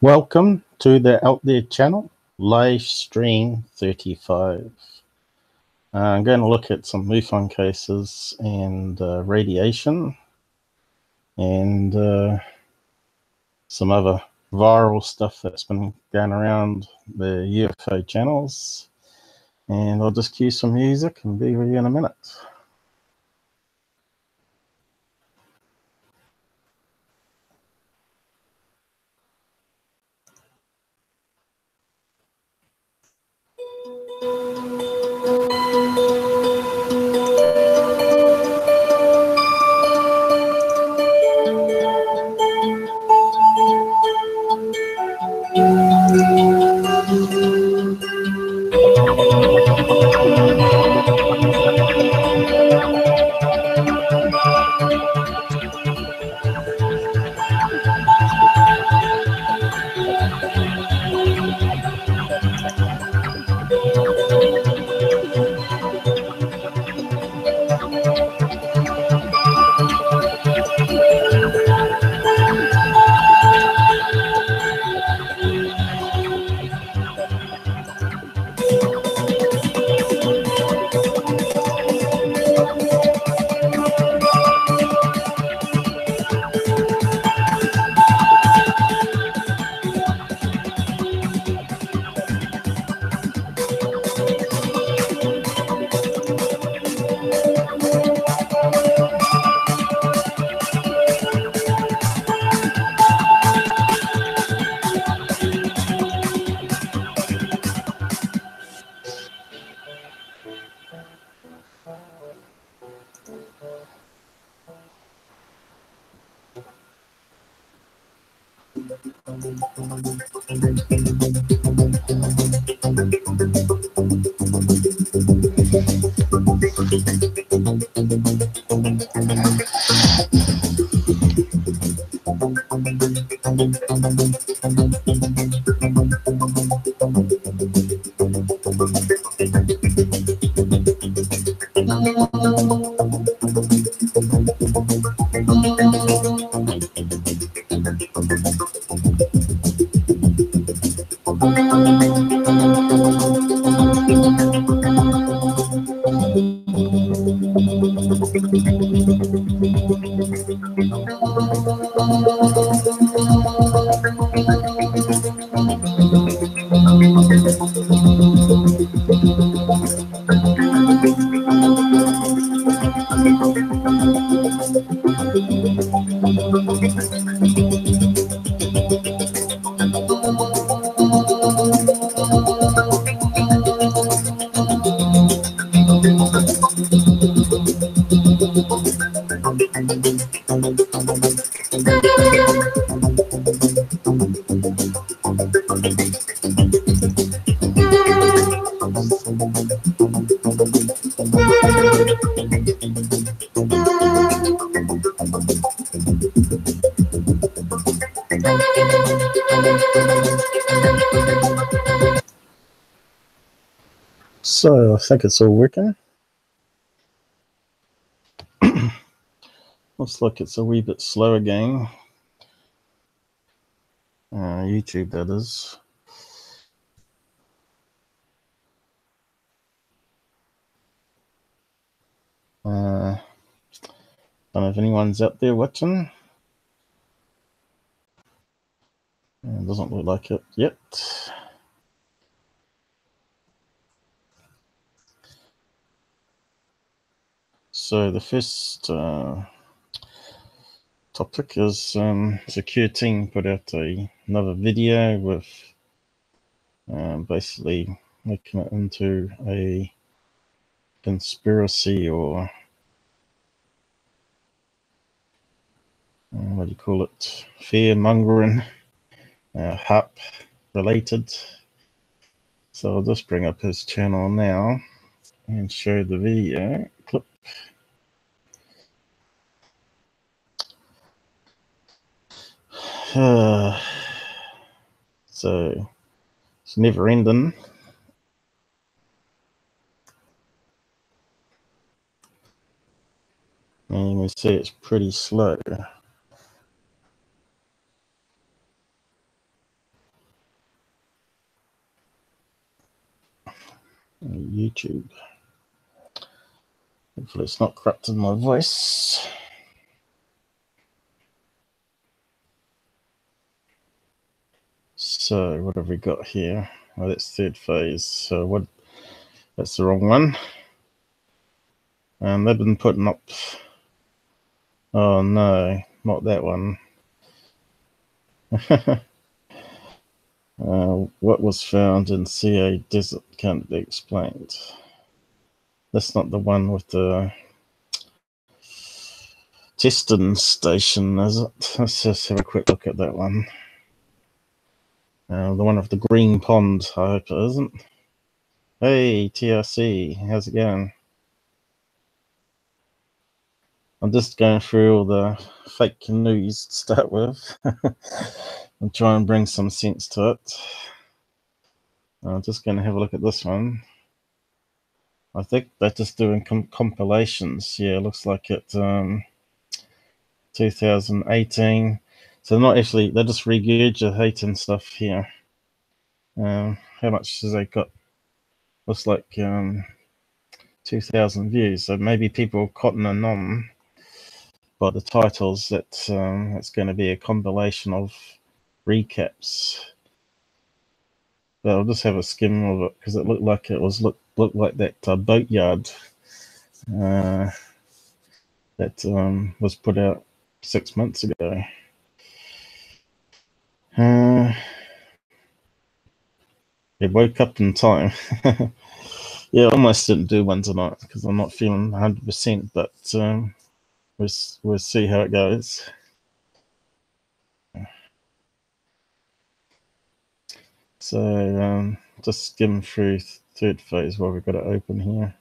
Welcome to the Out There channel, live stream 35. I'm going to look at some MUFON cases and radiation and some other viral stuff that's been going around the UFO channels. And I'll just cue some music and be with you in a minute. So I think it's all working. Looks like it's a wee bit slow again. YouTube, that is. Don't know if anyone's out there watching. It doesn't look like it yet. So the first topic is Secureteam put out another video with basically making it into a conspiracy, or what do you call it, fear mongering, HAP related. So I'll just bring up his channel now and show the video clip. So it's never ending. And you can see it's pretty slow. YouTube. Hopefully it's not corrupting my voice. So what have we got here? Oh, that's third phase. So what? That's the wrong one. And they've been putting up. Oh no, not that one. What was found in CA desert can't be explained. That's not the one with the testing station, is it? Let's just have a quick look at that one. The one with the green pond, I hope it isn't. Hey, TRC, how's it going? I'm just going through all the fake news to start with and try and bring some sense to it. I'm just going to have a look at this one. I think they're just doing compilations. Yeah, it looks like it 2018. So they're not actually, they're just regurgitating stuff here. How much has they got? Looks like 2,000 views. So maybe people cotton and on by the titles that it's going to be a compilation of recaps. But I'll just have a skim of it because it looked like it was looked like that boatyard that was put out 6 months ago. It woke up in time. Yeah, I almost didn't do one tonight because I'm not feeling 100%, but we'll see how it goes. So just skim through third phase while we've got it open here.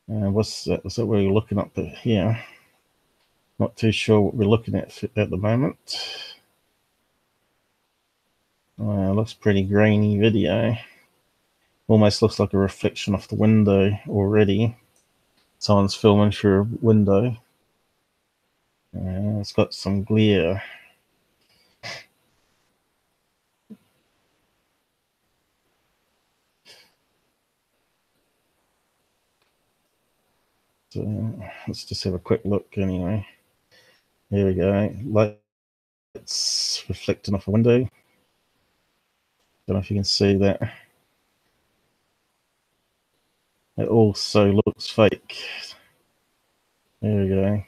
What's that? Is that what we're looking up at here? Not too sure what we're looking at the moment. Looks pretty grainy video. Almost looks like a reflection off the window already. Someone's filming through a window. It's got some glare. So let's just have a quick look anyway. Here we go. Lights reflecting off a window. Don't know if you can see that. It also looks fake. There we go.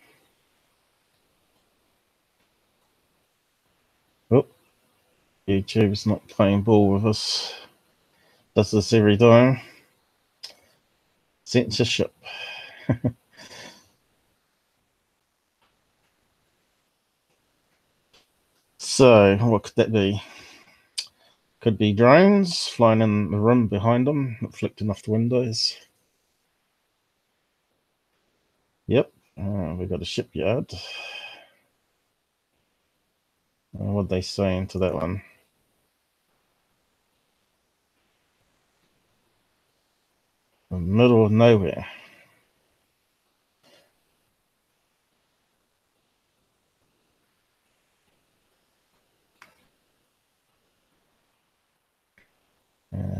Oh, YouTube's not playing ball with us. Does this every time. Censorship. So, what could that be? Could be drones flying in the room behind them, reflecting off the windows. Yep, we got a shipyard. What are they saying to that one? The middle of nowhere.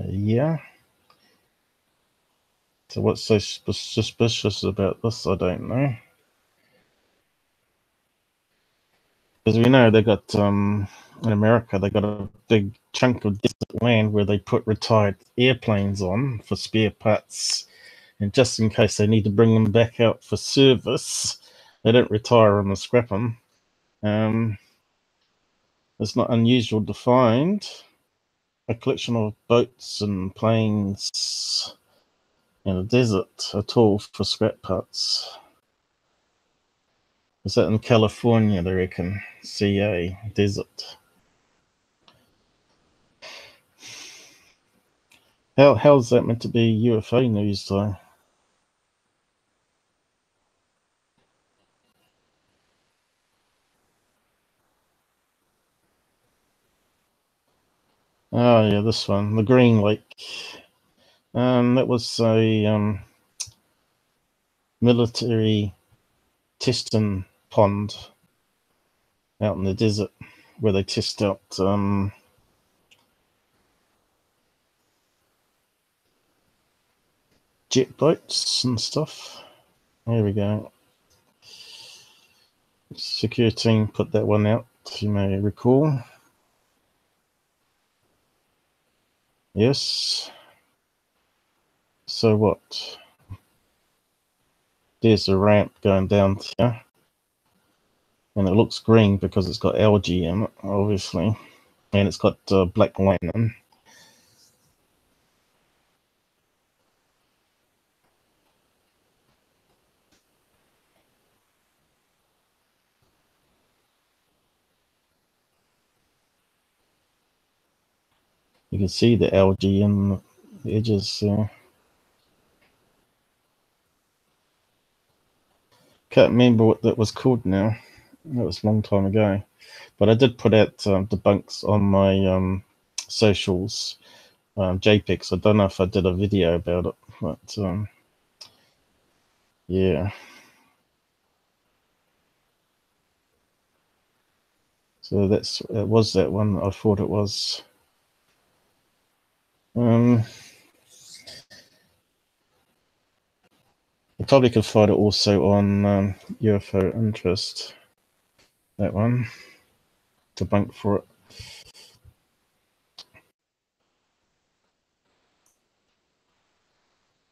Yeah. So what's so suspicious about this? I don't know. Because we know they got in America, they got a big chunk of desert land where they put retired airplanes on for spare parts, and just in case they need to bring them back out for service, they don't retire them and scrap them. It's not unusual to find a collection of boats and planes in a desert at all for scrap parts. Is that in California, they reckon? CA, desert. How's that meant to be UFO news, though? Oh, yeah, this one, the Green Lake. That was a military testing pond out in the desert where they test out jet boats and stuff. There we go. Secureteam put that one out, you may recall. Yes. So what? There's a ramp going down here. And it looks green because it's got algae in it, obviously. And it's got black lightning. You can see the algae in the edges. Can't remember what that was called now. That was a long time ago. But I did put out debunks on my socials, JPEGs. I don't know if I did a video about it, but yeah. So it was that one I thought it was. You probably could find it also on UFO Interest. That one. Debunk for it.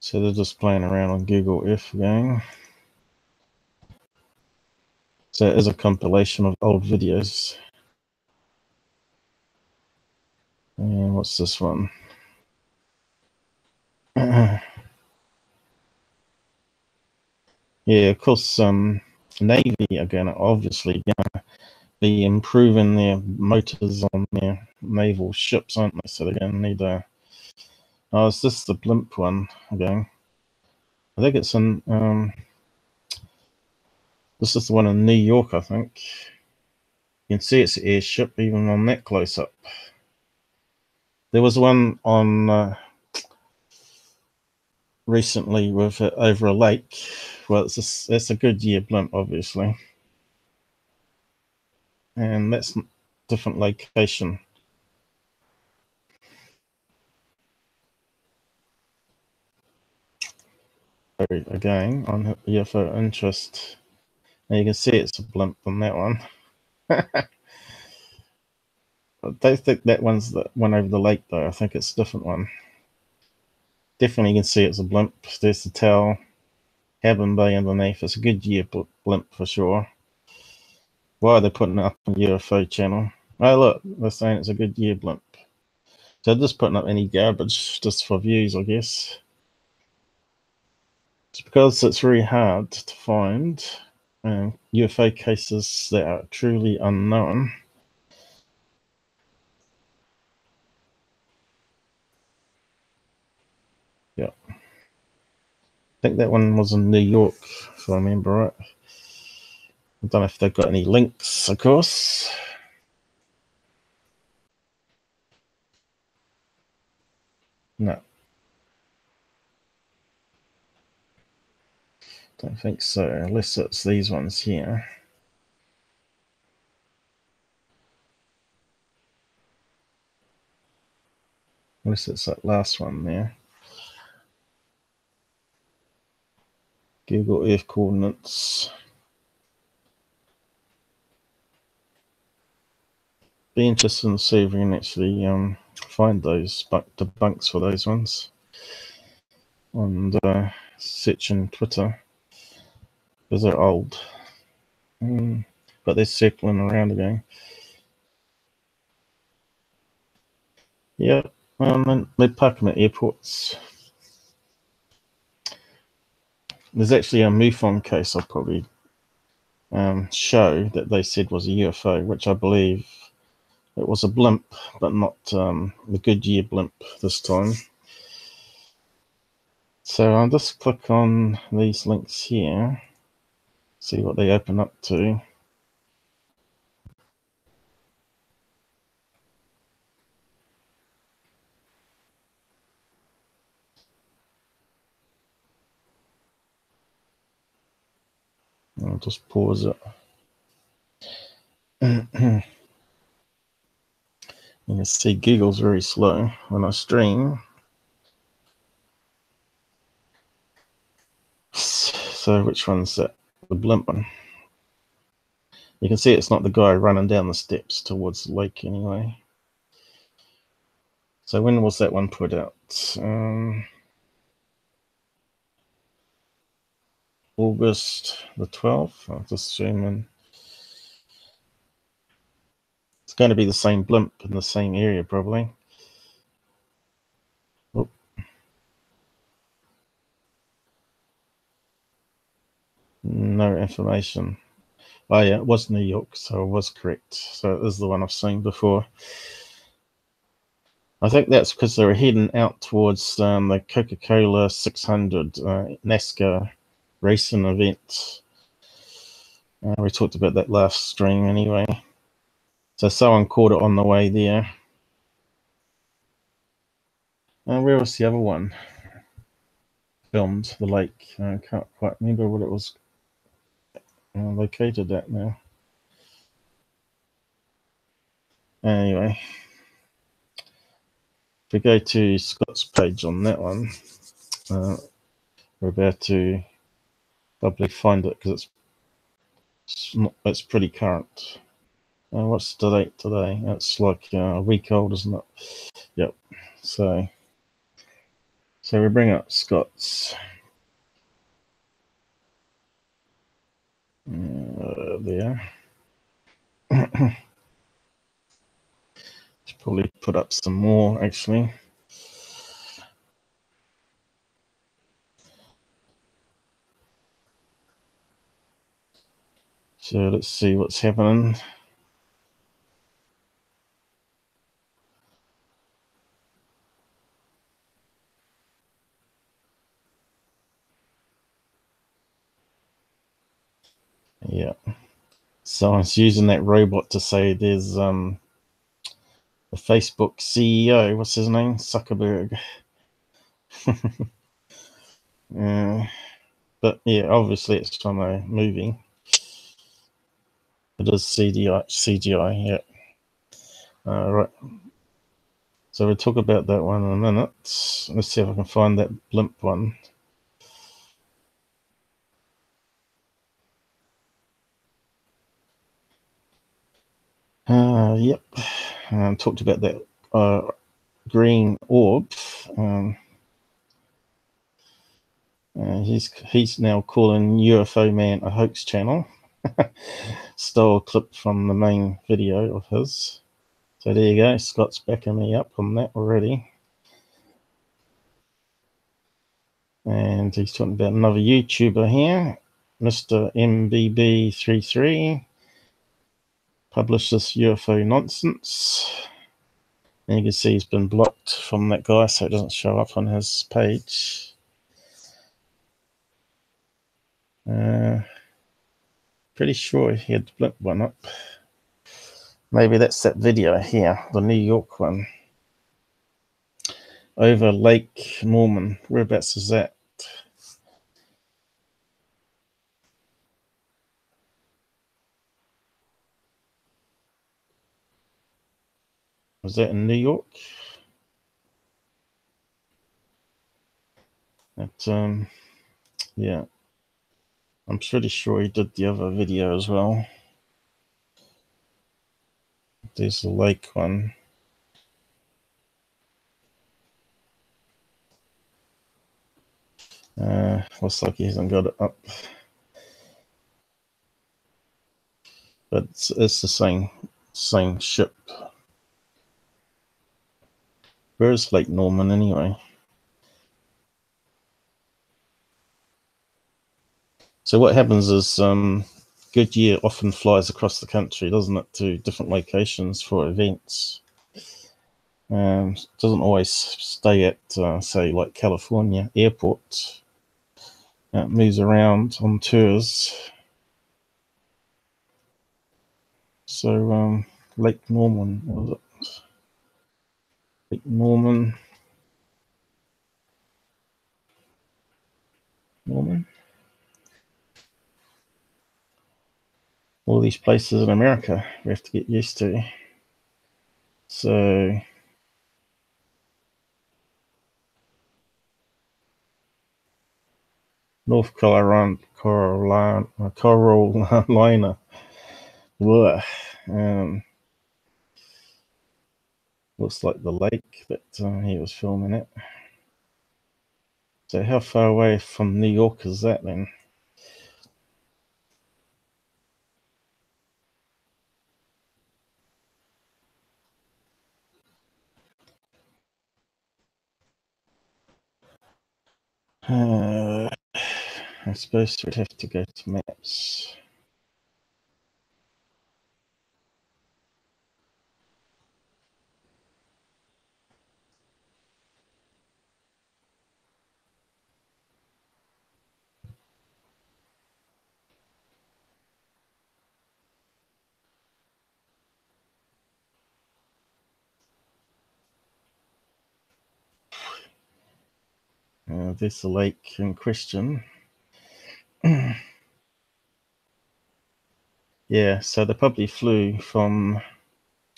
So they're just playing around on Google Earth again. So it is a compilation of old videos. And what's this one? Yeah, of course, Navy again, obviously gonna be improving their motors on their naval ships, aren't they? So they're gonna need a. Oh, is this the BLIMP one again? I think it's in. This is the one in New York, I think. You can see it's an airship even on that close up. There was one on recently with it over a lake. Well, that's a Goodyear blimp, obviously, and that's a different location. Again, on UFO Interest, and you can see it's a blimp on that one. I don't think that one's the one over the lake, though. I think it's a different one. Definitely, you can see it's a blimp. There's the tail, cabin bay underneath. It's a Goodyear blimp for sure. Why are they putting it up on UFO channel? Oh, look, they're saying it's a Goodyear blimp. So they're just putting up any garbage just for views, I guess. It's because it's very hard to find UFO cases that are truly unknown. Yeah. I think that one was in New York, if I remember right. I don't know if they've got any links, of course. No. Don't think so, unless it's these ones here. Unless it's that last one there. Google Earth coordinates. Be interested in see if we can actually find those debunks for those ones on search in Twitter, because they're old. But they're circling around again. Yeah, they park them at airports. There's actually a MUFON case I'll probably show that they said was a UFO, which I believe it was a blimp, but not the Goodyear blimp this time. So I'll just click on these links here, see what they open up to. I'll just pause it. You can see Google's very slow when I stream. So which one's that? The blimp one. You can see it's not the guy running down the steps towards the lake anyway. So when was that one put out? August the 12th. I'll just zoom in. It's going to be the same blimp in the same area probably. Oh. No information. Oh yeah, it was New York, so I was correct. So it is the one I've seen before. I think that's because they were heading out towards the Coca-Cola 600 NASCAR racing event. We talked about that last stream anyway. So someone caught it on the way there. Where was the other one filmed? The lake. I can't quite remember what it was located at now. Anyway, if we go to Scott's page on that one, we're about to probably find it because it's pretty current. What's the date today? It's like a week old, isn't it? Yep. So we bring up Scott's. There. Should probably put up some more actually. So let's see what's happening. Yeah. Someone's using that robot to say there's the Facebook CEO, what's his name? Zuckerberg. But yeah, obviously it's from a movie. It is CGI, yeah. Right. So we'll talk about that one in a minute. Let's see if I can find that blimp one. Yep. Talked about that green orb. He's now calling UFO Man a hoax channel. Stole a clip from the main video of his. So there you go. Scott's backing me up on that already. And he's talking about another YouTuber here, Mr. MBB33, published this UFO nonsense. And you can see he's been blocked from that guy, so it doesn't show up on his page. Pretty sure he had the blimp one up. Maybe that's that video here, the New York one. Over Lake Norman. Whereabouts is that? Was that in New York? Yeah. I'm pretty sure he did the other video as well. There's the lake one. Looks like he hasn't got it up. But it's the same ship. Where's Lake Norman anyway? So what happens is Goodyear often flies across the country, doesn't it, to different locations for events. It doesn't always stay at, say, like California airport. It moves around on tours. So Lake Norman, was it? Lake Norman. All these places in America we have to get used to. So North Carolina. Looks like the lake that he was filming it. So how far away from New York is that then? I suppose we'd have to go to maps. There's the lake in question. Yeah, so they probably flew from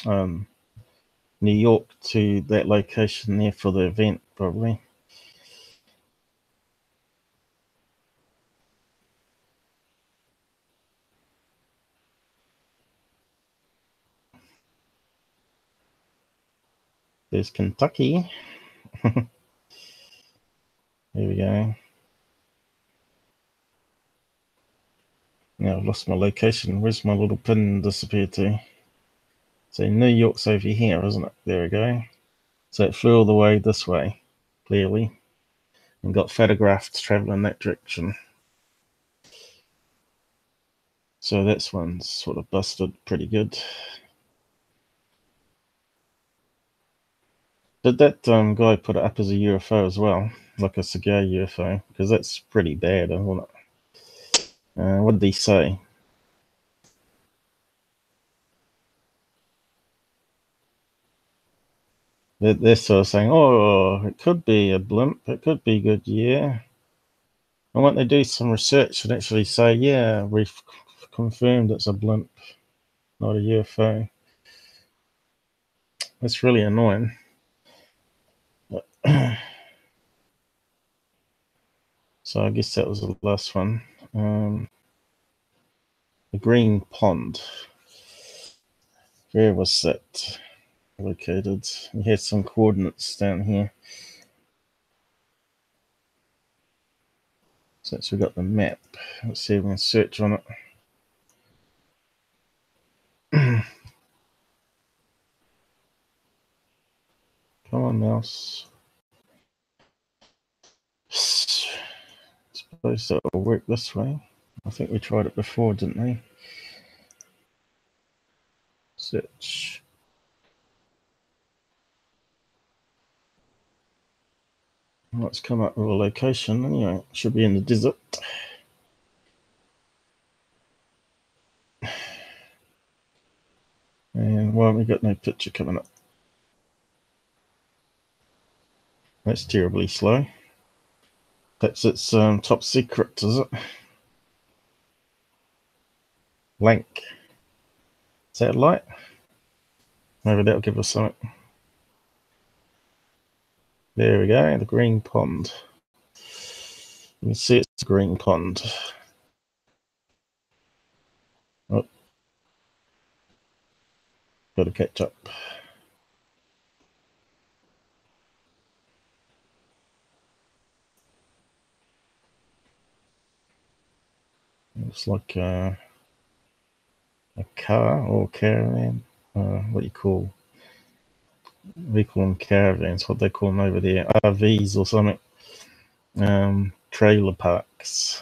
New York to that location there for the event, probably. There's Kentucky. There we go. Now I've lost my location. Where's my little pin disappeared to? So New York's over here, isn't it? There we go. So it flew all the way this way, clearly, and got photographed traveling that direction. So that's one's sort of busted pretty good. Did that guy put it up as a UFO as well, like a cigar UFO? Because that's pretty bad, isn't it? What did he say? They're sort of saying, oh, it could be a blimp, it could be good, yeah. And when they do some research and actually say, yeah, we've confirmed it's a blimp, not a UFO. That's really annoying. So I guess that was the last one. The green pond. Where was that located? We had some coordinates down here. Since we got the map, let's see if we can search on it. Come on, mouse. Suppose that will work this way. I think we tried it before, didn't we? Search. Let's come up with a location. Anyway, it should be in the desert. And why haven't we got no picture coming up? That's terribly slow. That's its top secret, is it? Blank. Satellite? Maybe that'll give us something. There we go, the green pond. You can see it's a green pond. Oh, got to catch up. Looks like a car or caravan. What do you call? We call them caravans. What they call them over there? RVs or something. Trailer parks.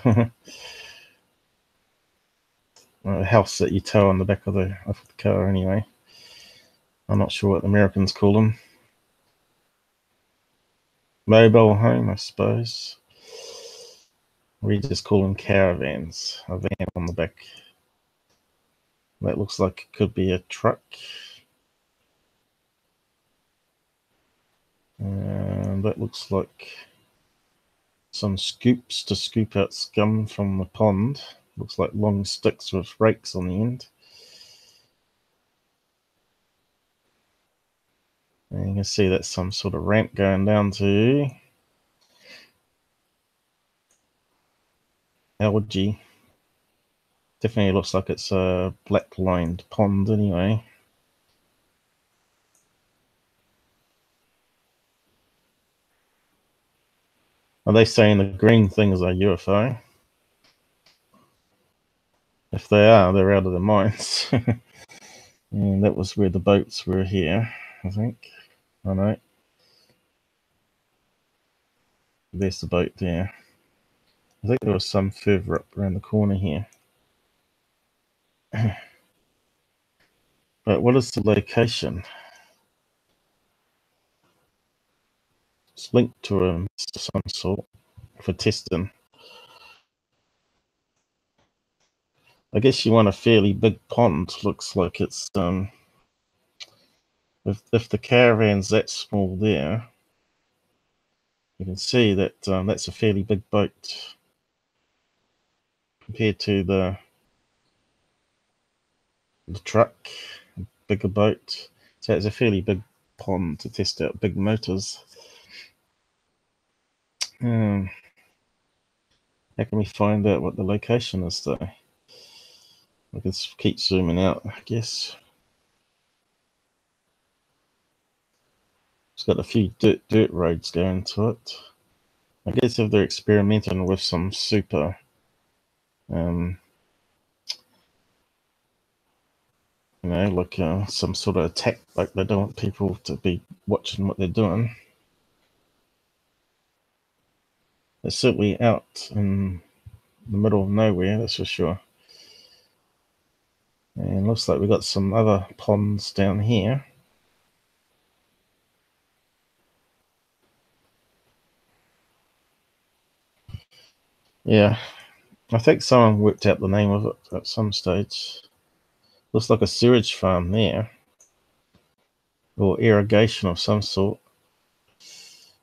A house that you tow on the back of the car. Anyway, I'm not sure what the Americans call them. Mobile home, I suppose. We just call them caravans. A van on the back. That looks like it could be a truck. And that looks like some scoops to scoop out scum from the pond. Looks like long sticks with rakes on the end. And you can see that's some sort of ramp going down to algae. Definitely looks like it's a black-lined pond anyway. Are they saying the green thing is a UFO? If they are, they're out of their minds. And that was where the boats were here, I think. I know. There's the boat there. I think there was some further up around the corner here. But what is the location? It's linked to a mist of some sort for testing. I guess you want a fairly big pond. Looks like it's if the caravan's that small there, you can see that that's a fairly big boat compared to the truck, bigger boat. So it's a fairly big pond to test out big motors. How can we find out what the location is though? We can keep zooming out, I guess. It's got a few dirt roads going to it. I guess if they're experimenting with some super you know, like some sort of attack, like they don't want people to be watching what they're doing. It's certainly out in the middle of nowhere, that's for sure. And looks like we've got some other ponds down here. Yeah, I think someone worked out the name of it at some stage. Looks like a sewage farm there, or irrigation of some sort. It's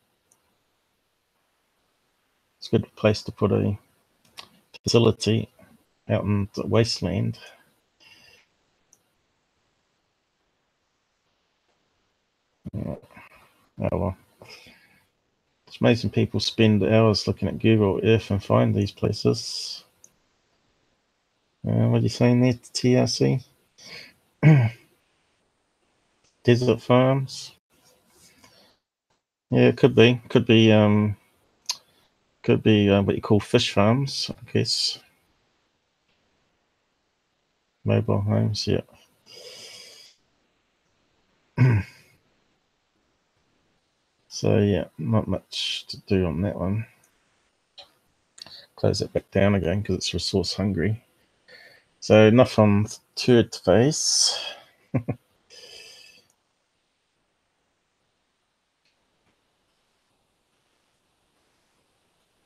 a good place to put a facility out in the wasteland. Oh well. It's amazing people spend hours looking at Google Earth and find these places. What are you saying there, TRC? Desert farms? Yeah, it could be. Could be what you call fish farms, I guess. Mobile homes, yeah. So yeah, not much to do on that one. Close it back down again because it's resource hungry. So enough on third phase.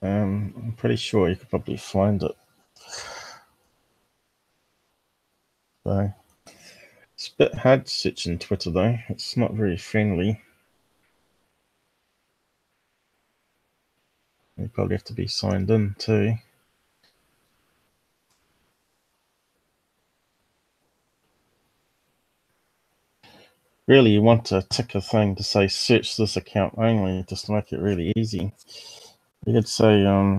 I'm pretty sure you could probably find it. So it's a bit hard to search in Twitter though. It's not very friendly. You probably have to be signed in too. Really, you want to tick a thing to say search this account only, just to make it really easy. You could say the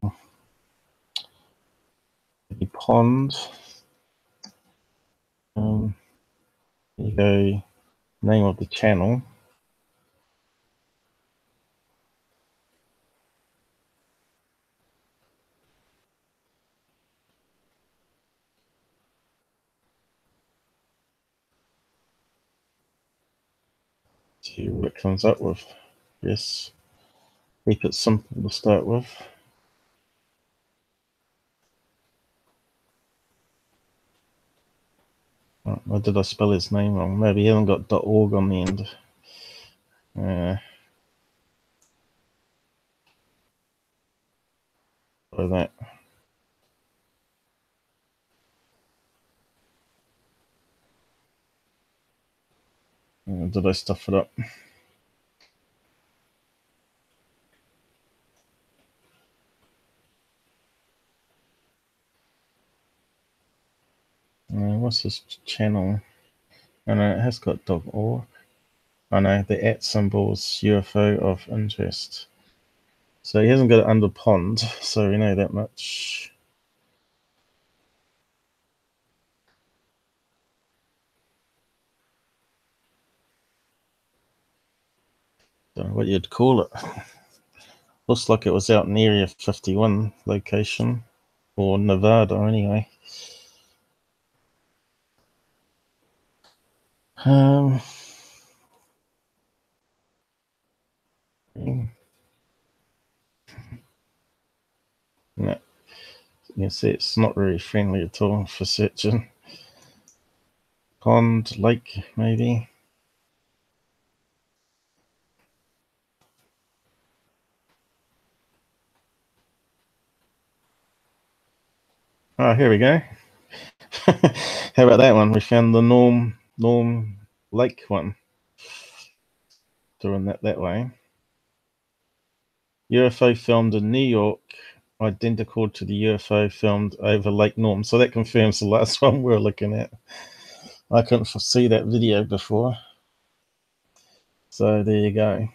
pond. You go name of the channel. See what it comes up with. Yes. Keep it simple to start with. Or did I spell his name wrong? Maybe he hasn't got .org on the end. Or that. Did I stuff it up? What's his channel? I know it has got .org. I know the @ symbol's UFO of interest. So he hasn't got it under pond, so we know that much. Don't know what you'd call it. Looks like it was out in Area 51 location, or Nevada anyway. Yeah, you can see it's not very friendly at all for searching. Pond, lake, maybe. Oh, here we go. How about that one? We found the Norm Lake one. Doing that way. UFO filmed in New York, identical to the UFO filmed over Lake Norm. So that confirms the last one we were looking at. I couldn't see that video before. So there you go.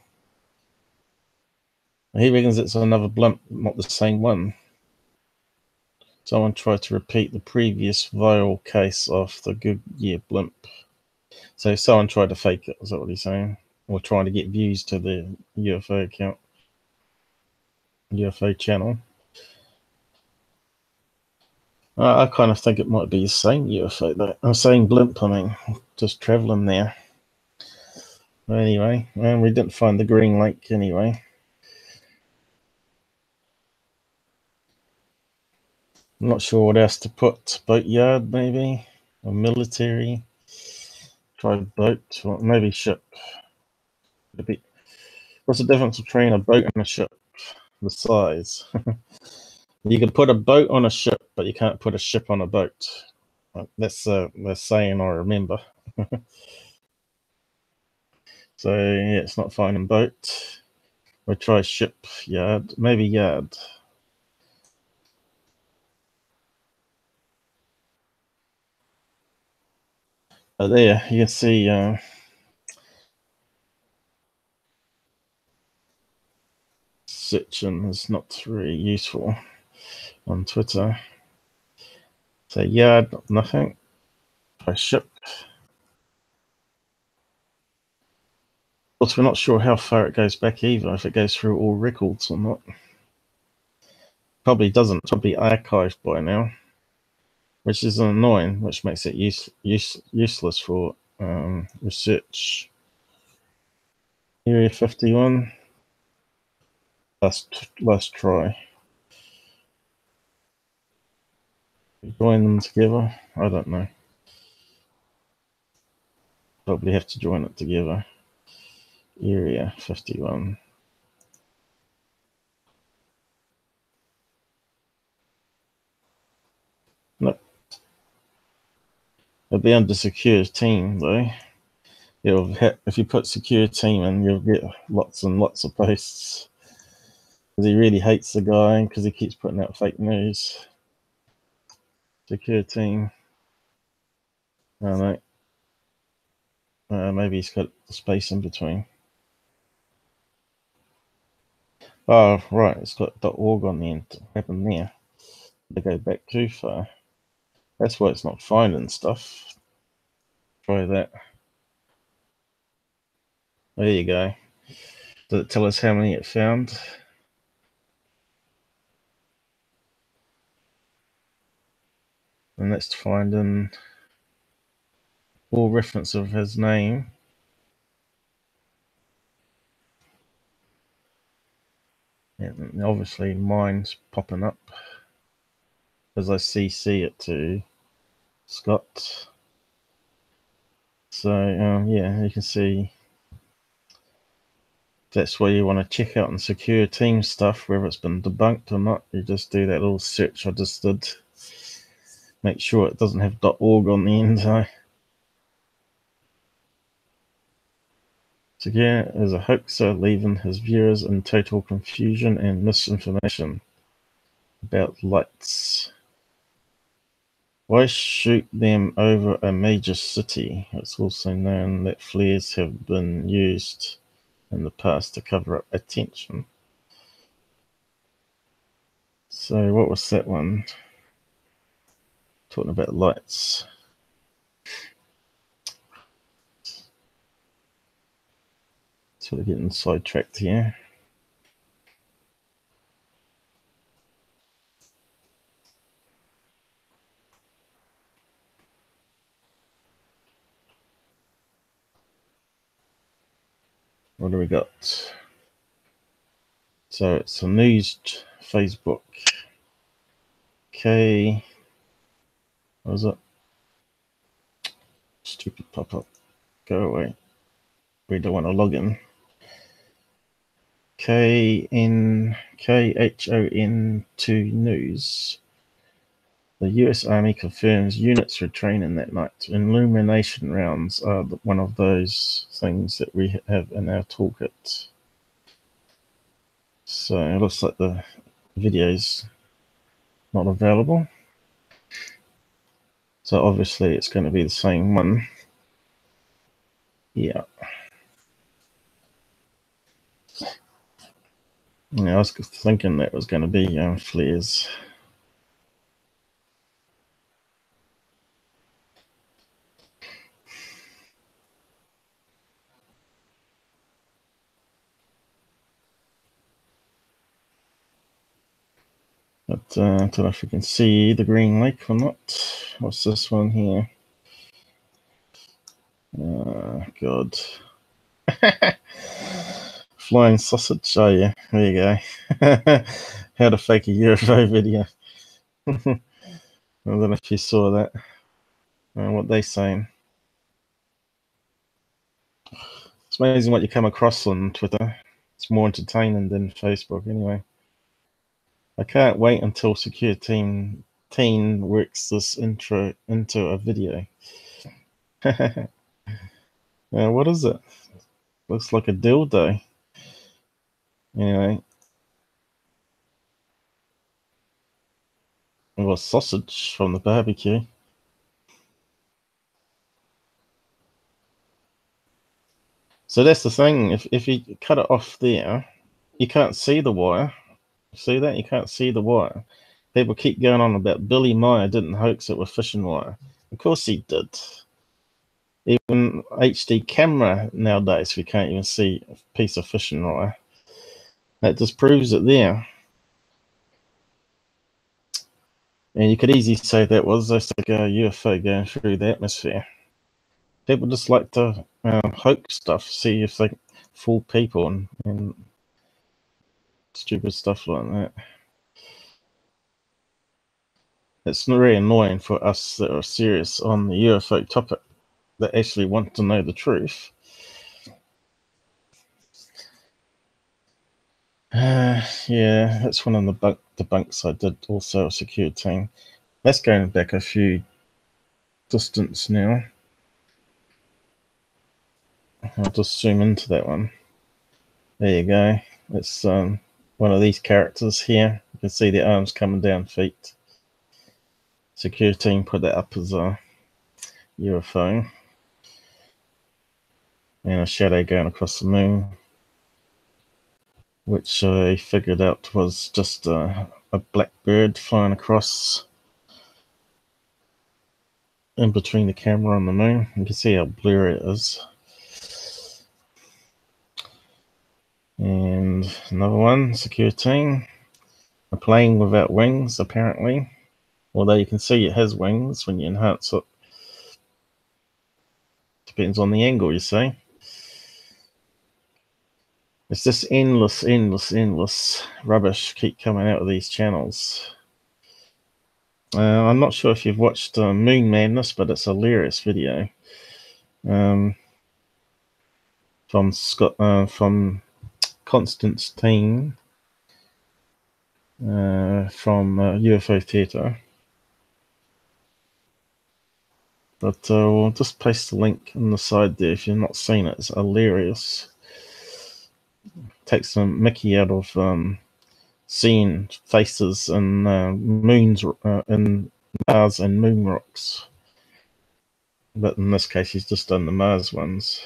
He reckons it's another blimp, not the same one. Someone tried to repeat the previous viral case of the Goodyear blimp. So someone tried to fake it, is that what he's saying? Or trying to get views to the UFO account, UFO channel. I kind of think it might be the same UFO, though. I'm saying blimp, I mean, just traveling there. Anyway, and we didn't find the green lake anyway. I'm not sure what else to put. Boatyard, maybe? Or military? Try boat, or maybe ship. What's the difference between a boat and a ship? The size. You can put a boat on a ship, but you can't put a ship on a boat. That's the saying I remember. So yeah, it's not finding boat. We'll try ship, yard, maybe yard. Oh, there you can see searching is not very useful on Twitter. So yard, nothing. Try ship. Of course, we're not sure how far it goes back either, if it goes through all records or not. Probably doesn't, probably archived by now, which is annoying, which makes it useless for research. Area 51. Last try. Join them together. I don't know. Probably have to join it together. Area 51. Nope. It'll be under Secureteam though. If you put Secureteam in, you'll get lots and lots of posts. Because he really hates the guy because he keeps putting out fake news. Secureteam. I don't know. Maybe he's got the space in between. Oh, right. It's got .org on the end. What happened there? They go back too far. That's why it's not finding stuff. Try that. There you go. Does it tell us how many it found? And that's finding all reference of his name. And obviously mine's popping up as I CC it to Scott. So yeah, you can see that's where you want to check out and Secureteam stuff, whether it's been debunked or not. You just do that little search I just did. Make sure it doesn't have .org on the end. Secure is a hoaxer, leaving his viewers in total confusion and misinformation about lights. Why shoot them over a major city? It's also known that flares have been used in the past to cover up attention. So what was that one? Talking about lights. Sort of getting sidetracked here. What do we got? So it's a news Facebook. Okay. What was it? Stupid pop-up. Go away. We don't want to log in. KHON2 News. The US Army confirms units were training that night. Illumination rounds are one of those things that we have in our toolkit. So it looks like the video's not available. So obviously it's going to be the same one. Yeah. I was thinking that was going to be flares. But I don't know if you can see the green lake or not. What's this one here? God. Flying sausage. Oh yeah, there you go. How to fake a UFO video. I don't know if you saw that. What they saying. It's amazing what you come across on Twitter. It's more entertaining than Facebook anyway. I can't wait until Secureteam works this intro into a video. What is it? Looks like a dildo. Anyway. It was sausage from the barbecue. So that's the thing. If you cut it off there, you can't see the wire. See that? You can't see the wire. People keep going on about Billy Meyer didn't hoax it with fishing wire. Of course he did. Even HD camera nowadays, we can't even see a piece of fishing wire. That just proves it there. And you could easily say that was just like a UFO going through the atmosphere. People just like to hoax stuff, see if they fool people and stupid stuff like that. It's very annoying for us that are serious on the UFO topic, that actually want to know the truth. Yeah, that's one of the debunks I did also, a Secureteam. That's going back a few distance now. I'll just zoom into that one. There you go. It's one of these characters here. You can see the arms coming down, feet. Secureteam put that up as a UFO. And a shadow going across the moon, which I figured out was just a black bird flying across in between the camera and the moon. You can see how blurry it is. And another one, Secureteam. A plane without wings, apparently. Although you can see it has wings when you enhance it. Depends on the angle, you see. It's just endless rubbish keep coming out of these channels. I'm not sure if you've watched Moon Madness, but it's a hilarious video. From Constantine from UFO Theatre. But we'll just paste the link on the side there if you've not seen it. It's hilarious. Takes some Mickey out of seeing faces and moons and Mars and moon rocks. But in this case, he's just done the Mars ones.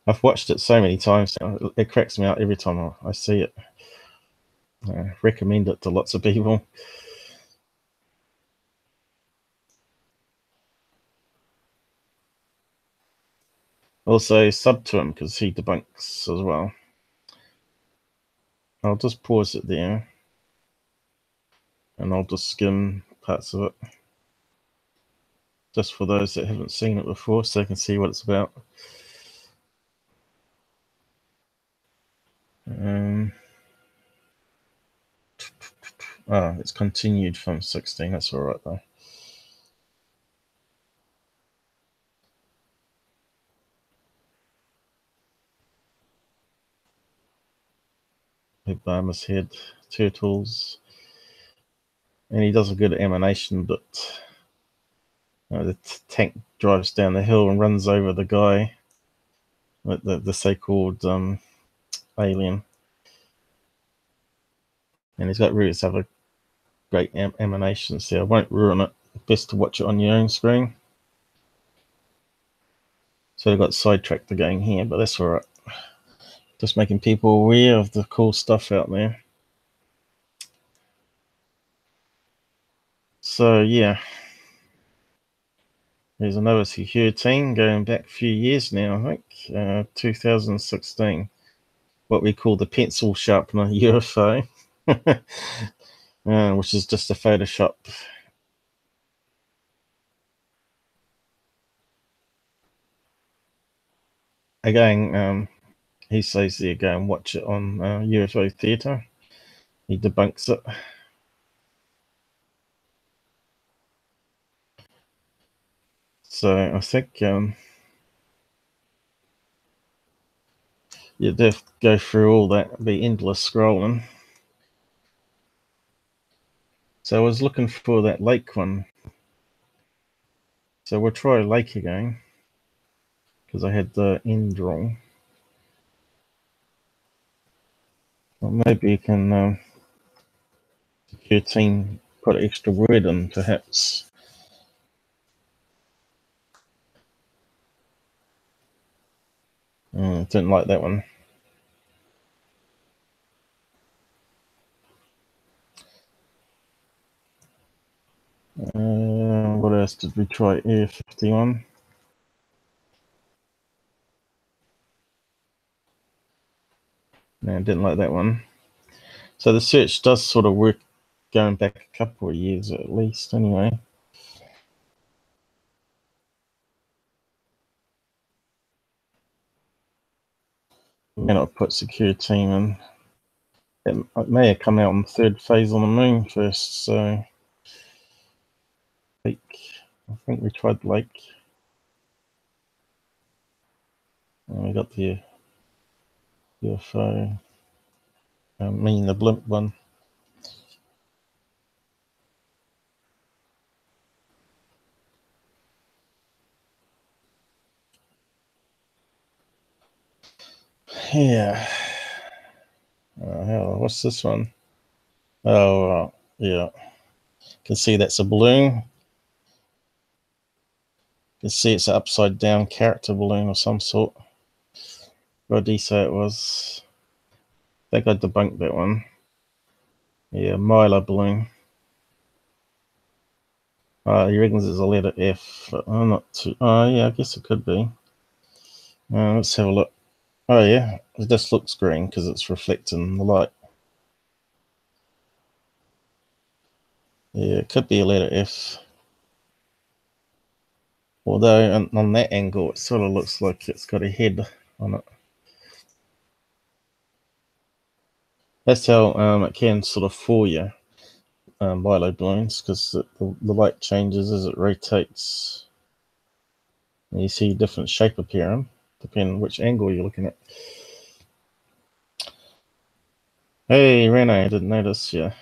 I've watched it so many times now. It cracks me out every time I see it. I recommend it to lots of people. Also sub to him because he debunks as well. I'll just pause it there, and I'll just skim parts of it, just for those that haven't seen it before, so they can see what it's about. It's continued from 16. That's all right though. Obama's head, turtles, and he does a good animation, but the tank drives down the hill and runs over the guy, the so-called alien, and he's got really other great animations there. I won't ruin it. Best to watch it on your own screen. So I got sidetracked again here, but that's all right. Just making people aware of the cool stuff out there. So yeah, there's another Secureteam going back a few years now, I think, 2016. What we call the pencil sharpener UFO, which is just a Photoshop. Again, he says there, go and watch it on UFO Theatre. He debunks it. So I think you'd have to go through all that. It'd be endless scrolling. So I was looking for that lake one. So we'll try lake again, because I had the end wrong. Well, maybe you can Secureteam put an extra word in, perhaps. Didn't like that one. What else did we try? Air 51. No, didn't like that one. So the search does sort of work going back a couple of years at least, anyway. I'm going to put Secureteam in. It may have come out on Third Phase on the Moon first, so I think we tried Lake. And we got the UFO. I mean the BLIMP one. Yeah. What's this one? Oh, yeah. You can see that's a balloon. You can see it's an upside down character balloon of some sort. What did he say it was? I think I debunked that one. Yeah, Mylar balloon. He reckons it's a letter F, but I'm not too. Oh, yeah, I guess it could be. Let's have a look. Oh, yeah, it just looks green because it's reflecting the light. Yeah, it could be a letter F. Although on that angle, it sort of looks like it's got a head on it. That's how it can sort of fool you, Milo balloons, because the light changes as it rotates. And you see different shape appearing, depending on which angle you're looking at. Hey, Rene, I didn't notice you.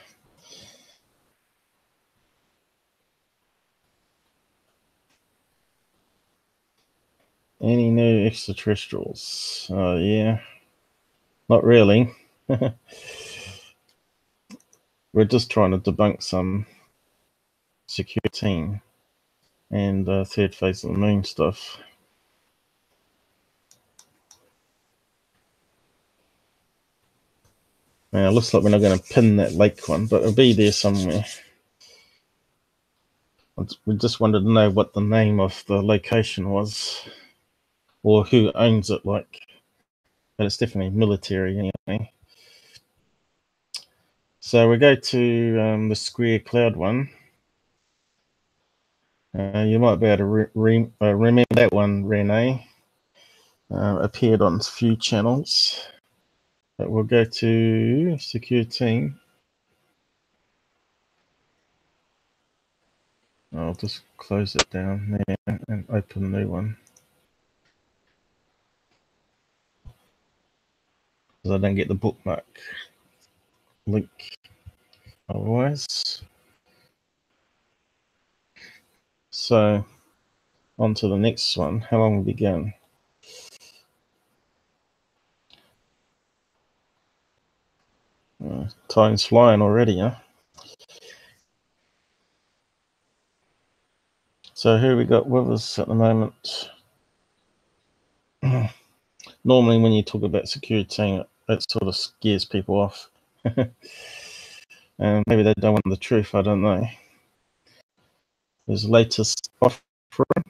Any new extraterrestrials? Oh, yeah. Not really. We're just trying to debunk some Secureteam and Third Phase of the Moon stuff. Now, it looks like we're not going to pin that lake one, but it'll be there somewhere. We just wanted to know what the name of the location was, or who owns it, like, but it's definitely military anyway. So we go to the SquareCloud one. You might be able to remember that one, Renee. Appeared on a few channels. But we'll go to Secureteam. I'll just close it down there and open a new one, because I don't get the bookmark link otherwise. So on to the next one. How long have we going? Time's flying already, huh? So who we got with us at the moment? Normally when you talk about Secureteam, it sort of scares people off. Maybe they don't want the truth, I don't know. His latest offer. I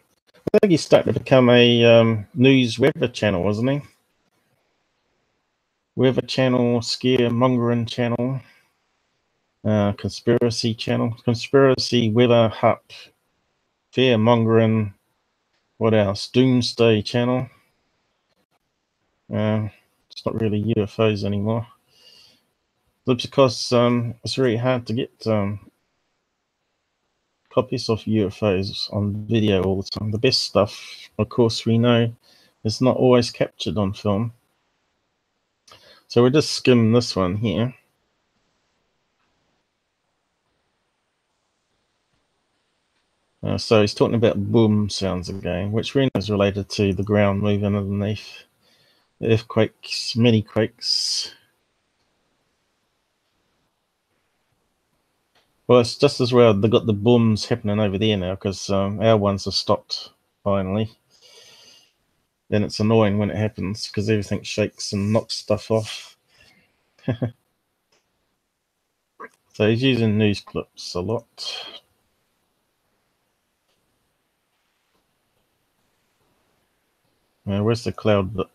think he started to become a news weather channel, wasn't he? Weather channel, scaremongering channel, conspiracy channel, conspiracy, weather, hup, fear-mongering, what else? Doomsday channel. It's not really UFOs anymore. That's because it's very hard to get copies of UFOs on video all the time. The best stuff, of course, we know is not always captured on film. So we'll just skim this one here. So he's talking about boom sounds again, which we know is related to the ground moving underneath, earthquakes, mini quakes. Well, it's just as well they've got the booms happening over there now, because our ones have stopped finally. Then it's annoying when it happens, because everything shakes and knocks stuff off. So he's using news clips a lot. Where's the cloud bit?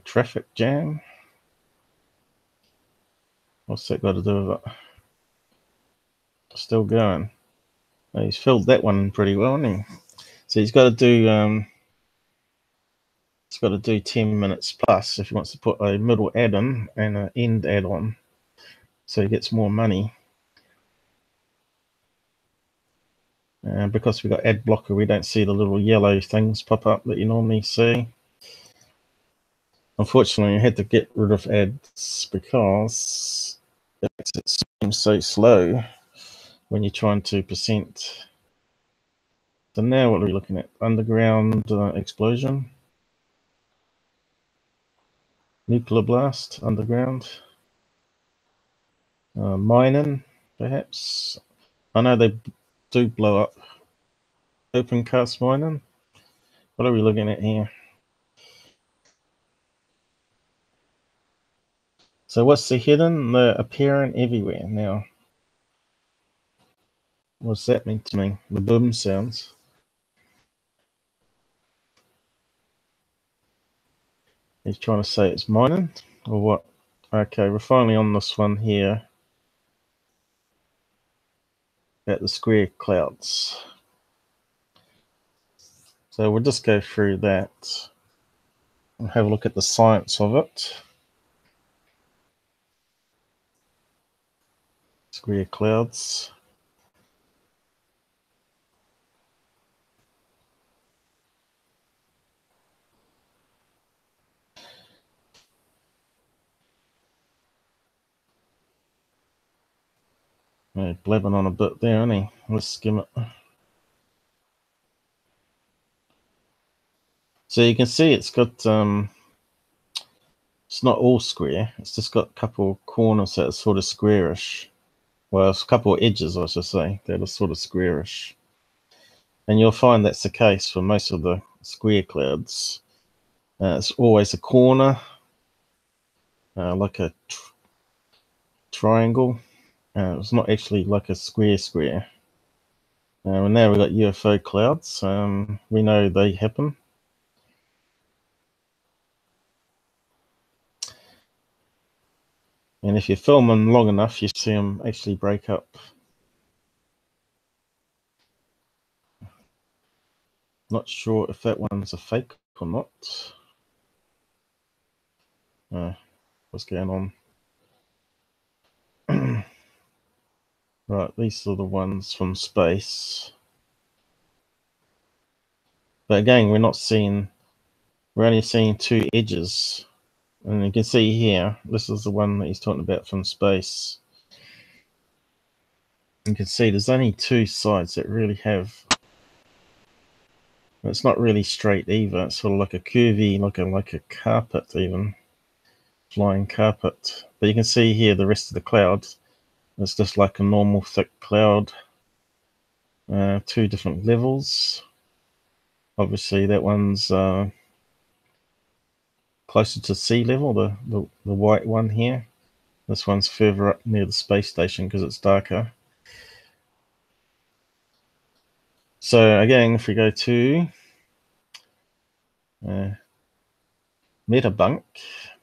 Traffic jam. What's that got to do with it? Still going. He's filled that one pretty well, hasn't he? So he's got to do 10 minutes plus if he wants to put a middle add-on and an end add-on, so he gets more money. Because we've got ad blocker, we don't see the little yellow things pop up that you normally see. Unfortunately, I had to get rid of ads because it makes it seem so slow when you're trying to percent. So now what are we looking at? Underground explosion. Nuclear blast, underground. Mining, perhaps. I know they do blow up. Open cast mining. What are we looking at here? So what's the hidden? They're appearing everywhere now. What's that mean to me? The boom sounds. He's trying to say it's mining, or what? Okay, we're finally on this one here at the SquareClouds. So we'll just go through that and have a look at the science of it. SquareClouds. Blabbing on a bit there, isn't he? Let's skim it. So you can see it's got, it's not all square. It's just got a couple of corners that are sort of squarish. Well, it's a couple of edges, I should say, that are sort of squarish. And you'll find that's the case for most of the SquareClouds. It's always a corner, like a triangle. It's not actually like a square. And now we've got UFO clouds. We know they happen. And if you film them long enough, you see them actually break up. Not sure if that one's a fake or not. What's going on? Right, these are the ones from space. But again, we're only seeing two edges. And you can see here, this is the one that he's talking about from space. You can see there's only two sides that really have. It's not really straight either. It's sort of like a curvy, like a carpet even. Flying carpet. But you can see here the rest of the cloud. It's just like a normal thick cloud. Two different levels. Obviously that one's closer to sea level, the white one here. This one's further up near the space station because it's darker. So again, if we go to Metabunk,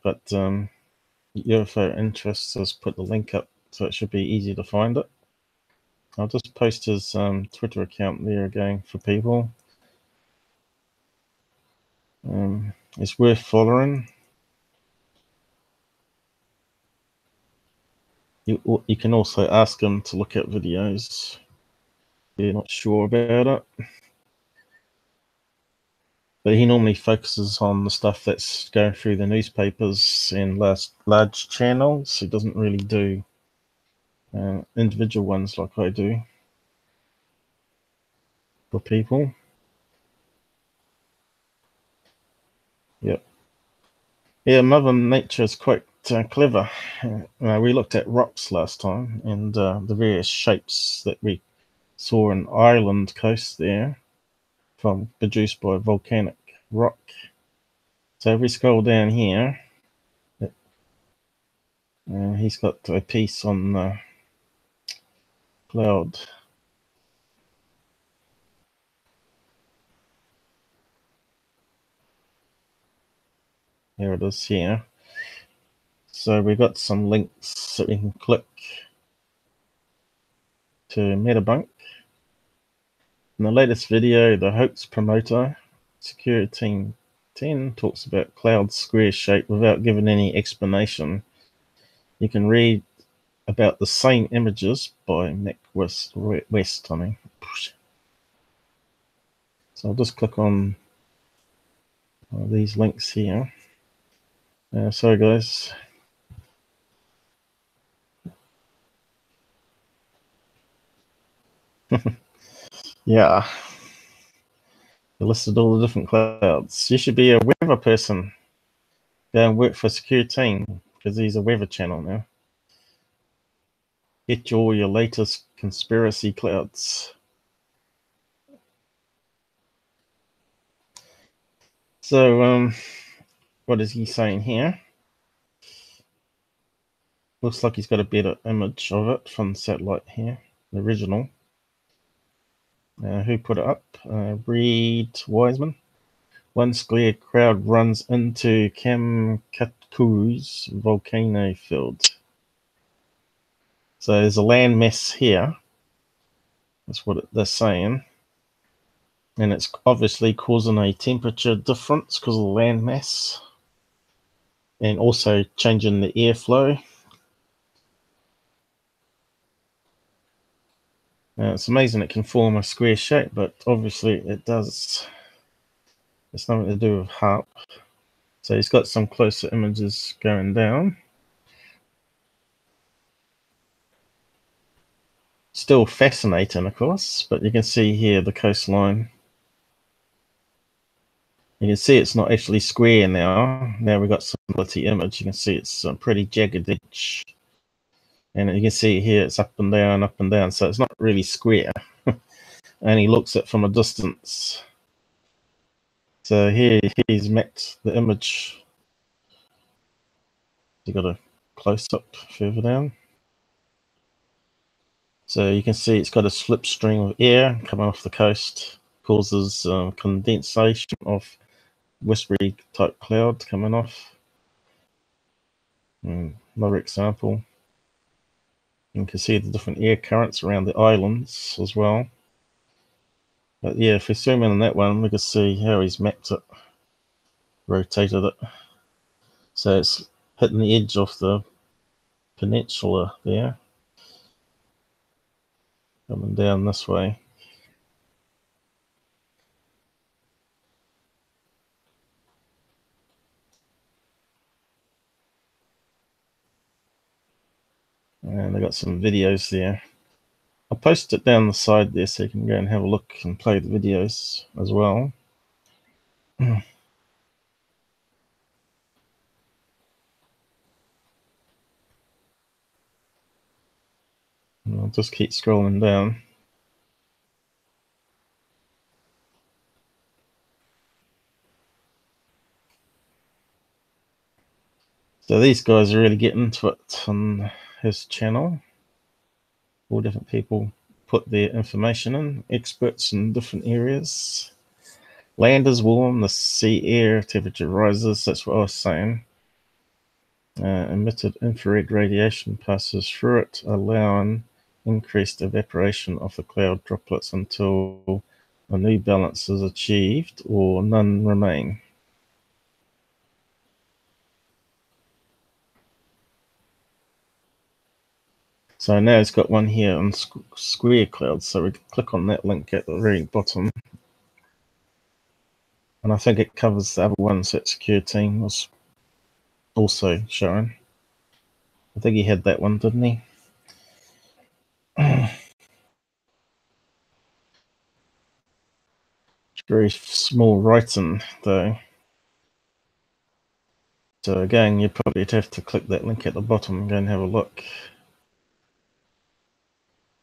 but UFO Interests has put the link up, so it should be easy to find it. I'll just post his Twitter account there again for people. It's worth following. You can also ask him to look at videos if you're not sure about it. But he normally focuses on the stuff that's going through the newspapers and large channels. He doesn't really do individual ones like I do for people. Yep. Yeah, Mother Nature is quite clever. We looked at rocks last time and the various shapes that we saw in Ireland coast there produced by volcanic rock. So if we scroll down here, he's got a piece on the cloud. Here it is here. So we've got some links that we can click to Metabunk. In the latest video, the hoax promoter, Secureteam 10, talks about cloud square shape without giving any explanation. You can read about the same images by Nick West. So I'll just click on these links here. Sorry guys. Yeah. They listed all the different clouds. You should be a weather person. Go and work for Secureteam because he's a weather channel now. Get all your latest conspiracy clouds. So, what is he saying here? Looks like he's got a better image of it from the satellite here, the original. Who put it up? Reed Wiseman. One square crowd runs into Kamkatku's volcano field. So there's a landmass here. That's what they're saying. And it's obviously causing a temperature difference because of the landmass. And also changing the airflow. It's amazing it can form a square shape, but obviously it does. It's nothing to do with HARP. So he's got some closer images going down. Still fascinating, of course, but you can see here the coastline. You can see it's not actually square now. Now we've got some quality image. You can see it's a pretty jagged edge. And you can see here it's up and down. So it's not really square. And he looks at it from a distance. So here he's mapped the image. You got a close up further down. So you can see it's got a slipstream of air coming off the coast, causes condensation of wispy type cloud coming off. Another example. You can see the different air currents around the islands as well. But yeah, if we zoom in on that one, we can see how he's mapped it, rotated it. So it's hitting the edge of the peninsula there, coming down this way. And I got some videos there. I'll post it down the side there so you can go and have a look and play the videos as well. I'll just keep scrolling down. So these guys are really getting into it on his channel. All different people put their information in, experts in different areas. Land is warm, the sea air temperature rises, that's what I was saying. Emitted infrared radiation passes through it, allowing increased evaporation of the cloud droplets until a new balance is achieved or none remain. So now it's got one here on SquareClouds, so we can click on that link at the very bottom. And I think it covers the other ones that Secureteam was also showing. I think he had that one, didn't he? It's very small writing, though. So again, you probably have to click that link at the bottom and go and have a look.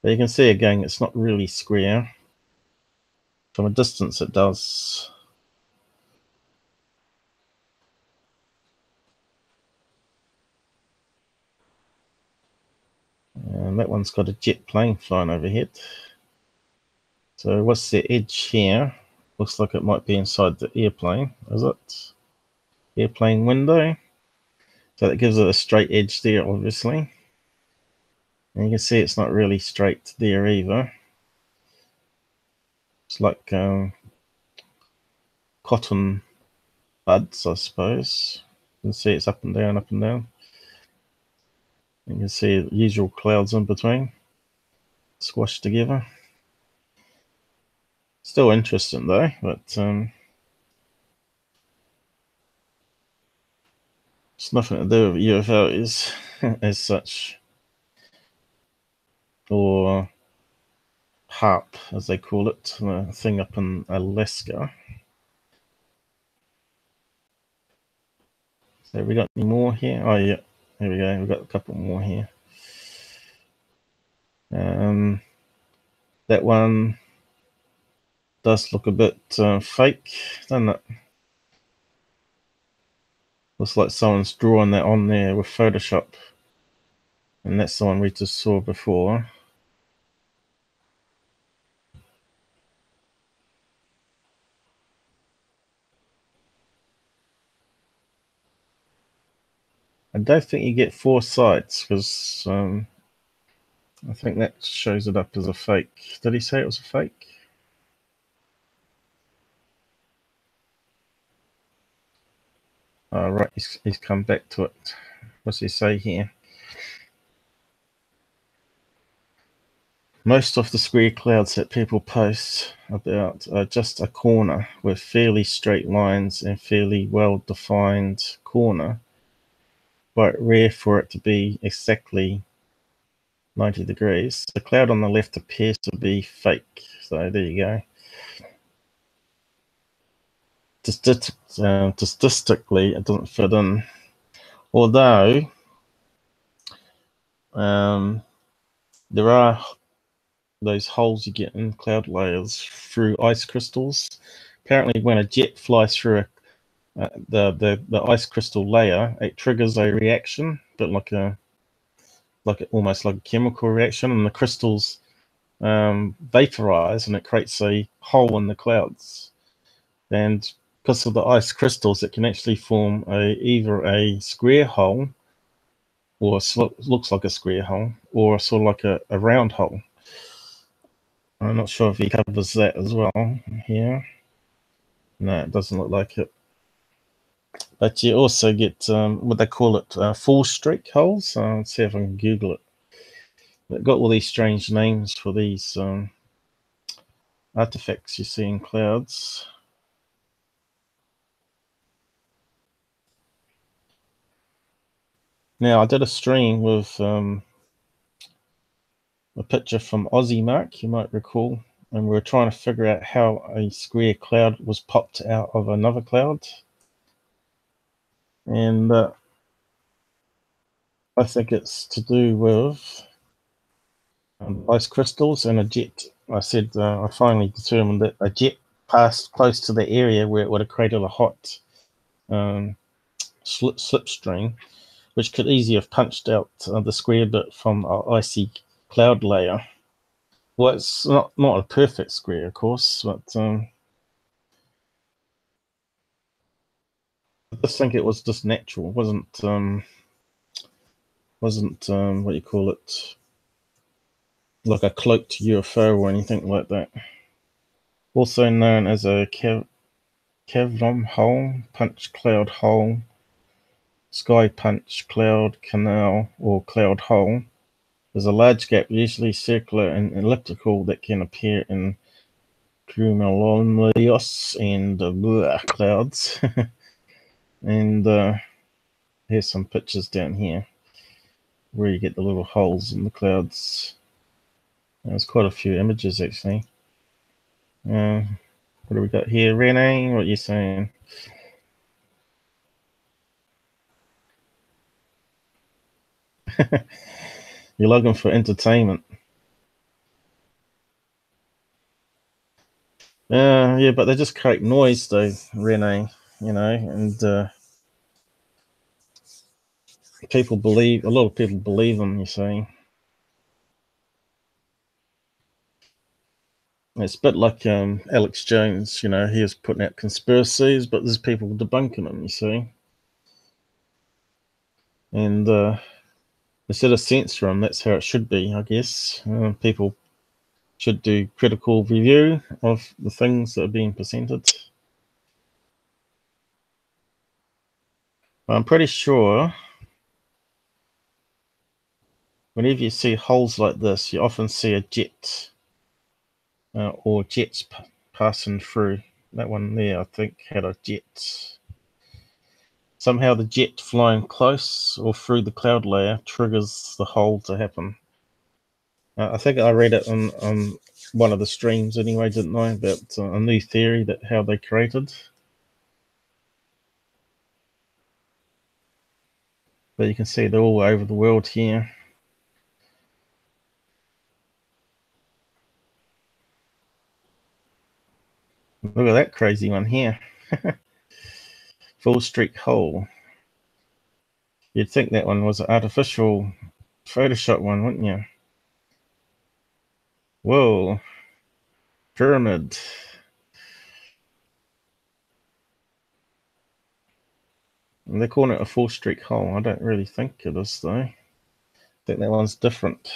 But you can see again, it's not really square. From a distance, it does. And that one's got a jet plane flying overhead. So what's the edge here? Looks like it might be inside the airplane, is it? Airplane window. So that gives it a straight edge there, obviously. And you can see it's not really straight there either. It's like cotton buds, I suppose. You can see it's up and down, up and down. You can see the usual clouds in between, squashed together. Still interesting though, but it's nothing to do with UFOs as such, or HARP as they call it, the thing up in Alaska. So we got any more here? Oh yeah, there we go. We've got a couple more here. That one does look a bit fake, doesn't it? Looks like someone's drawn that on there with Photoshop. And that's the one we just saw before. I don't think you get 4 sights because I think that shows it up as a fake. Did he say it was a fake? Oh, right, he's come back to it. What's he say here? Most of the square clouds that people post about are just a corner with fairly straight lines and fairly well-defined corner, but rare for it to be exactly 90 degrees. The cloud on the left appears to be fake, so there you go. Statistically, it doesn't fit in. Although, there are those holes you get in cloud layers through ice crystals. Apparently, when a jet flies through the ice crystal layer, it triggers a reaction, but like almost like a chemical reaction, and the crystals vaporize, and it creates a hole in the clouds. And because of the ice crystals, it can actually form either a square hole, or looks like a square hole, or sort of like a round hole. I'm not sure if he covers that as well here. No, it doesn't look like it. But you also get what they call it, full streak holes. Let's see if I can Google it. They've got all these strange names for these artifacts you see in clouds. Now, I did a stream with a picture from Aussie Mark, you might recall, and we were trying to figure out how a square cloud was popped out of another cloud. And I think it's to do with ice crystals and a jet. I said I finally determined that a jet passed close to the area where it would have created a hot slipstream, which could easily have punched out the square bit from an icy cloud layer. Well, it's not a perfect square, of course, but I just think it was just natural. It wasn't what you call it, like a cloaked UFO or anything like that. Also known as a cavron hole, punch cloud hole, sky punch cloud canal, or cloud hole. There's a large gap, usually circular and elliptical, that can appear in cumulonimbus and clouds. And here's some pictures down here where you get the little holes in the clouds. There's quite a few images actually. What do we got here? Renee, what are you saying? You're looking for entertainment. Yeah, but they just create noise though, Renee, you know, and a lot of people believe them, you see. It's a bit like Alex Jones, you know, he was putting out conspiracies, but there's people debunking them, you see. And instead of censor them, that's how it should be, I guess. People should do critical review of the things that are being presented. I'm pretty sure whenever you see holes like this, you often see a jet or jets passing through. That one there, I think, had a jet. Somehow the jet flying close or through the cloud layer triggers the hole to happen. I think I read it on one of the streams anyway, didn't I, about a new theory that how they created. But you can see they're all over the world here. Look at that crazy one here. Full streak hole. You'd think that one was an artificial Photoshop one, wouldn't you? Whoa. Pyramid. And they're calling it a full streak hole. I don't really think it is, though. I think that one's different.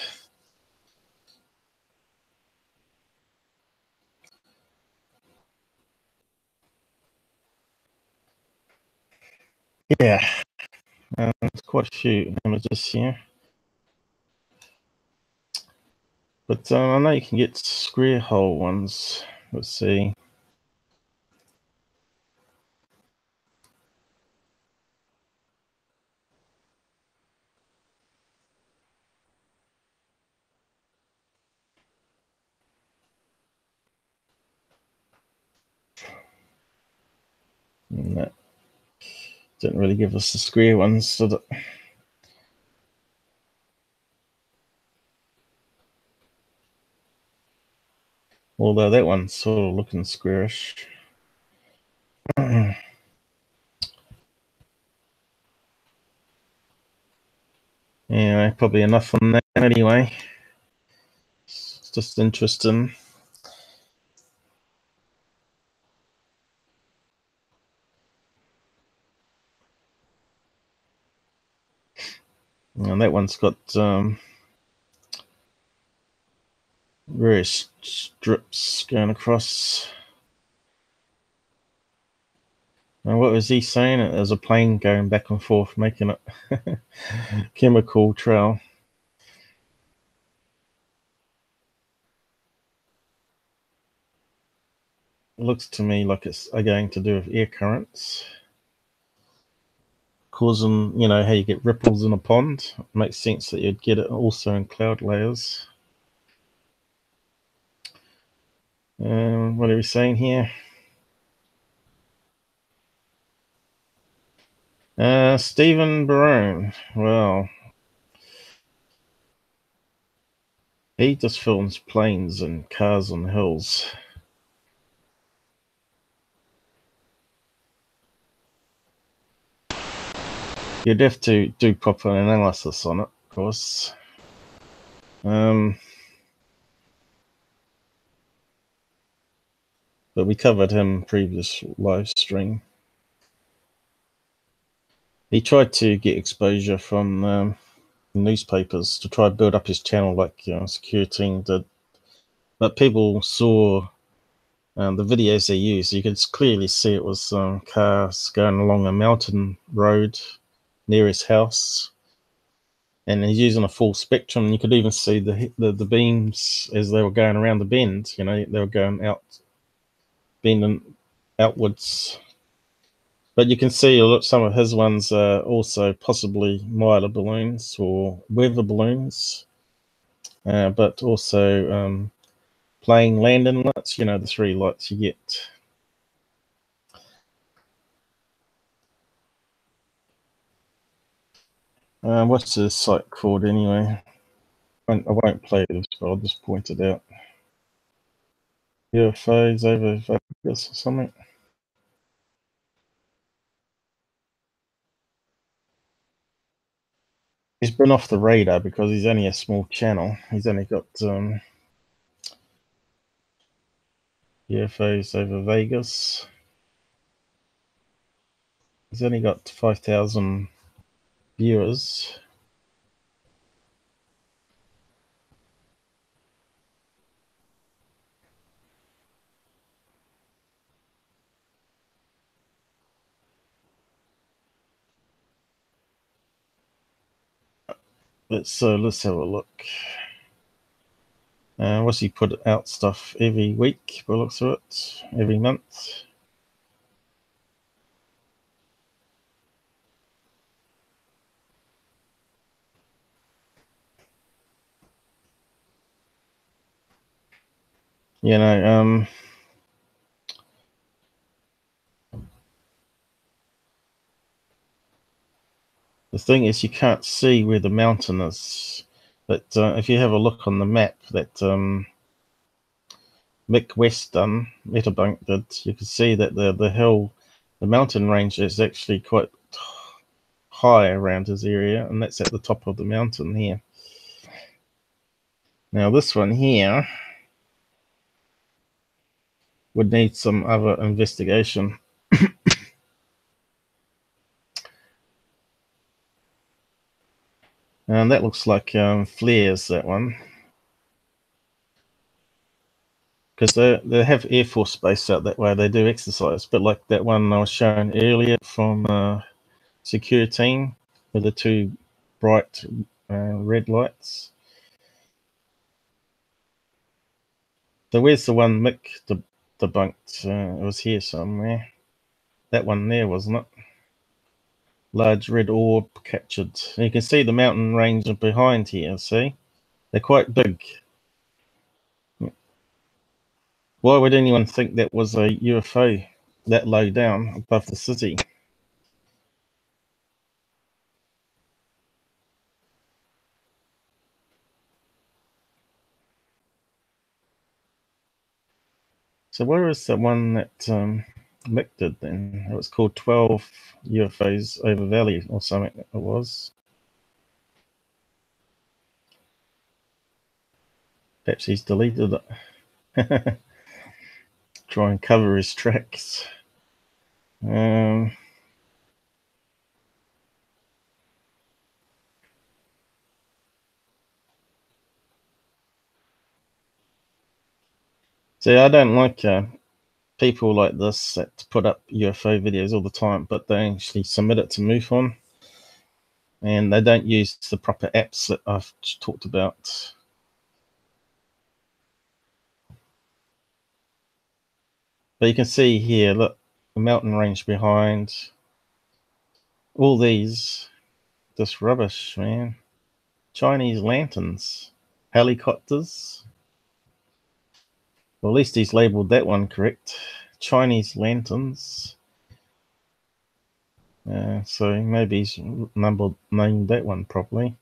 Yeah. There's quite a few images here. But I know you can get square hole ones. Let's see. No. Didn't really give us the square ones, did it? Although that one's sort of looking squarish. Yeah, Anyway, probably enough on that anyway. It's just interesting. And that one's got various strips going across. And what was he saying? There's a plane going back and forth, making it chemical trail. It looks to me like it's going to do with air currents, causing, you know, how you get ripples in a pond. It makes sense that you'd get it also in cloud layers. What are we saying here? Stephen Barone. Well, he just films planes and cars on hills. You'd have to do proper analysis on it, of course. But we covered him previous live stream. He tried to get exposure from newspapers to try to build up his channel like Secureteam did. But people saw the videos they used. You could clearly see it was cars going along a mountain road near his house. And he's using a full spectrum. You could even see the beams as they were going around the bend. You know, they were going out, bending outwards. But you can see some of his ones are also possibly Mylar balloons or weather balloons, but also playing landing lights, you know, the 3 lights you get. What's this site called anyway? I won't play this, but I'll just point it out. UFOs over Vegas or something. He's been off the radar because he's only a small channel. He's only got UFOs over Vegas. He's only got 5,000 viewers. Let's have a look. What's he put out stuff every week? By the looks of it, every month. You know, the thing is, you can't see where the mountain is. But if you have a look on the map that Mick West done, Metabunk did, you can see that the hill, the mountain range is actually quite high around his area, and that's at the top of the mountain here. Now this one here would need some other investigation. And that looks like flares, that one. Because they have Air Force Base out that way. They do exercise. But like that one I was showing earlier from Secureteam with the 2 bright red lights. So where's the one Mick debunked? It was here somewhere. That one there, wasn't it? Large red orb captured. You can see the mountain range behind here, see? They're quite big. Why would anyone think that was a UFO that low down above the city? So where is the one that Mick did then? It was called 12 UFOs over Valley or something, it was. Perhaps he's deleted it. Try and cover his tracks. See, I don't like people like this that put up UFO videos all the time, but they actually submit it to MUFON, and they don't use the proper apps that I've talked about. But you can see here, look, the mountain range behind. All these, this rubbish, man. Chinese lanterns, helicopters. Well, at least he's labelled that one correct. Chinese lanterns. So maybe he's named that one properly.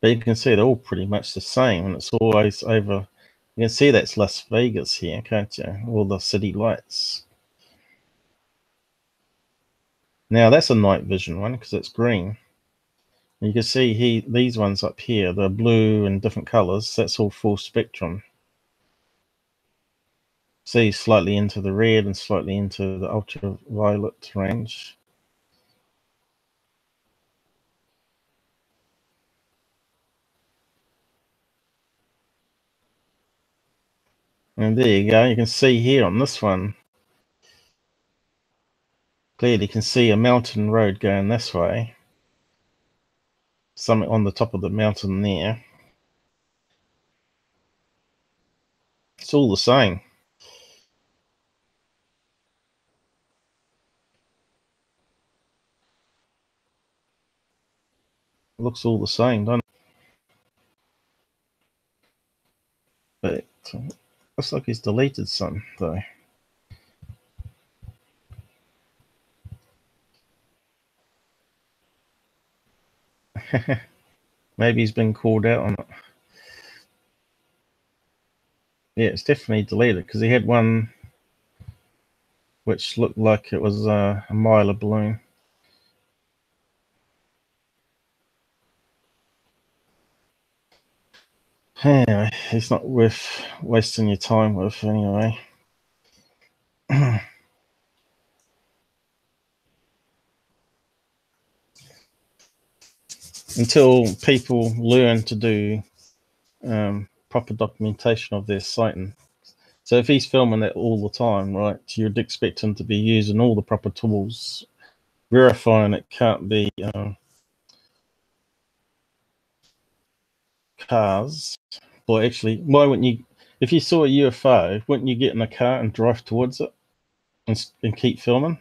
But you can see they're all pretty much the same, and it's always over. You can see that's Las Vegas here, can't you? All the city lights. Now that's a night vision one because it's green. And you can see these ones up here, they're blue and different colors. That's all full spectrum. See, slightly into the red and slightly into the ultraviolet range. And there you go. You can see here on this one, clearly you can see a mountain road going this way. Something on the top of the mountain there. It's all the same. It looks all the same, doesn't it? But looks like he's deleted some, though. Maybe he's been called out on it. Yeah, it's definitely deleted because he had one which looked like it was a Mylar balloon. Anyway, it's not worth wasting your time with anyway. Until people learn to do proper documentation of their sighting. So if he's filming that all the time, right, you'd expect him to be using all the proper tools, verifying it can't be cars. Or actually, why wouldn't you, if you saw a UFO, wouldn't you get in a car and drive towards it and keep filming?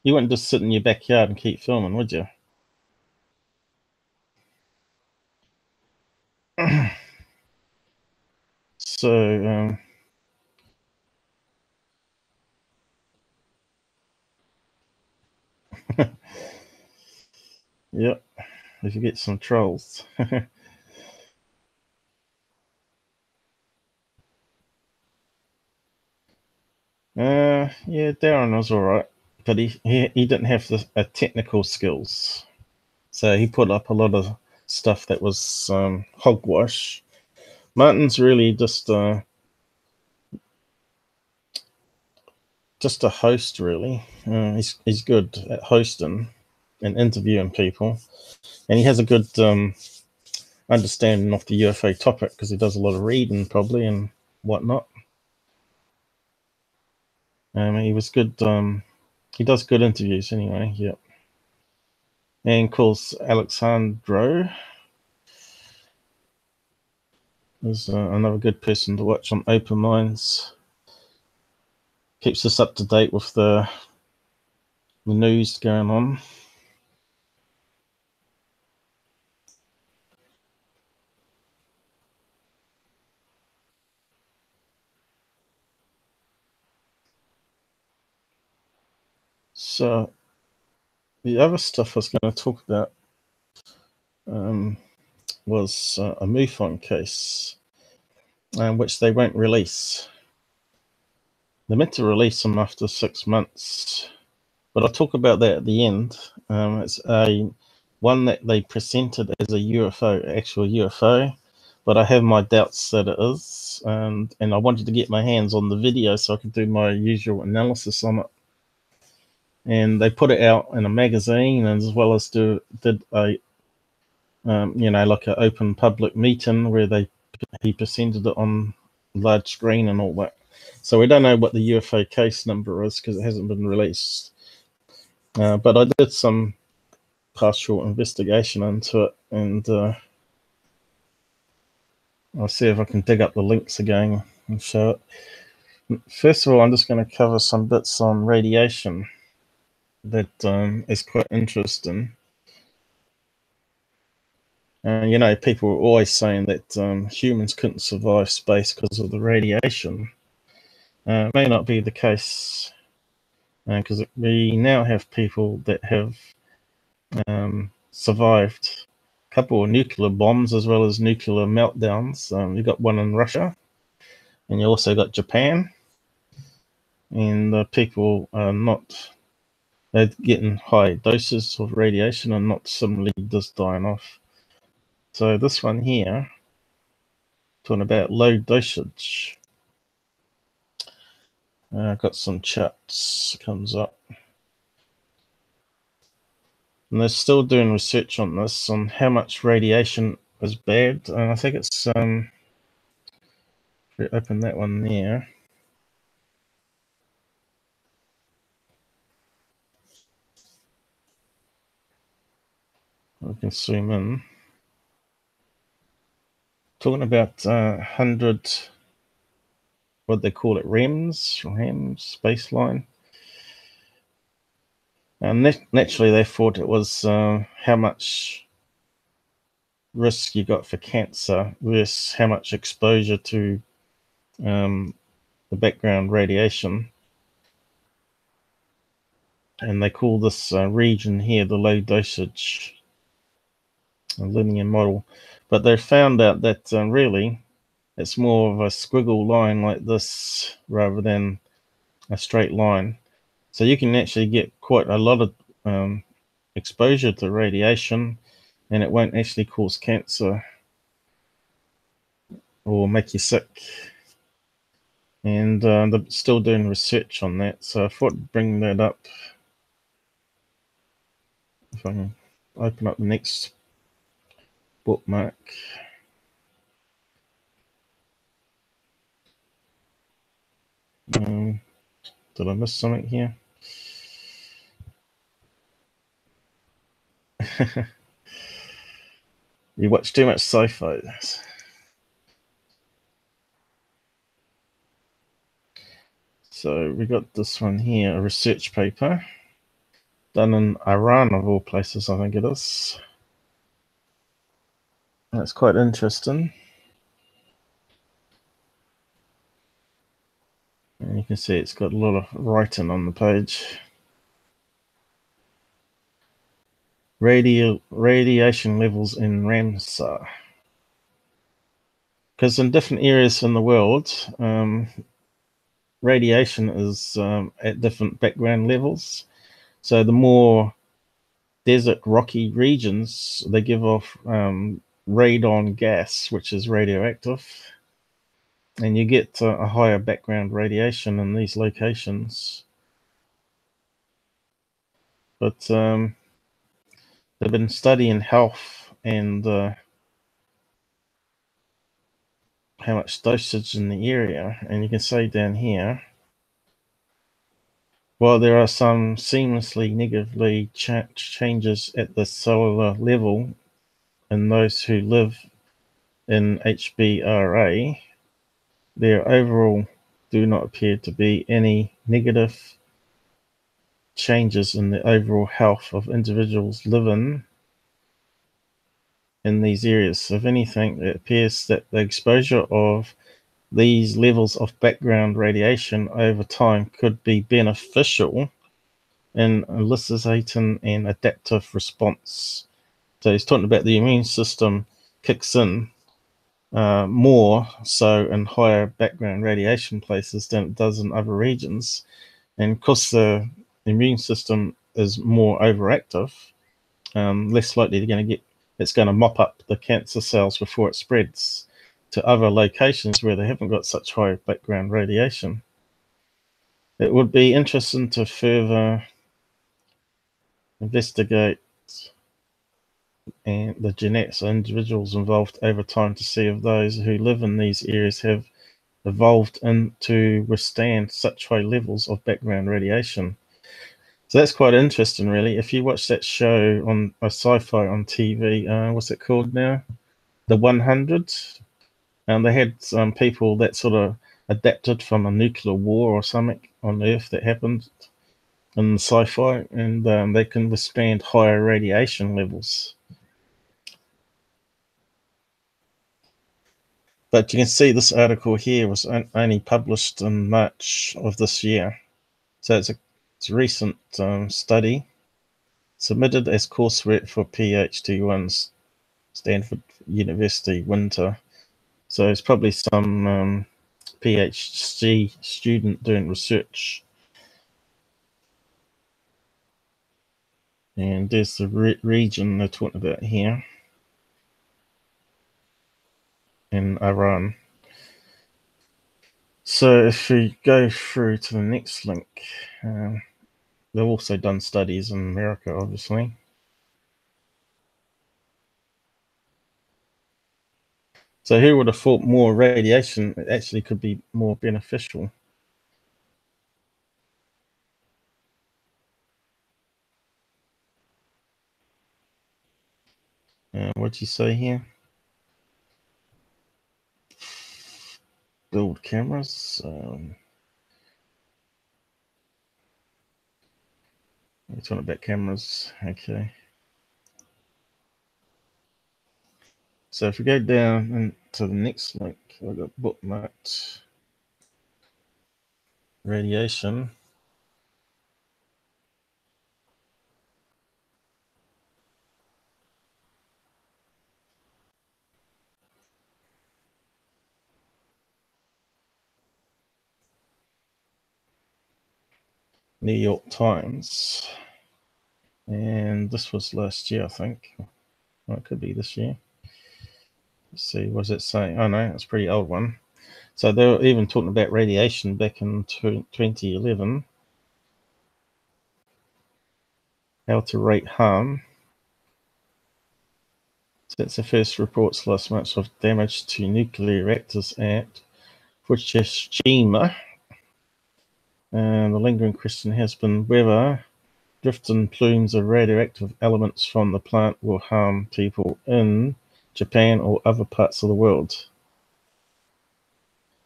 You wouldn't just sit in your backyard and keep filming, would you? So, yep, if you get some trolls. Yeah, Darren was all right, but he didn't have the technical skills, so he put up a lot of stuff that was hogwash. Martin's really just a host, really. He's good at hosting and interviewing people, and he has a good understanding of the UFO topic because he does a lot of reading, probably, and whatnot. He was good. He does good interviews anyway. Yep. And of course, Alexandro is another good person to watch on Open Minds. Keeps us up to date with the news going on. So the other stuff I was going to talk about was a MUFON case, which they won't release. They're meant to release them after 6 months, but I'll talk about that at the end. It's a one that they presented as a UFO, actual UFO, but I have my doubts that it is, and I wanted to get my hands on the video so I could do my usual analysis on it. And they put it out in a magazine, as well as did a like an open public meeting where he presented it on large screen and all that. So we don't know what the UFO case number is because it hasn't been released. But I did some partial investigation into it, and I'll see if I can dig up the links again and show it. First of all, I'm just going to cover some bits on radiation that is quite interesting. People were always saying that humans couldn't survive space because of the radiation. It may not be the case, because we now have people that have survived a couple of nuclear bombs as well as nuclear meltdowns. You've got one in Russia, and you also got Japan, and people are not, they're getting high doses of radiation and not suddenly just dying off. So this one here, talking about low dosage. I've got some charts, comes up. And they're still doing research on this, on how much radiation is bad. And I think it's, if we open that one there. We can zoom in. Talking about 100, what they call it, REMS baseline. And naturally they thought it was how much risk you got for cancer versus how much exposure to the background radiation. And they call this region here the low dosage linear model. But they found out that really it's more of a squiggle line like this rather than a straight line. So you can actually get quite a lot of exposure to radiation, and it won't actually cause cancer or make you sick. And they're still doing research on that. So I thought I'd bring that up. If I can open up the next bookmark. Did I miss something here? You watch too much sci-fi. So we got this one here, a research paper done in Iran of all places, I think it is. That's quite interesting. And you can see it's got a lot of writing on the page. Radiation levels in Ramsar. Because in different areas in the world, radiation is at different background levels. So the more desert rocky regions, they give off radon gas, which is radioactive. And you get a higher background radiation in these locations. But they've been studying health and how much dosage in the area. And you can see down here, while there are some seamlessly negatively changes at the cellular level in those who live in HBRA, there overall do not appear to be any negative changes in the overall health of individuals living in these areas. If anything, it appears that the exposure of these levels of background radiation over time could be beneficial in eliciting an adaptive response. So he's talking about the immune system kicks in more so in higher background radiation places than it does in other regions. And because the immune system is more overactive, less likely it's going to mop up the cancer cells before it spreads to other locations where they haven't got such high background radiation. It would be interesting to further investigate and the genetics of individuals involved over time to see if those who live in these areas have evolved to withstand such high levels of background radiation. So that's quite interesting, really. If you watch that show on a sci-fi on TV, what's it called now? The 100. And they had some people that sort of adapted from a nuclear war or something on Earth that happened in sci-fi, and they can withstand higher radiation levels. But you can see this article here was only published in March of this year. So it's a recent study submitted as coursework for PhD 1's Stanford University winter. So it's probably some PhD student doing research. And there's the region they're talking about here in Iran. So if we go through to the next link, they've also done studies in America, obviously. So who would have thought more radiation actually could be more beneficial? What'd you say here? Build cameras. We're talking about cameras. Okay. So if we go down to the next link, I've got bookmarked radiation. New York Times. And this was last year, I think. Well, it could be this year. Let's see, what does it say? Oh no, it's a pretty old one. So they were even talking about radiation back in 2011. How to rate harm. So that's the first reports last month of damage to nuclear reactors at Fukushima. And the lingering question has been whether drifting plumes of radioactive elements from the plant will harm people in Japan or other parts of the world.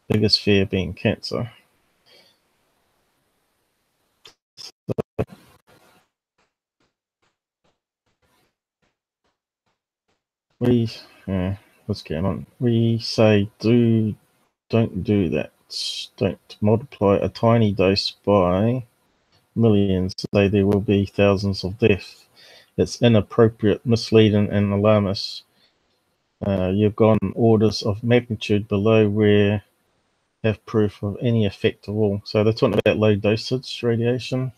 Biggest fear being cancer. What's going on? We say don't do that. Don't multiply a tiny dose by millions. Say there will be thousands of deaths. It's inappropriate, misleading, and alarmist. You've gone orders of magnitude below where have proof of any effect at all. So they're talking about low dosage radiation.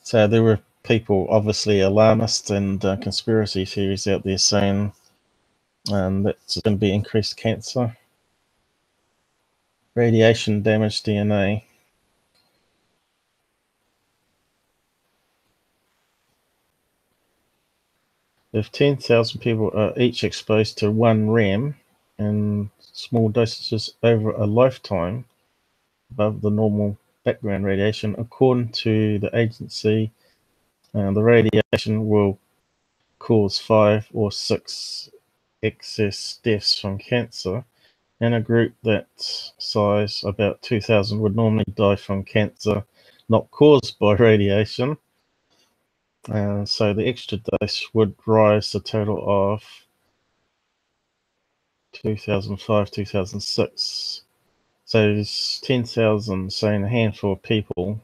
So there were people, obviously alarmist and conspiracy theories out there saying that's going to be increased cancer. Radiation damaged DNA. If 10,000 people are each exposed to 1 rem in small dosages over a lifetime above the normal background radiation, according to the agency, the radiation will cause 5 or 6 excess deaths from cancer. In a group that size, about 2,000 would normally die from cancer not caused by radiation. So the extra dose would rise a total of 2005, 2006. So it's 10,000, saying a handful of people.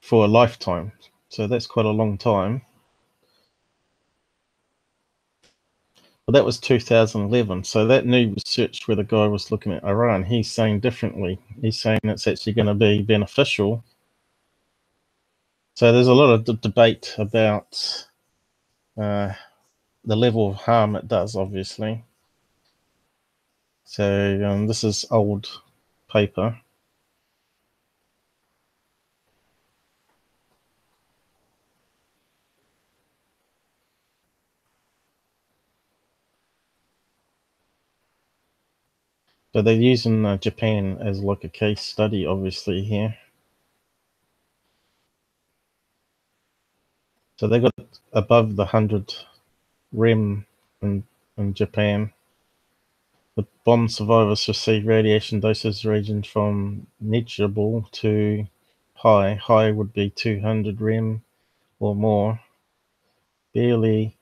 for a lifetime. So that's quite a long time. But that was 2011. So that new research where the guy was looking at Iran, he's saying differently. He's saying it's actually going to be beneficial. So there's a lot of debate about the level of harm it does, obviously. So this is old paper. So they're using Japan as like a case study, obviously, here. So they got above the 100 rem in Japan. The bomb survivors received radiation doses ranging from negligible to high. High would be 200 rem or more. Barely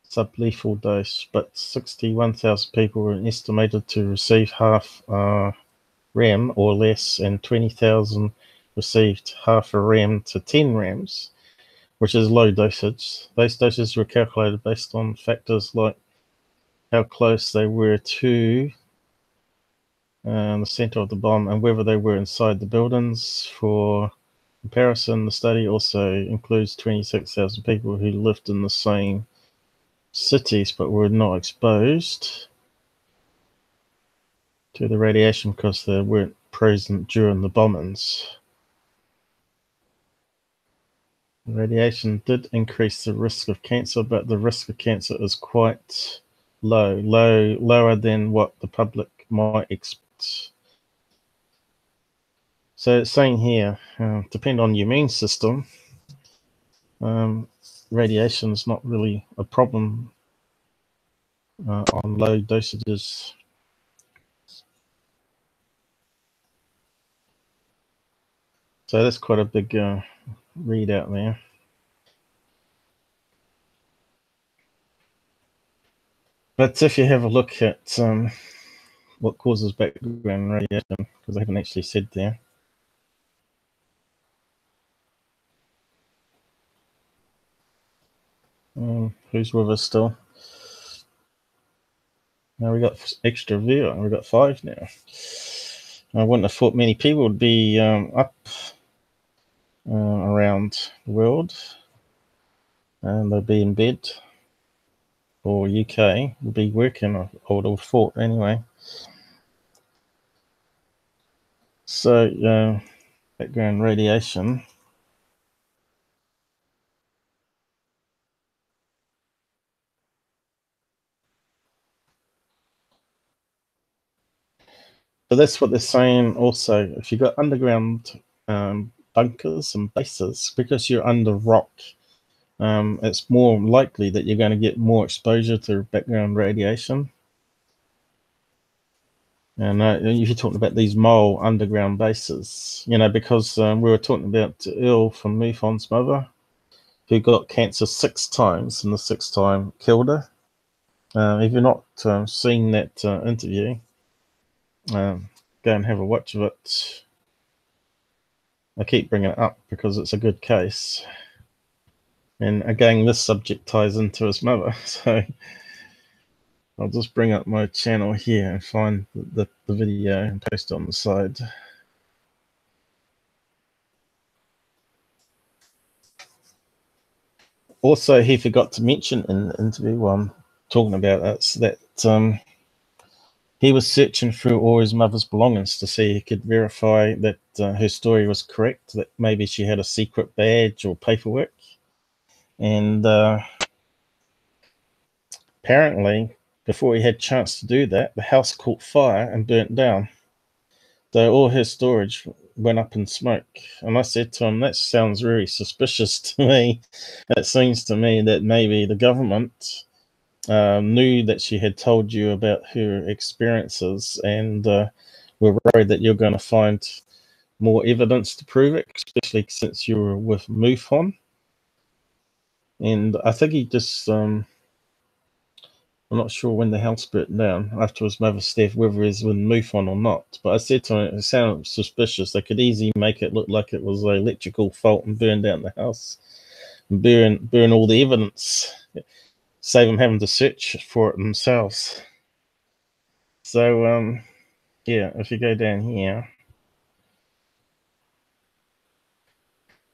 sublethal dose, but 61,000 people were estimated to receive half rem or less, and 20,000 received half a rem to 10 rems, which is low dosage. Those doses were calculated based on factors like how close they were to the center of the bomb and whether they were inside the buildings. For comparison, the study also includes 26,000 people who lived in the same cities but were not exposed to the radiation because they weren't present during the bombings. Radiation did increase the risk of cancer, but the risk of cancer is quite lower than what the public might expect. So it's saying here, depend on your immune system, radiation is not really a problem on low dosages. So that's quite a big readout there. But if you have a look at what causes background radiation, because I haven't actually said there. Who's with us still? Now we got extra viewer. We got 5 now. I wouldn't have thought many people would be up around the world, and they'll be in bed, or UK will be working. I would have thought anyway. So background radiation. So that's what they're saying also. If you've got underground bunkers and bases, because you're under rock, it's more likely that you're going to get more exposure to background radiation. And if you're talking about these mole underground bases, because we were talking about Earl from MUFON's mother, who got cancer 6 times, and the 6th time killed her. If you're not seen that interview, go and have a watch of it. I keep bringing it up because it's a good case. And again, this subject ties into his mother. So I'll just bring up my channel here and find the video and post it on the side. Also, he forgot to mention in the interview while I'm talking about that he was searching through all his mother's belongings to see he could verify that her story was correct, that maybe she had a secret badge or paperwork. And apparently, before he had a chance to do that, the house caught fire and burnt down. So all his storage went up in smoke. And I said to him, that sounds very suspicious to me. It seems to me that maybe the government knew that she had told you about her experiences and were worried that you're going to find more evidence to prove it, especially since you were with MUFON. And I think he just I'm not sure when the house burnt down. Afterwards, Mother Steph, whether it's with MUFON or not. But I said to him, it sounded suspicious. They could easily make it look like it was an electrical fault and burn down the house, and burn all the evidence, save them having to search for it themselves. So, yeah, if you go down here,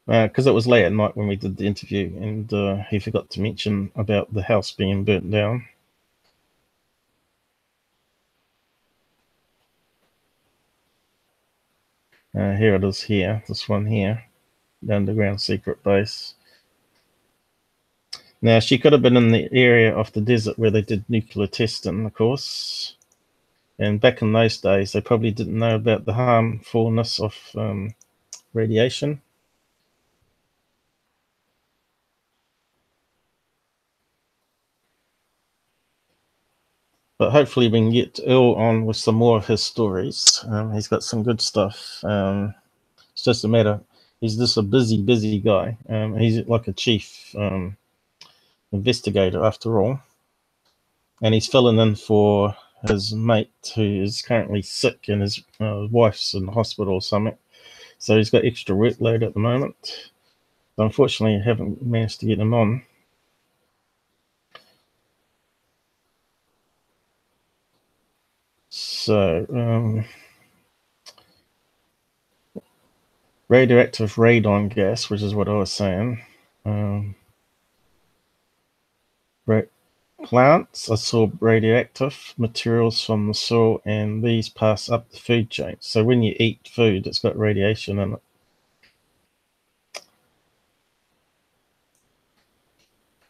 because it was late at night when we did the interview, and he forgot to mention about the house being burnt down. Here it is here, this one here, the underground secret base. Now, she could have been in the area of the desert where they did nuclear testing, of course. And back in those days, they probably didn't know about the harmfulness of radiation. But hopefully we can get Earl on with some more of his stories. He's got some good stuff. It's just a matter, he's just a busy guy. He's like a chief investigator after all. And he's filling in for his mate who is currently sick and his wife's in the hospital or something. So he's got extra workload at the moment. But unfortunately, I haven't managed to get him on. So, radioactive radon gas, which is what I was saying. Plants absorb radioactive materials from the soil, and these pass up the food chain. So when you eat food, it's got radiation in it.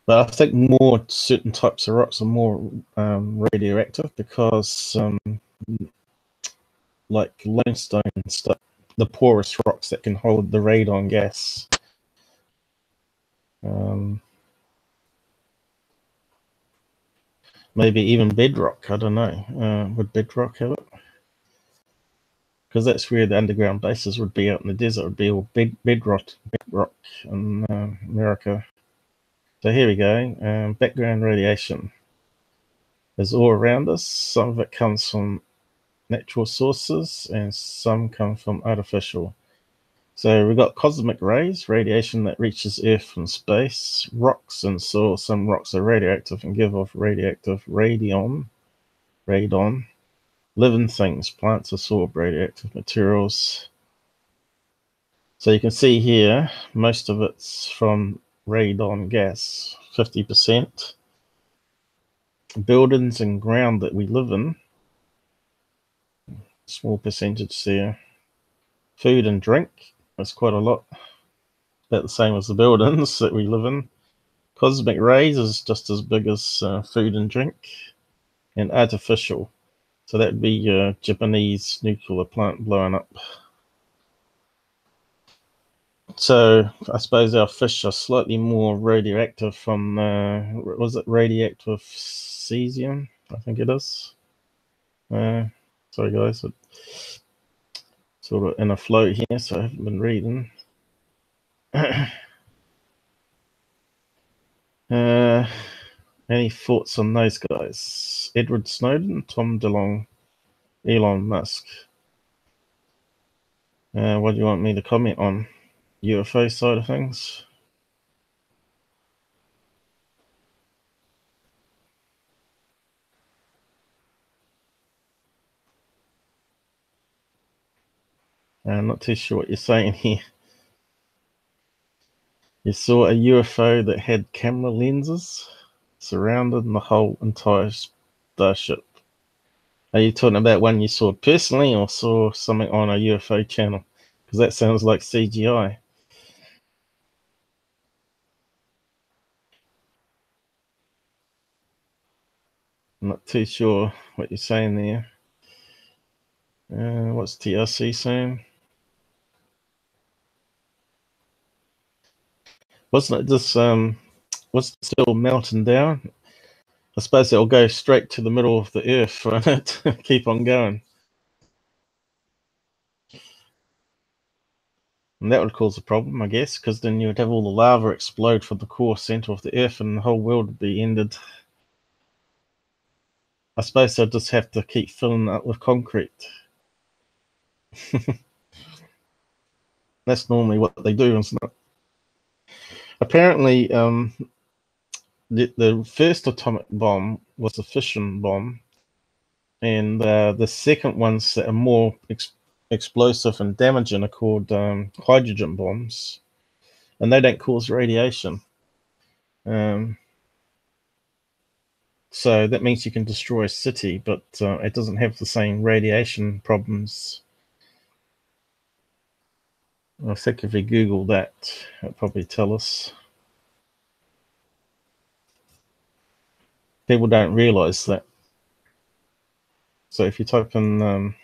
But I think more certain types of rocks are more radioactive because, like limestone and stuff, the porous rocks that can hold the radon gas. Maybe even bedrock. I don't know. Would bedrock have it? Because that's where the underground bases would be out in the desert. It would be all bedrock in America. So here we go. Background radiation is all around us. Some of it comes from natural sources, and some come from artificial. So we've got cosmic rays, radiation that reaches Earth from space, rocks and soil. Some rocks are radioactive and give off radioactive radon. Living things, plants absorb radioactive materials. So you can see here, most of it's from radon gas, 50%. Buildings and ground that we live in, small percentage there. Food and drink, that's quite a lot. About the same as the buildings that we live in. Cosmic rays is just as big as food and drink. And artificial, so that would be Japanese nuclear plant blowing up. So I suppose our fish are slightly more radioactive from, was it radioactive cesium? I think it is. Sorry guys, it's sort of in a flow here, so I haven't been reading. Any thoughts on those guys? Edward Snowden, Tom DeLonge, Elon Musk. What do you want me to comment on? UFO side of things? I'm not too sure what you're saying here. You saw a UFO that had camera lenses surrounded the whole entire starship. Are you talking about one you saw personally or saw something on a UFO channel? Because that sounds like CGI. I'm not too sure what you're saying there. What's TRC saying? Wasn't it just was it still melting down? I suppose it'll go straight to the middle of the earth, won't it? Keep on going. And that would cause a problem, I guess, because then you would have all the lava explode from the core center of the earth and the whole world would be ended. I suppose they'll just have to keep filling it up with concrete. That's normally what they do, isn't it? Apparently, the first atomic bomb was a fission bomb, and the second ones that are more explosive and damaging are called hydrogen bombs, and they don't cause radiation. So that means you can destroy a city, but it doesn't have the same radiation problems. I think if we Google that, it'll probably tell us. People don't realize that. So if you type in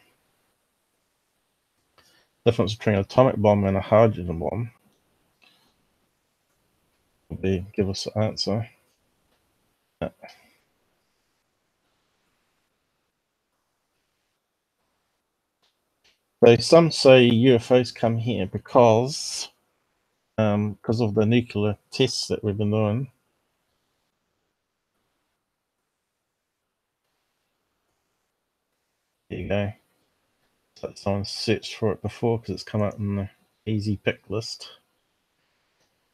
difference between an atomic bomb and a hydrogen bomb, it'll give us an answer. So some say UFOs come here because of the nuclear tests that we've been doing. There you go. So someone searched for it before because it's come up in the easy pick list.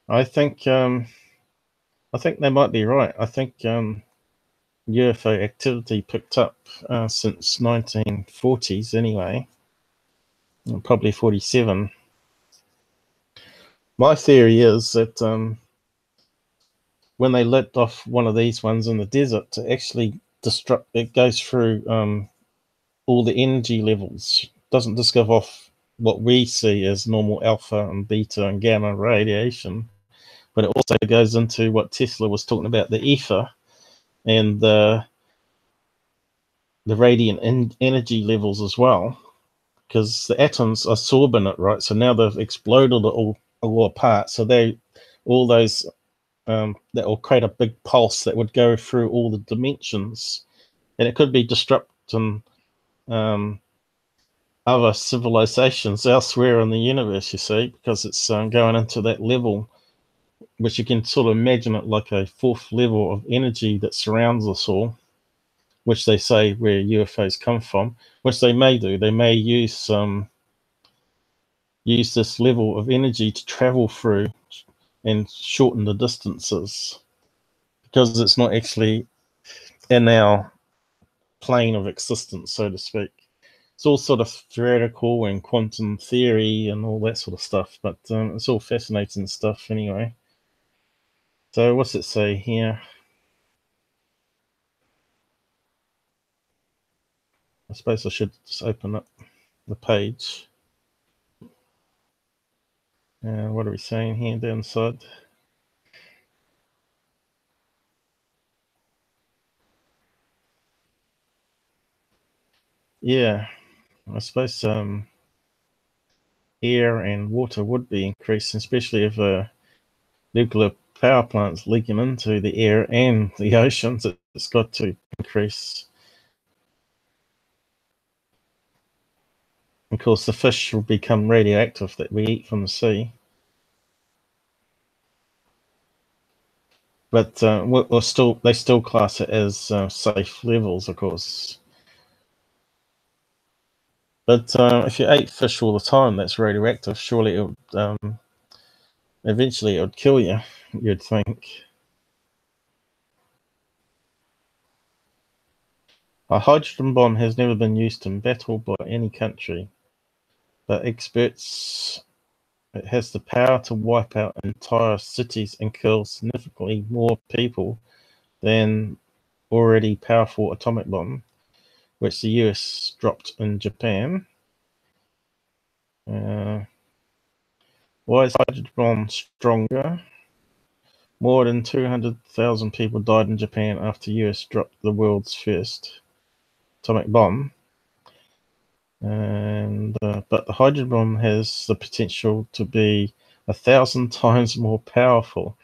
I think they might be right. I think UFO activity picked up since 1940s anyway, probably 47. My theory is that when they lit off one of these ones in the desert, to actually destruct, it goes through all the energy levels. It doesn't just give off what we see as normal alpha and beta and gamma radiation, but it also goes into what Tesla was talking about, the ether and the radiant energy levels as well, because the atoms are sorbing it, right? So now they've exploded it all apart. So all those that will create a big pulse that would go through all the dimensions, and it could be disrupting other civilizations elsewhere in the universe, you see, because it's going into that level, which you can sort of imagine it like a fourth level of energy that surrounds us all, which they say where UFOs come from, which they may do. They may use this level of energy to travel through and shorten the distances, because it's not actually in our plane of existence, so to speak. It's all sort of theoretical and quantum theory and all that sort of stuff, but it's all fascinating stuff anyway. So what's it say here? I suppose I should just open up the page. What are we saying here down the side? Yeah, I suppose air and water would be increasing, especially if nuclear power plants leaking into the air and the oceans. It's got to increase. Of course, the fish will become radioactive that we eat from the sea. But they still class it as safe levels, of course. But if you ate fish all the time that's radioactive, surely it would, eventually it would kill you, you'd think. A hydrogen bomb has never been used in battle by any country, but experts, it has the power to wipe out entire cities and kill significantly more people than already powerful atomic bomb, which the US dropped in Japan. Why is hydrogen bomb stronger? More than 200,000 people died in Japan after US dropped the world's first atomic bomb. And but the hydrogen bomb has the potential to be 1,000 times more powerful.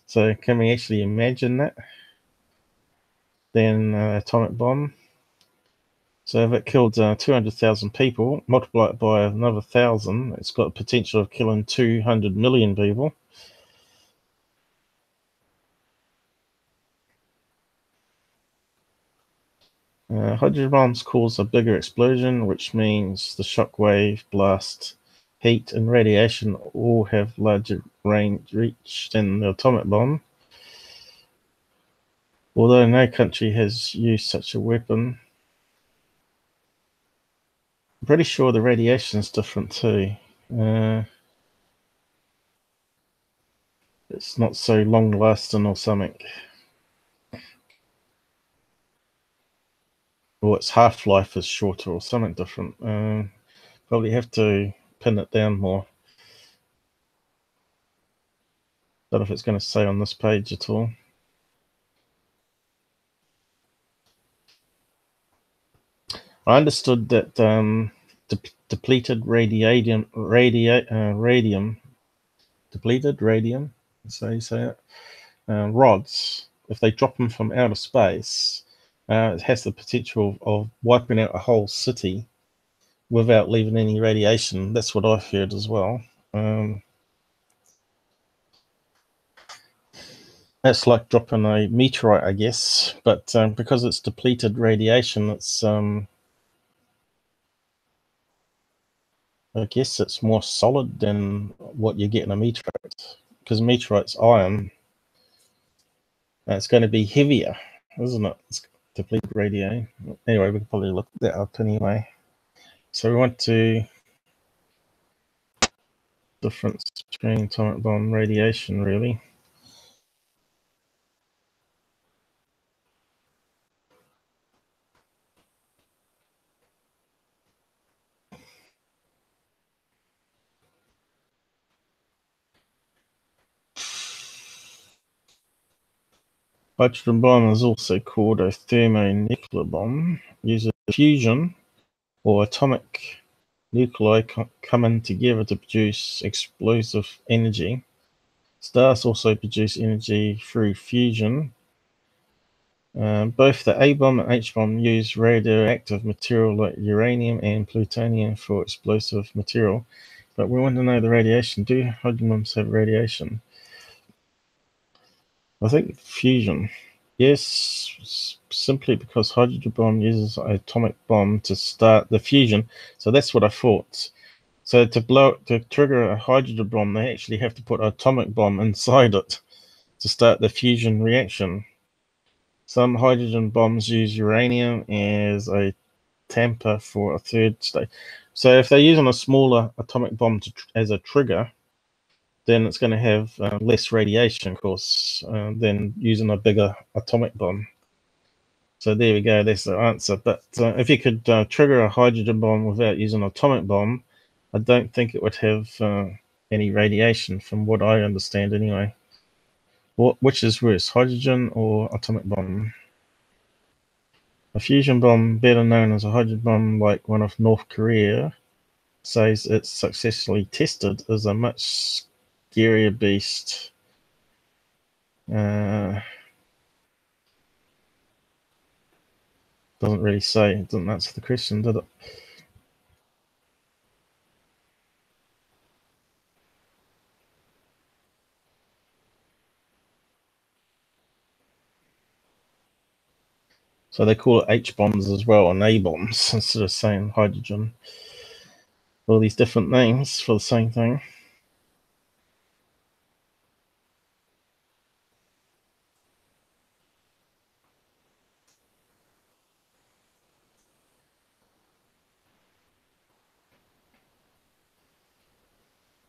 So can we actually imagine that? Than atomic bomb. So if it killed 200,000 people, multiply it by another 1,000, it's got the potential of killing 200 million people. Hydrogen bombs cause a bigger explosion, which means the shockwave, blast, heat, and radiation all have larger range reach than the atomic bomb. Although no country has used such a weapon, I'm pretty sure the radiation is different too. It's not so long lasting or something. Or its half-life is shorter or something different. Probably have to pin it down more. Don't know if it's going to say on this page at all. I understood that depleted radium, depleted radium, so you say it, rods, if they drop them from outer space, it has the potential of wiping out a whole city without leaving any radiation. That's what I've heard as well. That's like dropping a meteorite, I guess, but because it's depleted radiation, it's I guess it's more solid than what you get in a meteorite, because meteorite's iron. It's going to be heavier, isn't it? It's depleted radiation. Anyway, we can probably look that up anyway. So we want to difference between atomic bomb radiation, really. Hydrogen bomb is also called a thermonuclear bomb. Uses fusion or atomic nuclei coming together to produce explosive energy. Stars also produce energy through fusion. Both the A-bomb and H-bomb use radioactive material like uranium and plutonium for explosive material. But we want to know the radiation. Do hydrogen bombs have radiation? I think fusion. Yes, simply because hydrogen bomb uses an atomic bomb to start the fusion. So that's what I thought. So to trigger a hydrogen bomb, they actually have to put an atomic bomb inside it to start the fusion reaction. Some hydrogen bombs use uranium as a tamper for a third stage. So if they're using a smaller atomic bomb as a trigger, then it's going to have less radiation, of course, than using a bigger atomic bomb. So there we go, that's the answer. But if you could trigger a hydrogen bomb without using an atomic bomb, I don't think it would have any radiation, from what I understand anyway. Which is worse, hydrogen or atomic bomb? A fusion bomb, better known as a hydrogen bomb like one of North Korea, says it's successfully tested, is a much scarier beast. Doesn't really say, it doesn't answer the question, did it? So they call it H-bombs as well, and A-bombs, instead of saying hydrogen. All these different names for the same thing.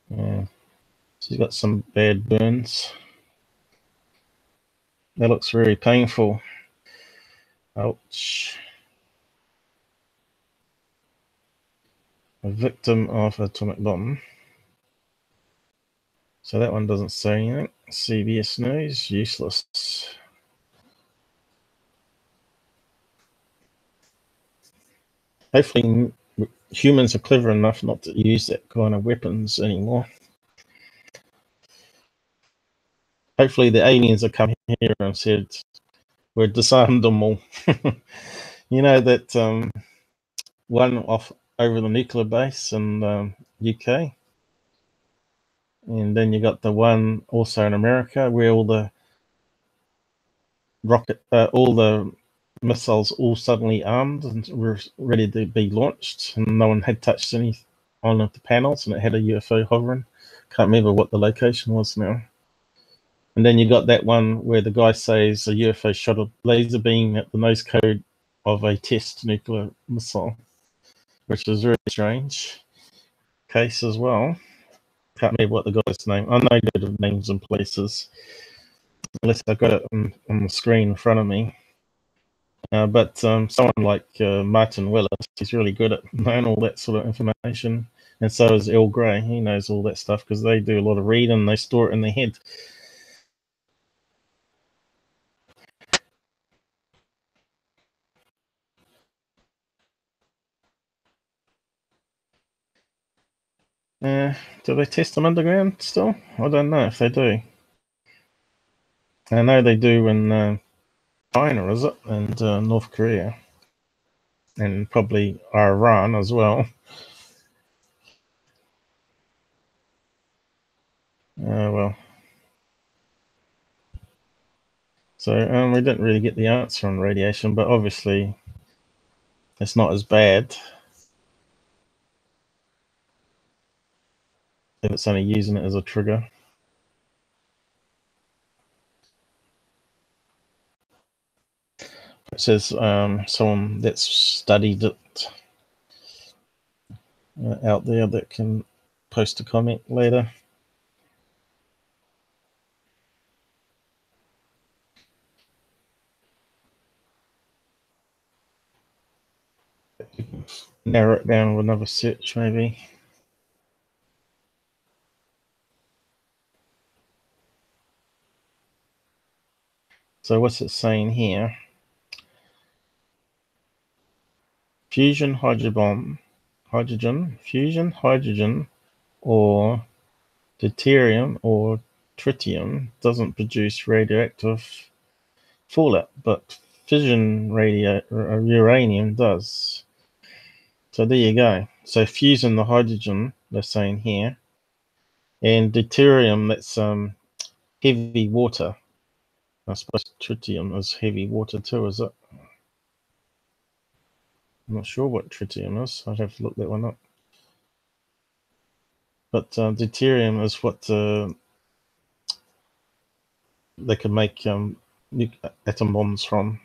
Yeah. She's got some bad burns. That looks very painful. Ouch. A victim of atomic bomb. So that one doesn't say anything. CBS News, useless. Hopefully humans are clever enough not to use that kind of weapons anymore. Hopefully the aliens have come here and said, we've disarmed them all. You know that one off over the nuclear base in UK? And then you got the one also in America where all the missiles all suddenly armed and were ready to be launched, and no one had touched any on of the panels, and it had a UFO hovering. Can't remember what the location was now. And then you got that one where the guy says a UFO shot a laser beam at the nose cone of a test nuclear missile, which is really strange case as well. Can't remember what the guy's name. I know good of names and places, unless I've got it on the screen in front of me. But someone like Martin Willis, he's really good at knowing all that sort of information. And so is Earl Grey. He knows all that stuff because they do a lot of reading and they store it in their head. Do they test them underground still? I don't know if they do. I know they do in China, is it? And North Korea. And probably Iran as well. Well. So we didn't really get the answer on radiation, but obviously it's not as bad if it's only using it as a trigger. It says someone that's studied it out there that can post a comment later. Narrow it down with another search, maybe. So what's it saying here? Fusion hydrogen, fusion hydrogen, or deuterium or tritium doesn't produce radioactive fallout, but fission uranium does. So there you go. So fusing the hydrogen, they're saying here, and deuterium, that's heavy water. I suppose tritium is heavy water too, is it? I'm not sure what tritium is. I'd have to look that one up. But deuterium is what they can make atom bombs from.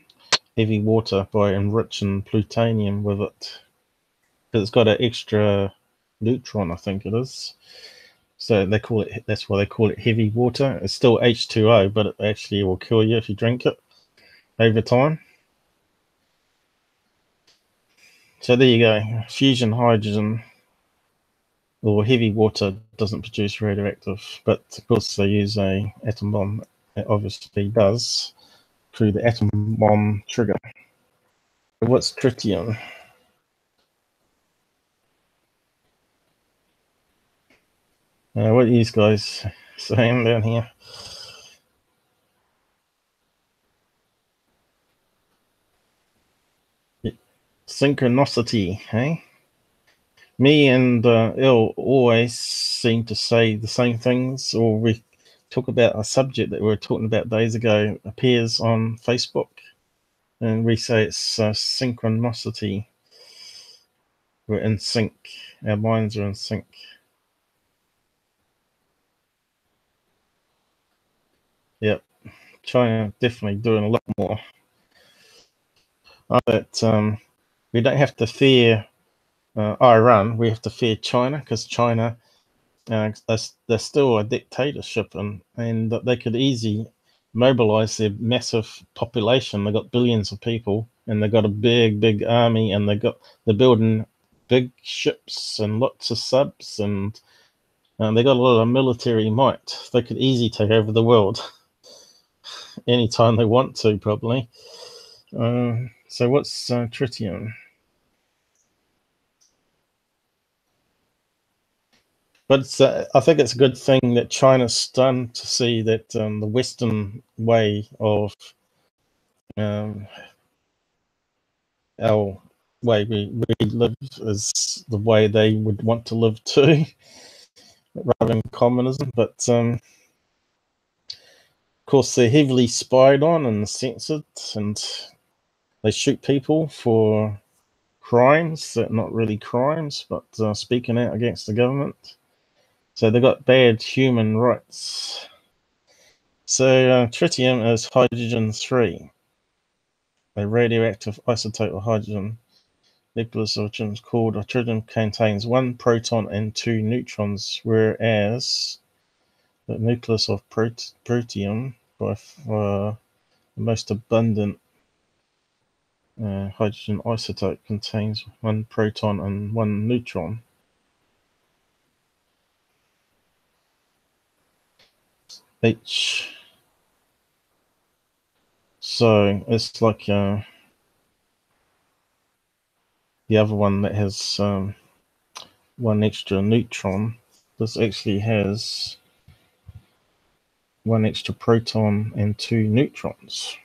Heavy water by enriching plutonium with it. Because it's got an extra neutron, I think it is. So they call it, that's why they call it heavy water. It's still H2O, but it actually will kill you if you drink it over time. So there you go. Fusion hydrogen or heavy water doesn't produce radioactive, but of course they use a atom bomb. It obviously does through the atom bomb trigger. What's tritium? What are these guys saying down here? Synchronicity, hey? Me and Il always seem to say the same things, or we talk about a subject that we were talking about days ago appears on Facebook, and we say it's synchronicity. We're in sync. Our minds are in sync. Yep. China definitely doing a lot more. But we don't have to fear Iran. We have to fear China, because China, they're still a dictatorship, and they could easily mobilize their massive population. They've got billions of people, and they've got a big army, and they're building big ships and lots of subs, and they got a lot of military might. They could easily take over the world anytime they want to, probably. So what's tritium? But I think it's a good thing that China's starting to see that the Western way of our way we live is the way they would want to live too, rather than communism. But of course, they're heavily spied on and censored, and They shoot people for crimes that are not really crimes, but speaking out against the government. So they've got bad human rights. So tritium is hydrogen-3, a radioactive isotope of hydrogen. Nucleus of which is called a tritium contains 1 proton and 2 neutrons, whereas the nucleus of protium, by far the most abundant hydrogen isotope, contains 1 proton and 1 neutron. H. So it's like the other one that has 1 extra neutron. This actually has 1 extra proton and 2 neutrons.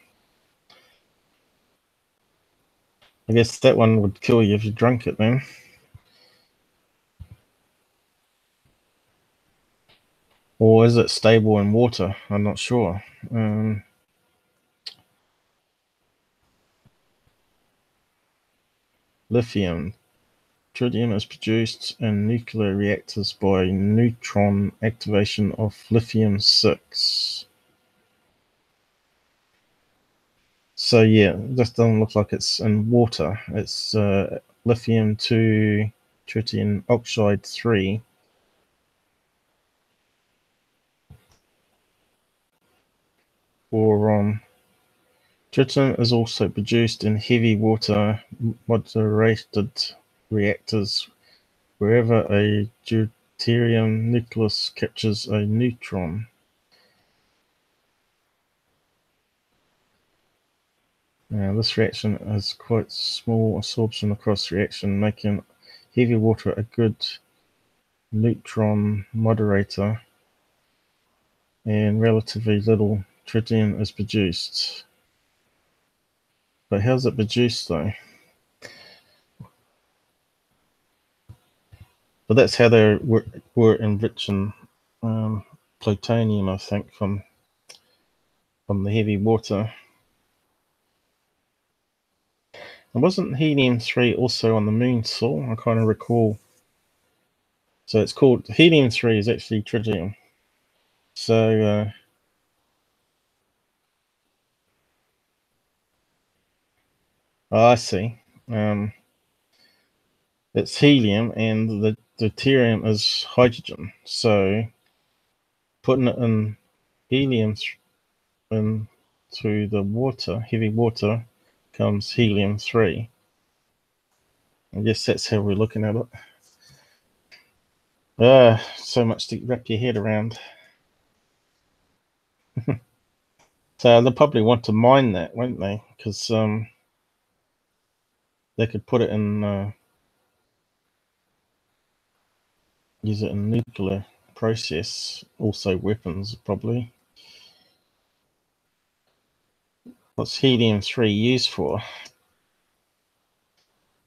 I guess that one would kill you if you drank it then. Or is it stable in water? I'm not sure. Lithium. Tritium is produced in nuclear reactors by neutron activation of lithium-6. So yeah, it just doesn't look like it's in water. It's lithium to tritium oxide 3. Or tritium is also produced in heavy water moderated reactors wherever a deuterium nucleus captures a neutron. Now, this reaction has quite small absorption across reaction, making heavy water a good neutron moderator, and relatively little tritium is produced. But how's it produced though? But that's how they were enriching plutonium, I think, from the heavy water. And wasn't helium-3 also on the moon, Saul? I kind of recall. So it's called helium-3 is actually tritium. So I see. It's helium and the deuterium is hydrogen. So putting it in helium into the water, heavy water, comes helium-3. I guess that's how we're looking at it. So much to wrap your head around. So they'll probably want to mine that, won't they? Because they could put it in, use it in nuclear process, also weapons probably. What's helium-3 used for?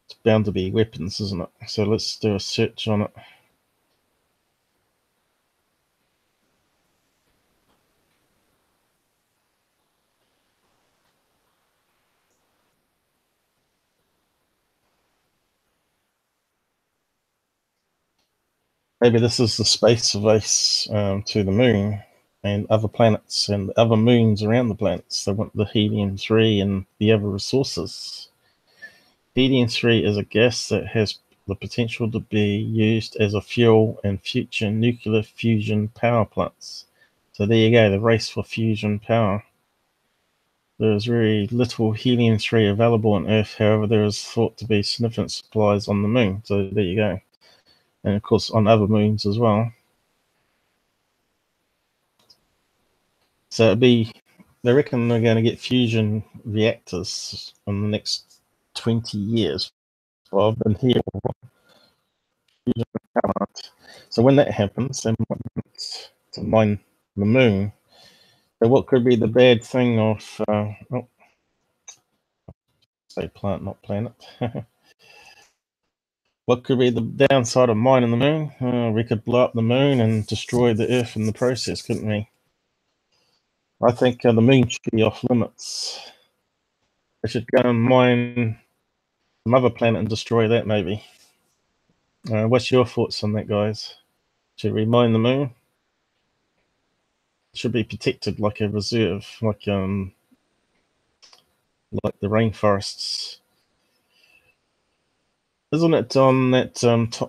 It's bound to be weapons, isn't it? So let's do a search on it. Maybe this is the space race to the moon and other planets and other moons around the planets. They want the helium-3 and the other resources. Helium-3 is a gas that has the potential to be used as a fuel in future nuclear fusion power plants. So there you go, the race for fusion power. There is very little helium-3 available on Earth, however, there is thought to be significant supplies on the moon. So there you go. And of course on other moons as well. So it'd be, they reckon they're going to get fusion reactors in the next 20 years. Well, I've been here. So when that happens, they might to mine the moon. So what could be the bad thing of, say plant, not planet. What could be the downside of mining the moon? We could blow up the moon and destroy the Earth in the process, couldn't we? I think the moon should be off limits. should go and mine some other planet and destroy that, maybe. What's your thoughts on that, guys? Should we mine the moon? It should be protected like a reserve, like the rainforests. Isn't it on that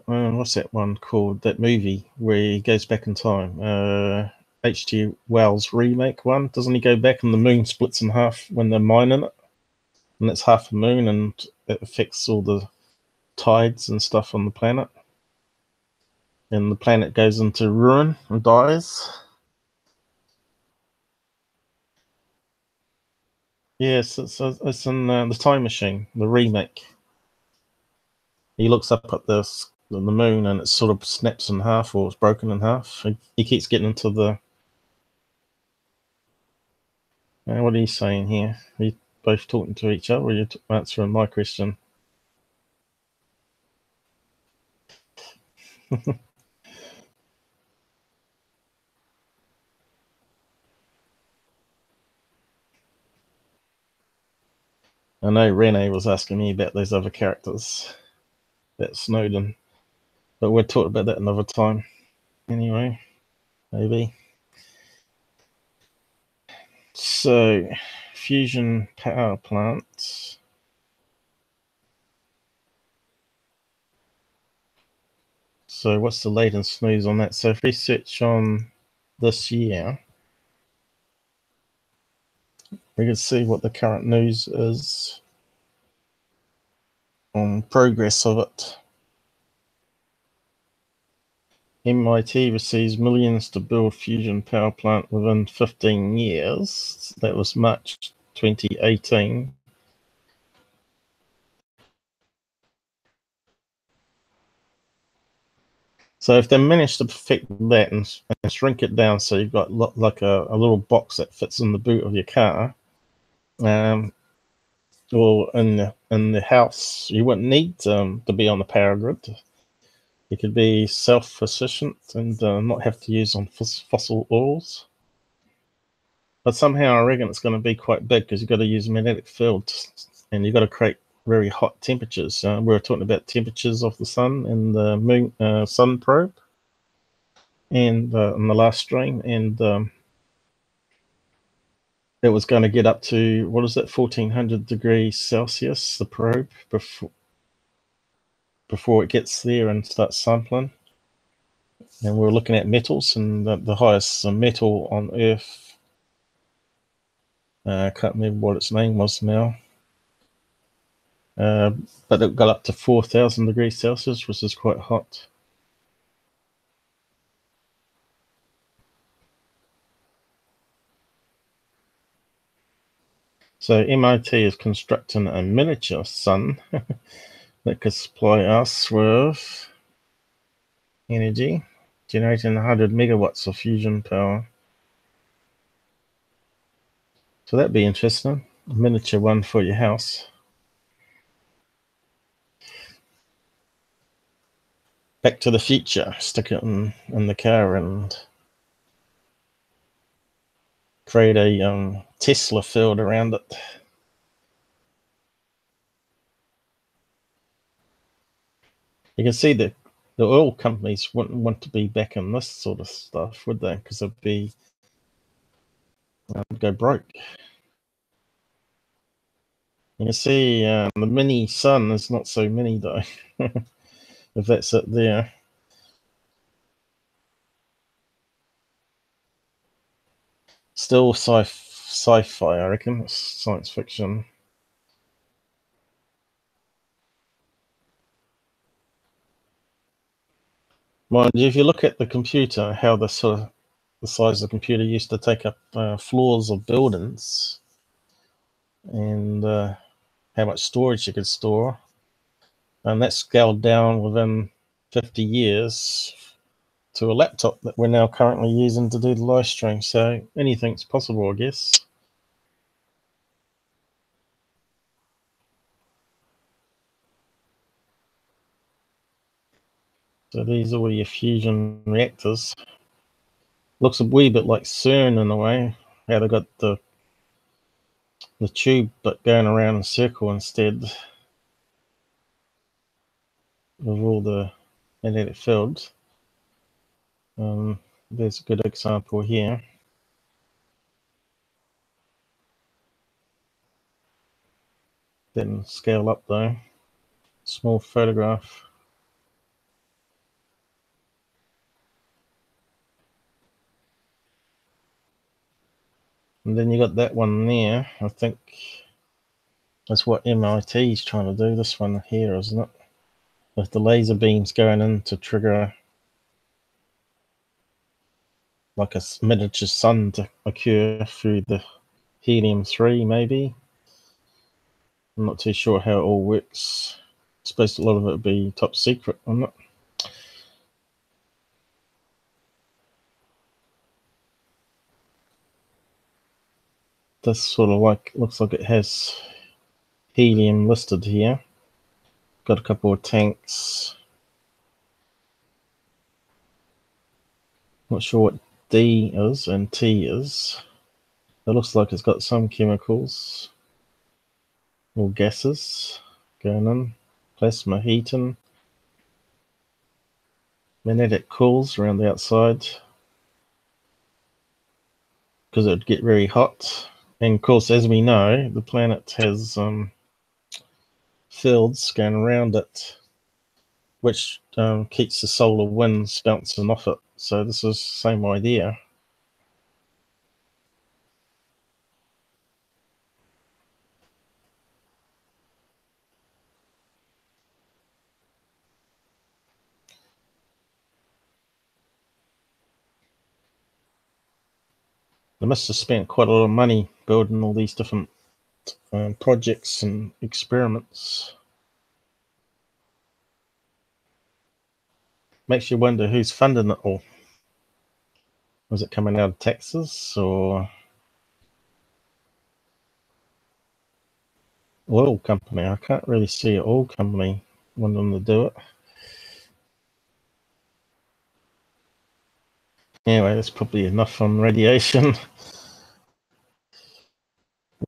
what's that one called? That movie where he goes back in time. H.G. Wells remake one. Doesn't he go back and the moon splits in half when they're mining it? And it's half a moon and it affects all the tides and stuff on the planet. And the planet goes into ruin and dies. Yes, it's in the Time Machine, the remake. He looks up at the moon and it sort of snaps in half or it's broken in half. He keeps getting into the... what are you saying here? Are you both talking to each other or are you answering my question? I know Rene was asking me about those other characters, that Snowden, but we'll talk about that another time. Anyway, maybe. So, fusion power plants. So, what's the latest news on that? So, if we search on this year, we can see what the current news is on progress of it. MIT receives millions to build fusion power plant within 15 years. That was March 2018. So if they manage to perfect that and shrink it down so you've got like a little box that fits in the boot of your car, or in the house, you wouldn't need to be on the power grid. You could be self-sufficient and not have to use on fossil oils. But somehow I reckon it's going to be quite big because you've got to use a magnetic field and you've got to create very hot temperatures. We were talking about temperatures of the sun and the moon sun probe, and in the last stream, and it was going to get up to, what is it, 1400 degrees Celsius, the probe, before it gets there and starts sampling. And we were looking at metals, and the highest metal on Earth, I can't remember what its name was now, but it got up to 4000 degrees Celsius, which is quite hot. So MIT is constructing a miniature sun that could supply us with energy, generating 100 megawatts of fusion power. So that'd be interesting. A miniature one for your house. Back to the Future. Stick it in the car and create a Tesla field around it. You can see that the oil companies wouldn't want to be back in this sort of stuff, would they? Because it'd be go broke. You can see the mini sun is not so mini though. If that's it there. Still sci-fi, I reckon. It's science fiction. Mind you, if you look at the computer, how the size of the computer used to take up floors of buildings, and how much storage you could store, and that's scaled down within 50 years to a laptop that we're now currently using to do the live stream. So anything's possible, I guess. So these are all your fusion reactors. Looks a wee bit like CERN in a way, how they got the the tube, but going around in a circle instead of all the magnetic fields. There's a good example here. Then scale up though. Small photograph. And then you got that one there. I think that's what MIT is trying to do. This one here, isn't it? With the laser beams going in to trigger like a miniature sun to occur through the helium-3, maybe. I'm not too sure how it all works. I suppose a lot of it would be top secret, isn't it? This sort of like looks like it has helium listed here. Got a couple of tanks. Not sure what D is and T is. It looks like it's got some chemicals or gases going in. Plasma heating. Magnetic cools around the outside because it would get very hot. And of course, as we know, the planet has fields going around it, which keeps the solar winds bouncing off it. So this is the same idea. They must have spent quite a lot of money building all these different projects and experiments. Makes you wonder who's funding it all. Was it coming out of taxes or oil company? I can't really see an oil company wanting to do it. Anyway, that's probably enough on radiation.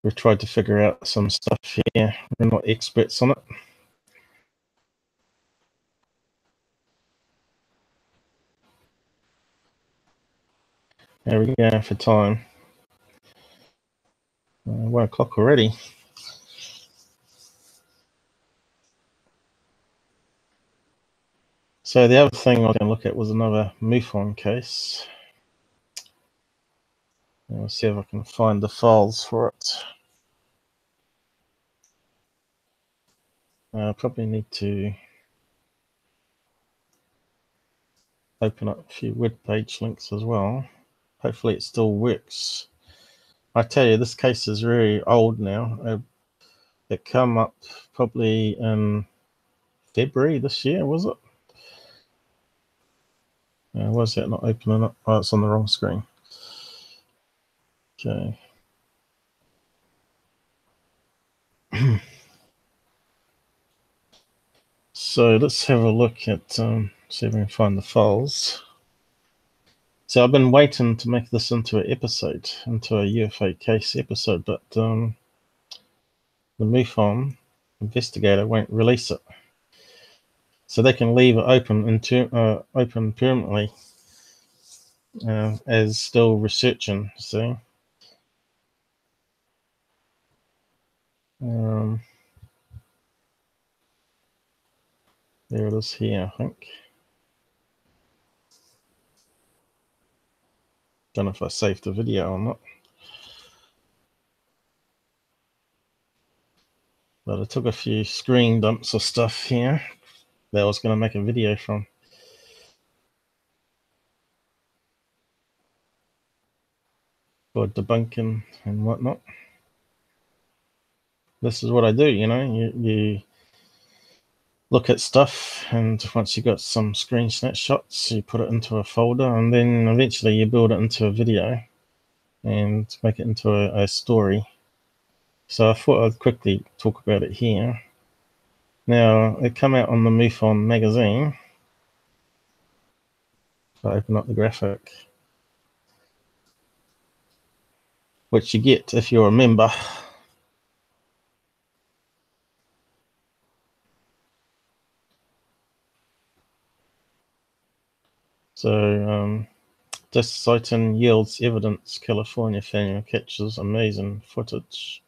We've tried to figure out some stuff here. We're not experts on it. There we go for time. 1 o'clock already. So the other thing I was going to look at was another MUFON case. I'll see if I can find the files for it. I probably need to open up a few web page links as well. Hopefully it still works. I tell you, this case is very old now. It came up probably in February this year, was it? Why is that not opening up? Oh, it's on the wrong screen. Okay. So let's have a look at, see if we can find the files. So I've been waiting to make this into an episode, into a UFO case episode, but the MUFON investigator won't release it. So they can leave it open open permanently as still researching, see. There it is here, I think. Don't know if I saved the video or not. But I took a few screen dumps of stuff here that I was going to make a video from. For debunking and whatnot. This is what I do, you know, you look at stuff, and once you got some screen snapshots, you put it into a folder, and then eventually you build it into a video and make it into a story. So I thought I'd quickly talk about it here. Now, it came out on the MUFON magazine. If I open up the graphic, which you get if you're a member. So Dosage yields evidence California family catches amazing footage.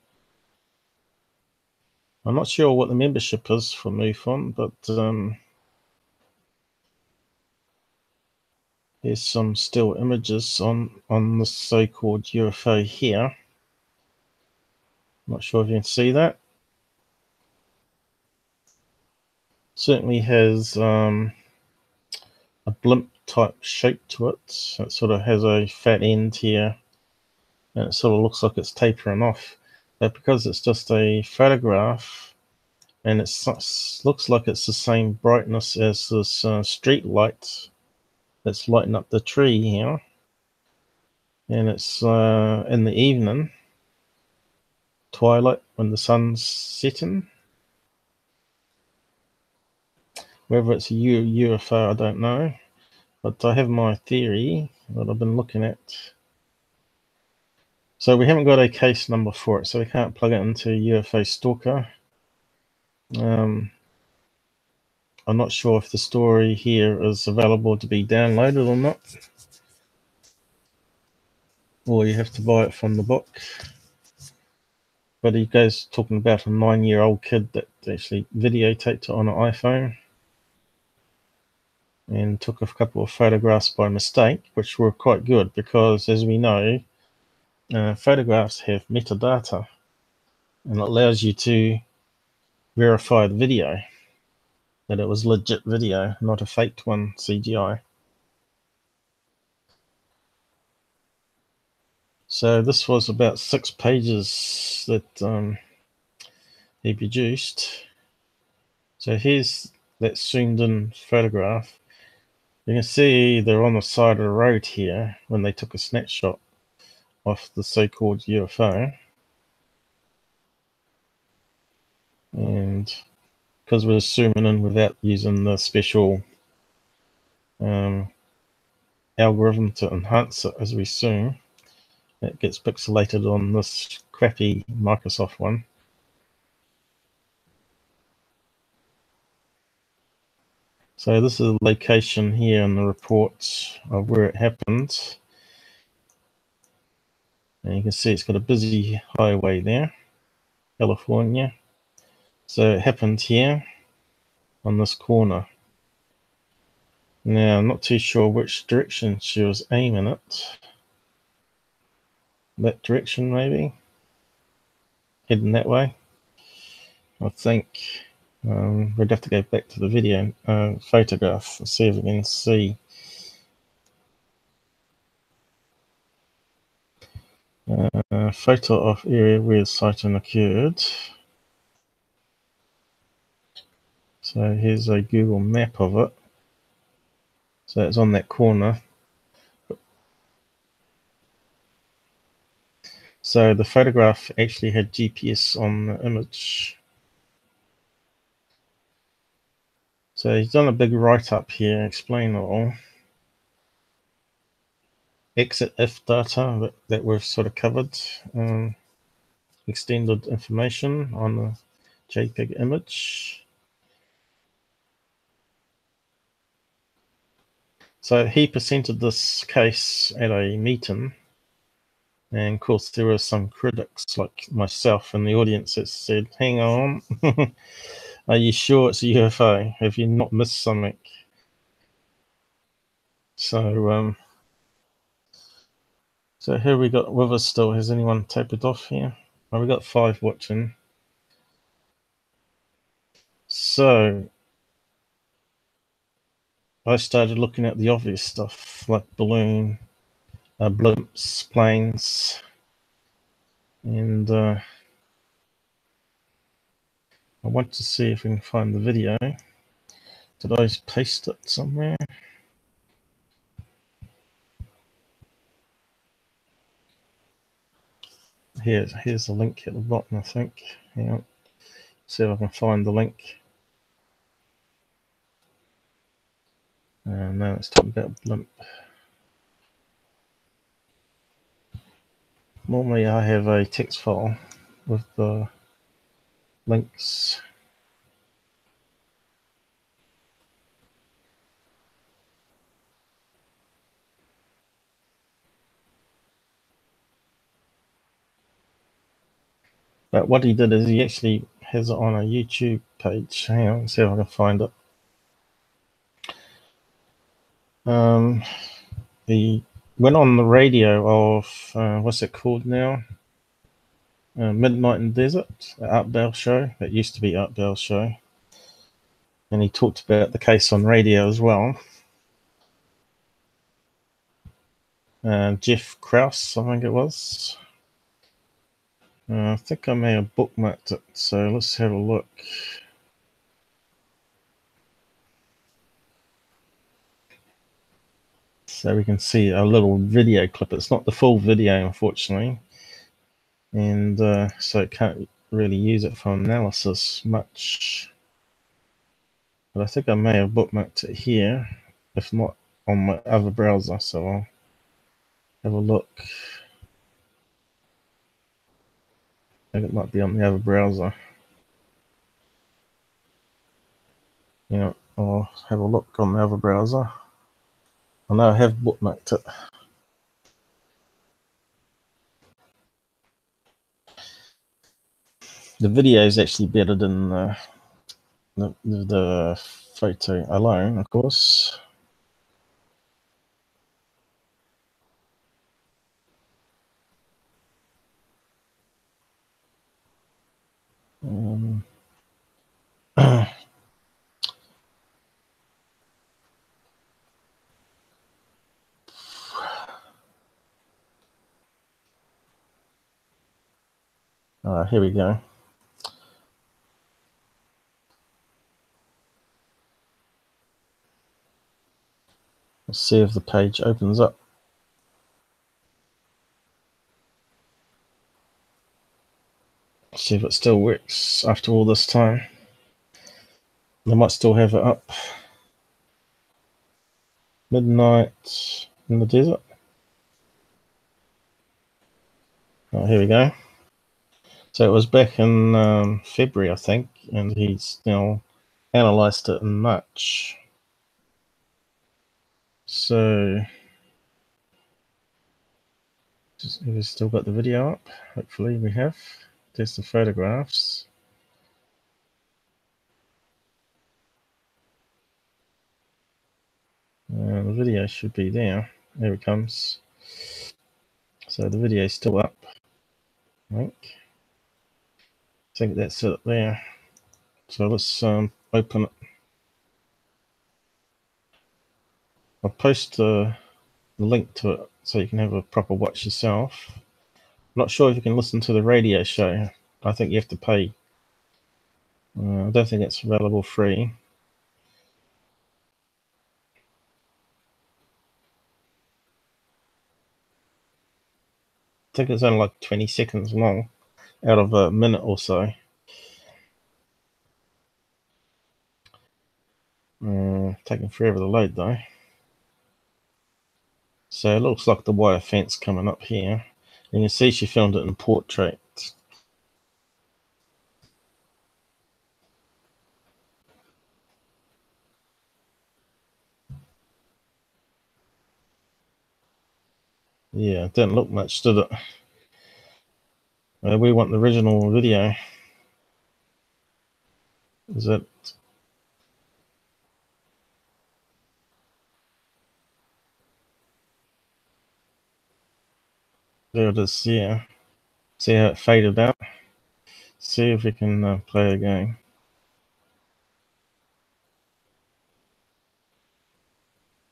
I'm not sure what the membership is for MUFON, but there's some still images on the so-called UFO here. Not sure if you can see that. Certainly has a BLIMP type shape to it. It sort of has a fat end here, and it sort of looks like it's tapering off. But because it's just a photograph, and it looks like it's the same brightness as this street light that's lighting up the tree here, and it's in the evening, twilight, when the sun's setting. Whether it's a UFO, I don't know, but I have my theory that I've been looking at. So we haven't got a case number for it, so we can't plug it into UFO Stalker. I'm not sure if the story here is available to be downloaded or not, or you have to buy it from the book. But he goes talking about a 9-year-old kid that actually videotaped it on an iPhone and took a couple of photographs by mistake, which were quite good because, as we know, photographs have metadata, and it allows you to verify the video, that it was legit video, not a faked one, CGI. So this was about 6 pages that he produced. So here's that zoomed in photograph. You can see they're on the side of the road here when they took a snapshot of the so-called UFO. And because we're zooming in without using the special algorithm to enhance it as we zoom, it gets pixelated on this crappy Microsoft one. So this is the location here in the report of where it happened. And you can see it's got a busy highway there, California. So it happened here on this corner. Now, I'm not too sure which direction she was aiming it. That direction, maybe? Heading that way? I think we'd have to go back to the video photograph and see if we can see. Photo of area where the sighting occurred. So here's a Google map of it. So it's on that corner. So the photograph actually had GPS on the image. So he's done a big write-up here, explain it all. Exit if data that we've sort of covered. Extended information on the JPEG image. So he presented this case at a meeting, and of course there were some critics like myself in the audience that said, hang on, are you sure it's a UFO? Have you not missed something? So so who we got with us still? Has anyone tapered off here? Oh, we got 5 watching. So I started looking at the obvious stuff like balloon, blimps, planes, and I want to see if we can find the video. Did I paste it somewhere? Here's the link at the bottom, I think. Hang on. See if I can find the link. Now it's talking about BLIMP. Normally I have a text file with the links. But what he did is he actually has it on a YouTube page. Hang on, let's see if I can find it. He went on the radio of, what's it called now? Midnight in Desert, Art Bell show. It used to be Art Bell show. And he talked about the case on radio as well. Jeff Krause, I think it was. I think I may have bookmarked it, so let's have a look. So we can see a little video clip. It's not the full video, unfortunately. And so it can't really use it for analysis much. But I think I may have bookmarked it here, if not on my other browser, so I'll have a look. I think it might be on the other browser. Yeah, I'll have a look on the other browser. I know I have bookmarked it. The video is actually better than the photo alone, of course. Here we go. Let's see if the page opens up. Let's see if it still works after all this time. They might still have it up. Midnight in the Desert. Oh, here we go. So it was back in February, I think, and he's now analysed it in March. So we've still got the video up. Hopefully we have. There's the photographs. The video should be there. There it comes. So the video is still up. I think that's it there. So let's open it. I'll post the link to it so you can have a proper watch yourself. I'm not sure if you can listen to the radio show. I think you have to pay. I don't think it's available free. I think it's only like 20 seconds long out of a minute or so. Taking forever to load though. So it looks like the wire fence coming up here. You can see she filmed it in portrait. Yeah, it didn't look much, did it? We want the original video. Is it? There it is, yeah. See how it faded out? See if we can play again.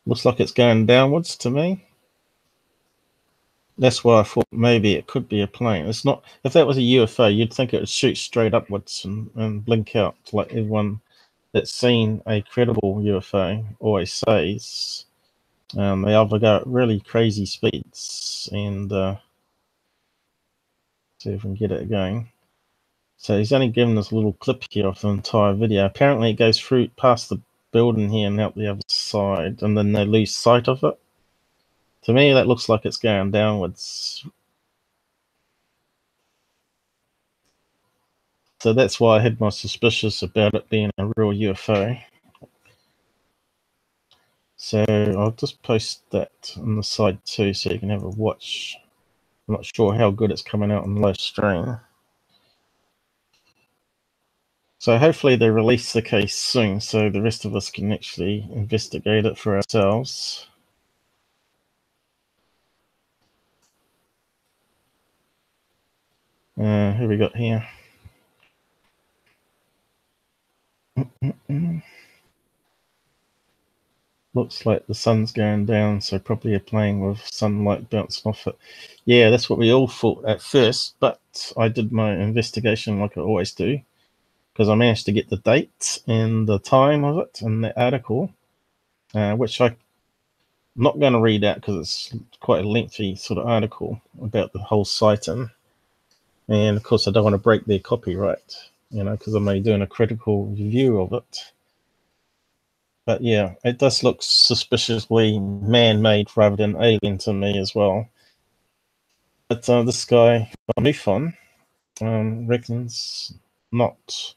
Looks like it's going downwards to me. That's why I thought maybe it could be a plane. It's not. If that was a UFO, you'd think it would shoot straight upwards and blink out, like everyone that's seen a credible UFO always says. They either go at really crazy speeds and see if we can get it going. So he's only given us a little clip here of the entire video. Apparently it goes through past the building here and out the other side, and then they lose sight of it. To me, that looks like it's going downwards. So that's why I had my suspicions about it being a real UFO. So I'll just post that on the side too, so you can have a watch. I'm not sure how good it's coming out on live stream. So hopefully they release the case soon so the rest of us can actually investigate it for ourselves. Who we got here? Looks like the sun's going down, so probably a plane with sunlight bouncing off it. Yeah, that's what we all thought at first, but I did my investigation like I always do, because I managed to get the date and the time of it in the article, which I'm not going to read out because it's quite a lengthy sort of article about the whole sighting. And of course, I don't want to break their copyright, you know, because I'm only doing a critical review of it. But yeah, it does look suspiciously man-made rather than alien to me as well. But this guy, MUFON, reckons not.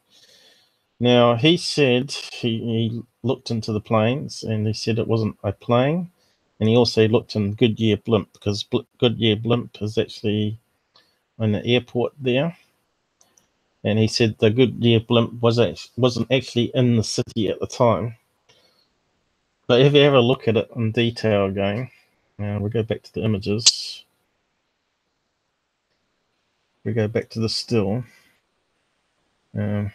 Now, he said he looked into the planes and he said it wasn't a plane. And he also looked in Goodyear BLIMP because Goodyear BLIMP is actually in the airport there. And he said the Goodyear BLIMP wasn't actually in the city at the time. But if you have a look at it in detail again, we'll go back to the images. We go back to the still. I've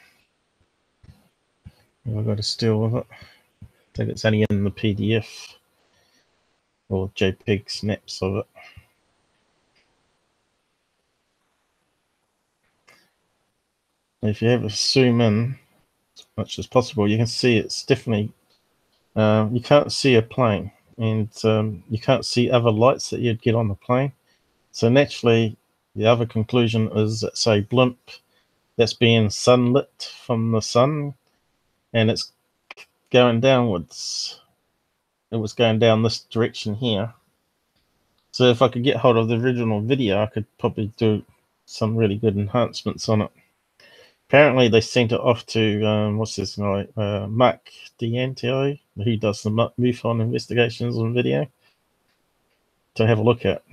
got a still of it. I think it's only in the PDF or JPEG snaps of it. If you ever zoom in as much as possible, you can see it's definitely, you can't see a plane, and you can't see other lights that you'd get on the plane. So naturally, the other conclusion is it's a blimp that's being sunlit from the sun, and it's going downwards. It was going down this direction here. So if I could get hold of the original video, I could probably do some really good enhancements on it. Apparently, they sent it off to what's this guy, Mark D'Antio, who does the MUFON investigations on video, to have a look at.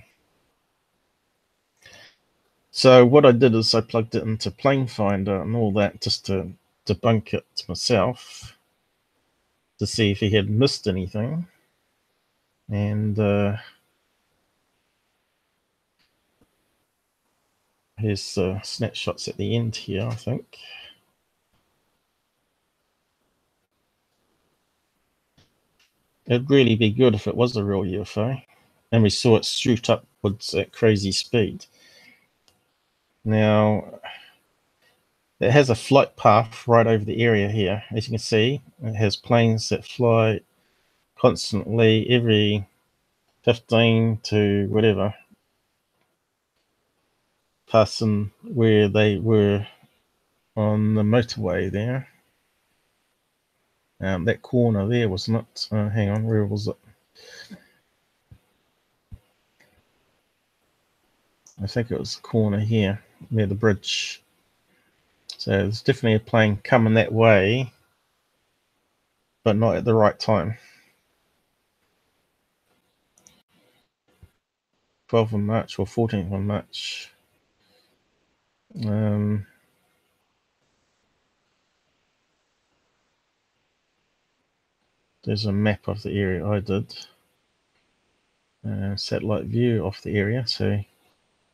So what I did is I plugged it into Plane Finder and all that just to debunk it myself to see if he had missed anything. And here's snapshots at the end here, I think. It'd really be good if it was a real UFO and we saw it shoot upwards at crazy speed. Now, it has a flight path right over the area here. As you can see, it has planes that fly constantly every 15 to whatever, passing where they were on the motorway there. That corner there, wasn't it? Hang on, where was it? I think it was the corner here near the bridge. So there's definitely a plane coming that way, but not at the right time. 12th of March or 14th of March. There's a map of the area I did. Satellite view of the area. So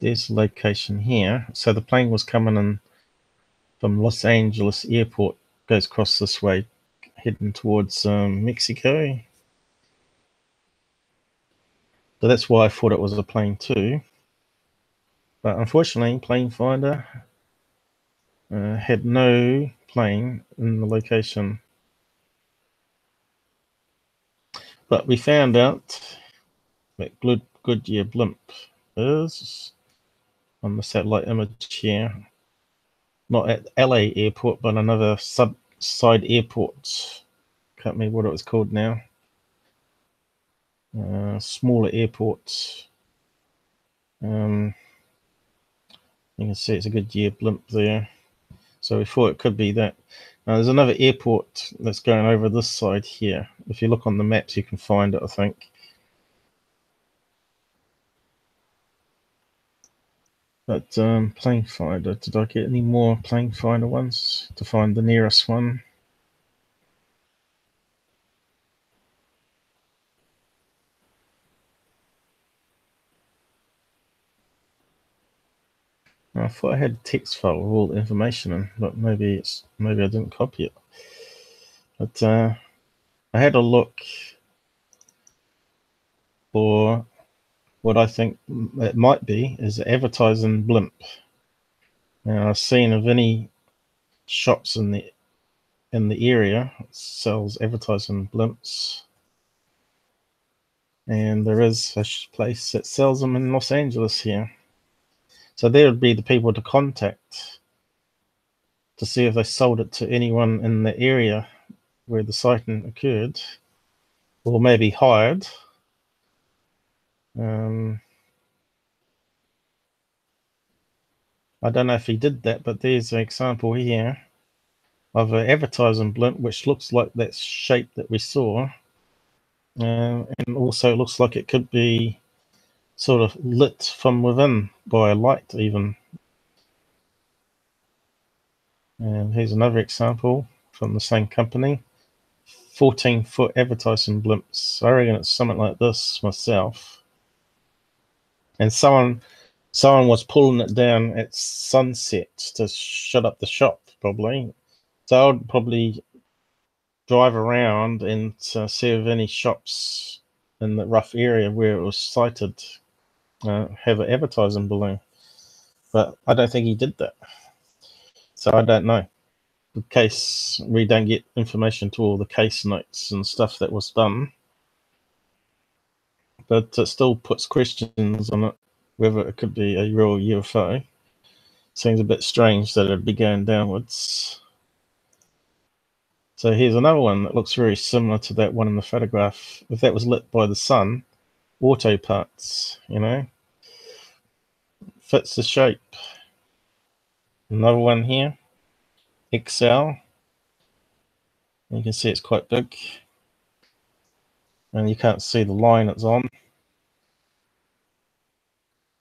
there's the location here. So the plane was coming in from Los Angeles airport, goes across this way, heading towards Mexico. So that's why I thought it was a plane too. But unfortunately, Plane Finder had no plane in the location. But we found out that Goodyear BLIMP is on the satellite image here. Not at LA airport, but another side airport. Can't remember what it was called now. Smaller airports. You can see it's a Goodyear BLIMP there. So we thought it could be that. Now there's another airport that's going over this side here. If you look on the maps, you can find it, I think. But plane finder, did I get any more plane finder ones to find the nearest one? I thought I had a text file with all the information in, but maybe I didn't copy it. But I had a look for what I think it might be is advertising BLIMP. Now I've seen of any shops in the area sells advertising blimps, and there is a place that sells them in Los Angeles here. So there would be the people to contact to see if they sold it to anyone in the area where the sighting occurred, or maybe hired. I don't know if he did that, but there's an example here of an advertising blimp which looks like that shape that we saw, and also looks like it could be sort of lit from within by a light even. And here's another example from the same company. 14-foot advertising blimps. I reckon it's something like this myself. And someone was pulling it down at sunset to shut up the shop, probably. So I'd probably drive around and see if any shops in the rough area where it was sighted have an advertising balloon. But I don't think he did that. So I don't know. In case we don't get information to all the case notes and stuff that was done. But it still puts questions on it, whether it could be a real UFO. Seems a bit strange that it'd be going downwards. So here's another one that looks very similar to that one in the photograph. If that was lit by the sun, auto parts, fits the shape. Another one here, XL. You can see it's quite big. And you can't see the line it's on.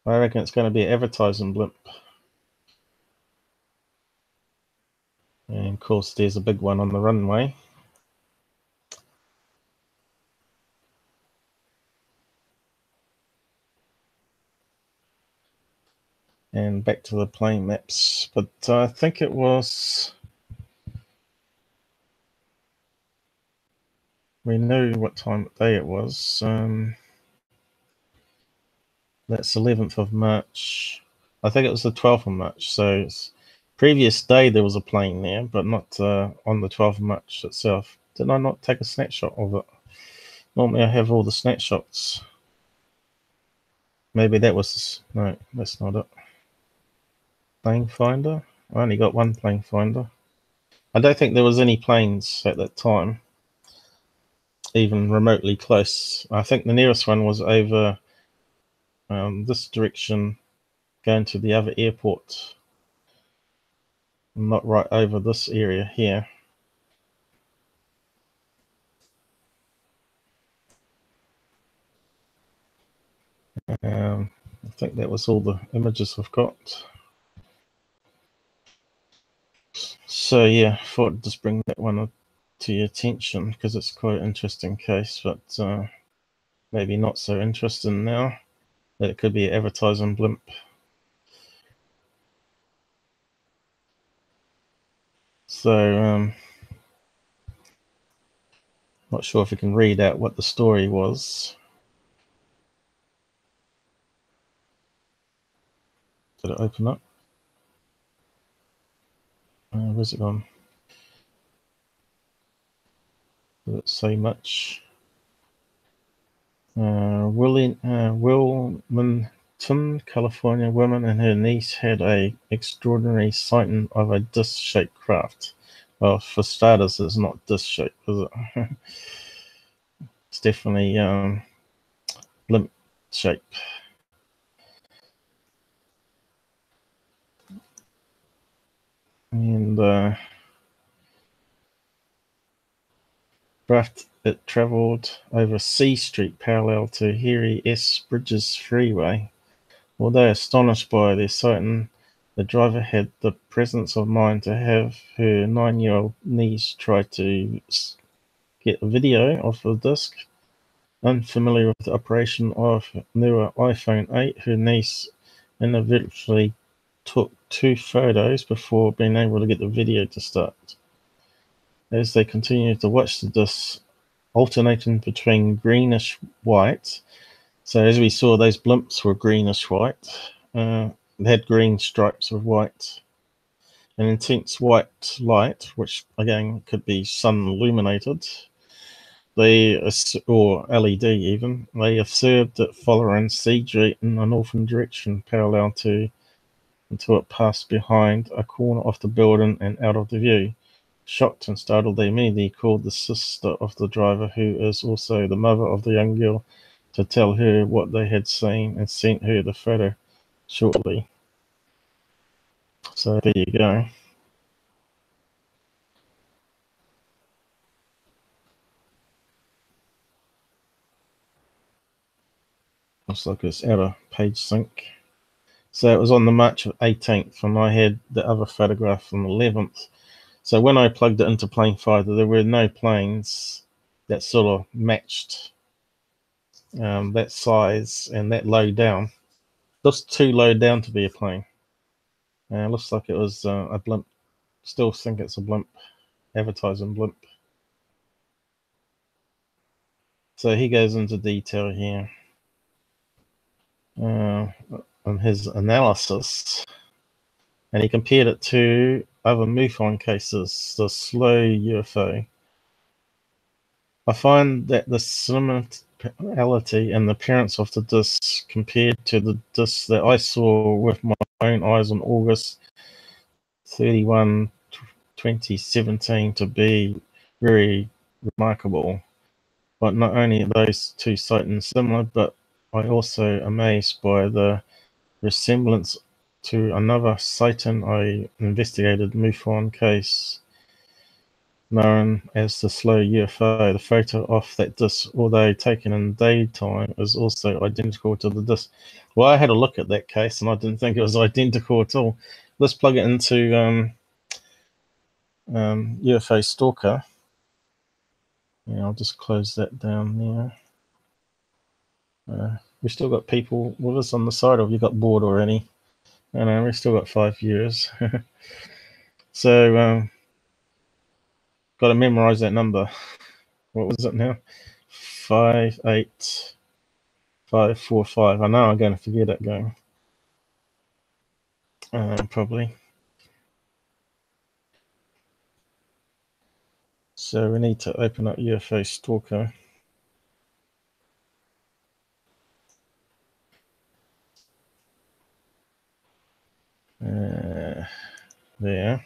I reckon it's going to be an advertising blimp. And of course, there's a big one on the runway. And back to the plane maps. But I think it was... We knew what time of day it was. That's 11th of March. I think it was the 12th of March. So previous day there was a plane there, but not on the 12th of March itself. Did I not take a snapshot of it? Normally I have all the snapshots. Maybe that was... No, that's not it. Plane finder? I only got one plane finder. I don't think there was any planes at that time, even remotely close. I think the nearest one was over this direction, going to the other airport. Not right over this area here. I think that was all the images I've got. So yeah, I thought I'd just bring that one to your attention because it's quite an interesting case, but maybe not so interesting now that it could be an advertising blimp. So not sure if you can read out what the story was. Did it open up? Where's it gone? Did it say much? Wilmington, California woman and her niece had a extraordinary sighting of a disc-shaped craft. Well, for starters, it's not disc-shaped, is it? It's definitely blimp shape. And craft, it travelled over C Street parallel to Harry S. Bridges Freeway Although astonished by their sighting, the driver had the presence of mind to have her 9-year-old niece try to get a video of the disc. Unfamiliar with the operation of newer iPhone 8, her niece inadvertently took 2 photos before being able to get the video to start. As they continued to watch the disc, alternating between greenish white. So as we saw, those blimps were greenish white. They had green stripes with white. An intense white light, which again could be sun illuminated. Or LED even. They observed it following CG in a northern direction, parallel to until it passed behind a corner of the building and out of the view. Shocked and startled, they immediately called the sister of the driver, who is also the mother of the young girl, to tell her what they had seen and sent her the photo shortly. So there you go. Looks like it's out of page sync. So it was on the March 18th, and I had the other photograph on the 11th. So when I plugged it into Plane Finder, there were no planes that sort of matched that size and that low down. Looks too low down to be a plane. Looks like it was a blimp. Still think it's a blimp. Advertising blimp. So he goes into detail here on his analysis, and he compared it to other MUFON cases, the slow UFO. I find that the similarity and the appearance of the disc compared to the disc that I saw with my own eyes on August 31, 2017 to be very remarkable. But not only are those two sightings similar, but I also amazed by the resemblance to another sighting I investigated MUFON case known as the slow UFO. The photo of that disc, although taken in daytime, is also identical to the disc. Well, I had a look at that case and I didn't think it was identical at all. Let's plug it into UFO Stalker. Yeah, I'll just close that down there. We've still got people with us on the side, or have you got bored already? I know, we've still got 5 viewers. So, got to memorize that number. What was it now? 58545. I know I'm going to forget it going. Probably. So we need to open up UFO Stalker. There.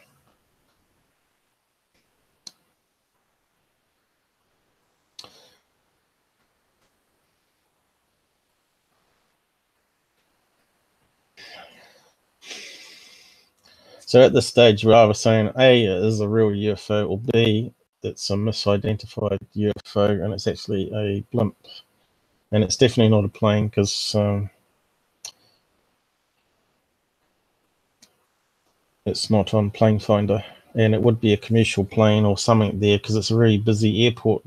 So at this stage, we're either saying A is a real UFO, or B, it's a misidentified UFO and it's actually a blimp. And it's definitely not a plane because it's not on Plane Finder. And it would be a commercial plane or something there because it's a very busy airport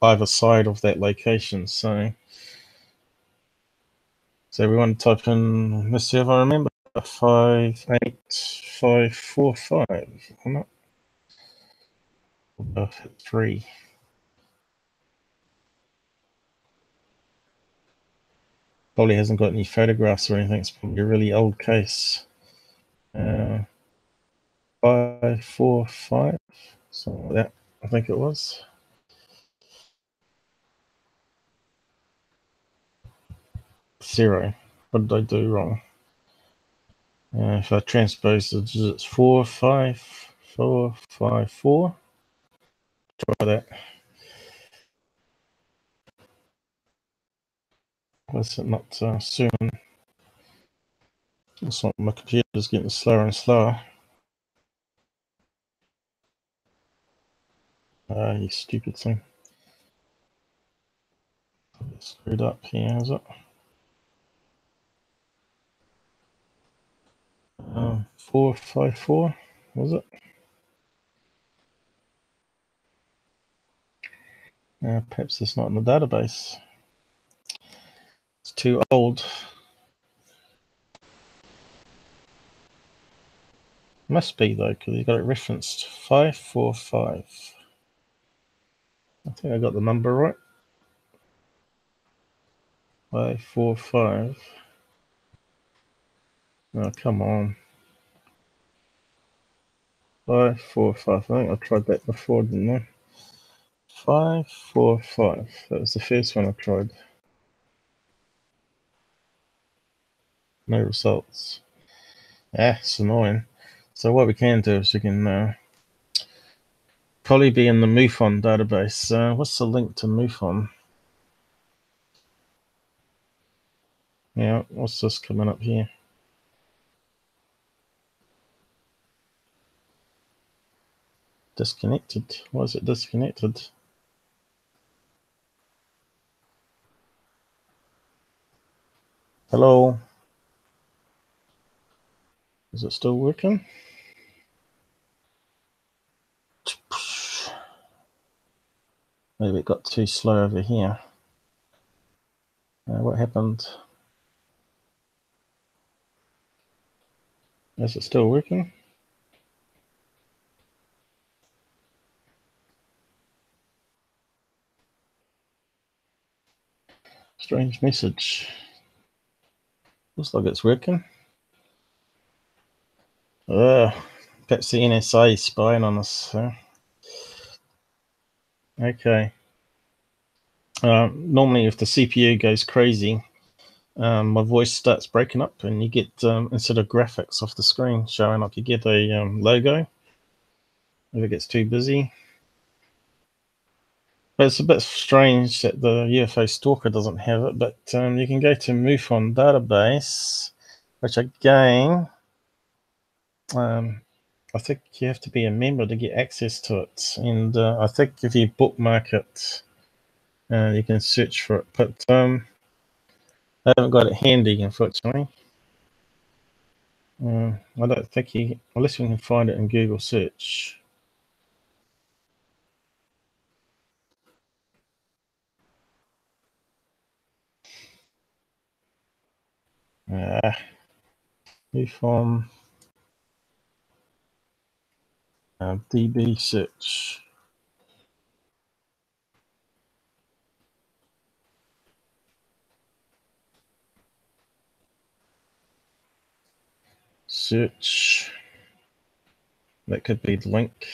either side of that location. So we want to type in, let's see if I remember, 58545. I'm not. 3. Probably hasn't got any photographs or anything. It's probably a really old case. 545, something like that, I think it was. Zero. What did I do wrong? If I transpose the digits, 45454. Try that. Was it not soon? It's not, my computer's getting slower and slower. You stupid thing. Screwed up here, is it? 454, was it? Perhaps it's not in the database. It's too old. Must be though, because you got it referenced 545. I think I got the number right. 545. Oh, come on. 545. I think I tried that before, didn't I? 545. That was the first one I tried. No results. It's annoying. So what we can do is we can probably be in the MUFON database. What's the link to MUFON? Yeah, what's this coming up here? Disconnected. Why is it disconnected? Hello? Is it still working? Maybe it got too slow over here. What happened? Is it still working? Strange message. Looks like it's working. Perhaps the NSA is spying on us. Okay. Normally, if the CPU goes crazy, my voice starts breaking up, and you get instead of graphics off the screen showing up, you get a logo. If it gets too busy. But it's a bit strange that the UFO Stalker doesn't have it, but you can go to MUFON database, which again, I think you have to be a member to get access to it. And I think if you bookmark it, you can search for it. But I haven't got it handy, unfortunately. I don't think you, unless you can find it in Google search. MUFON DB search. Search. That could be the link.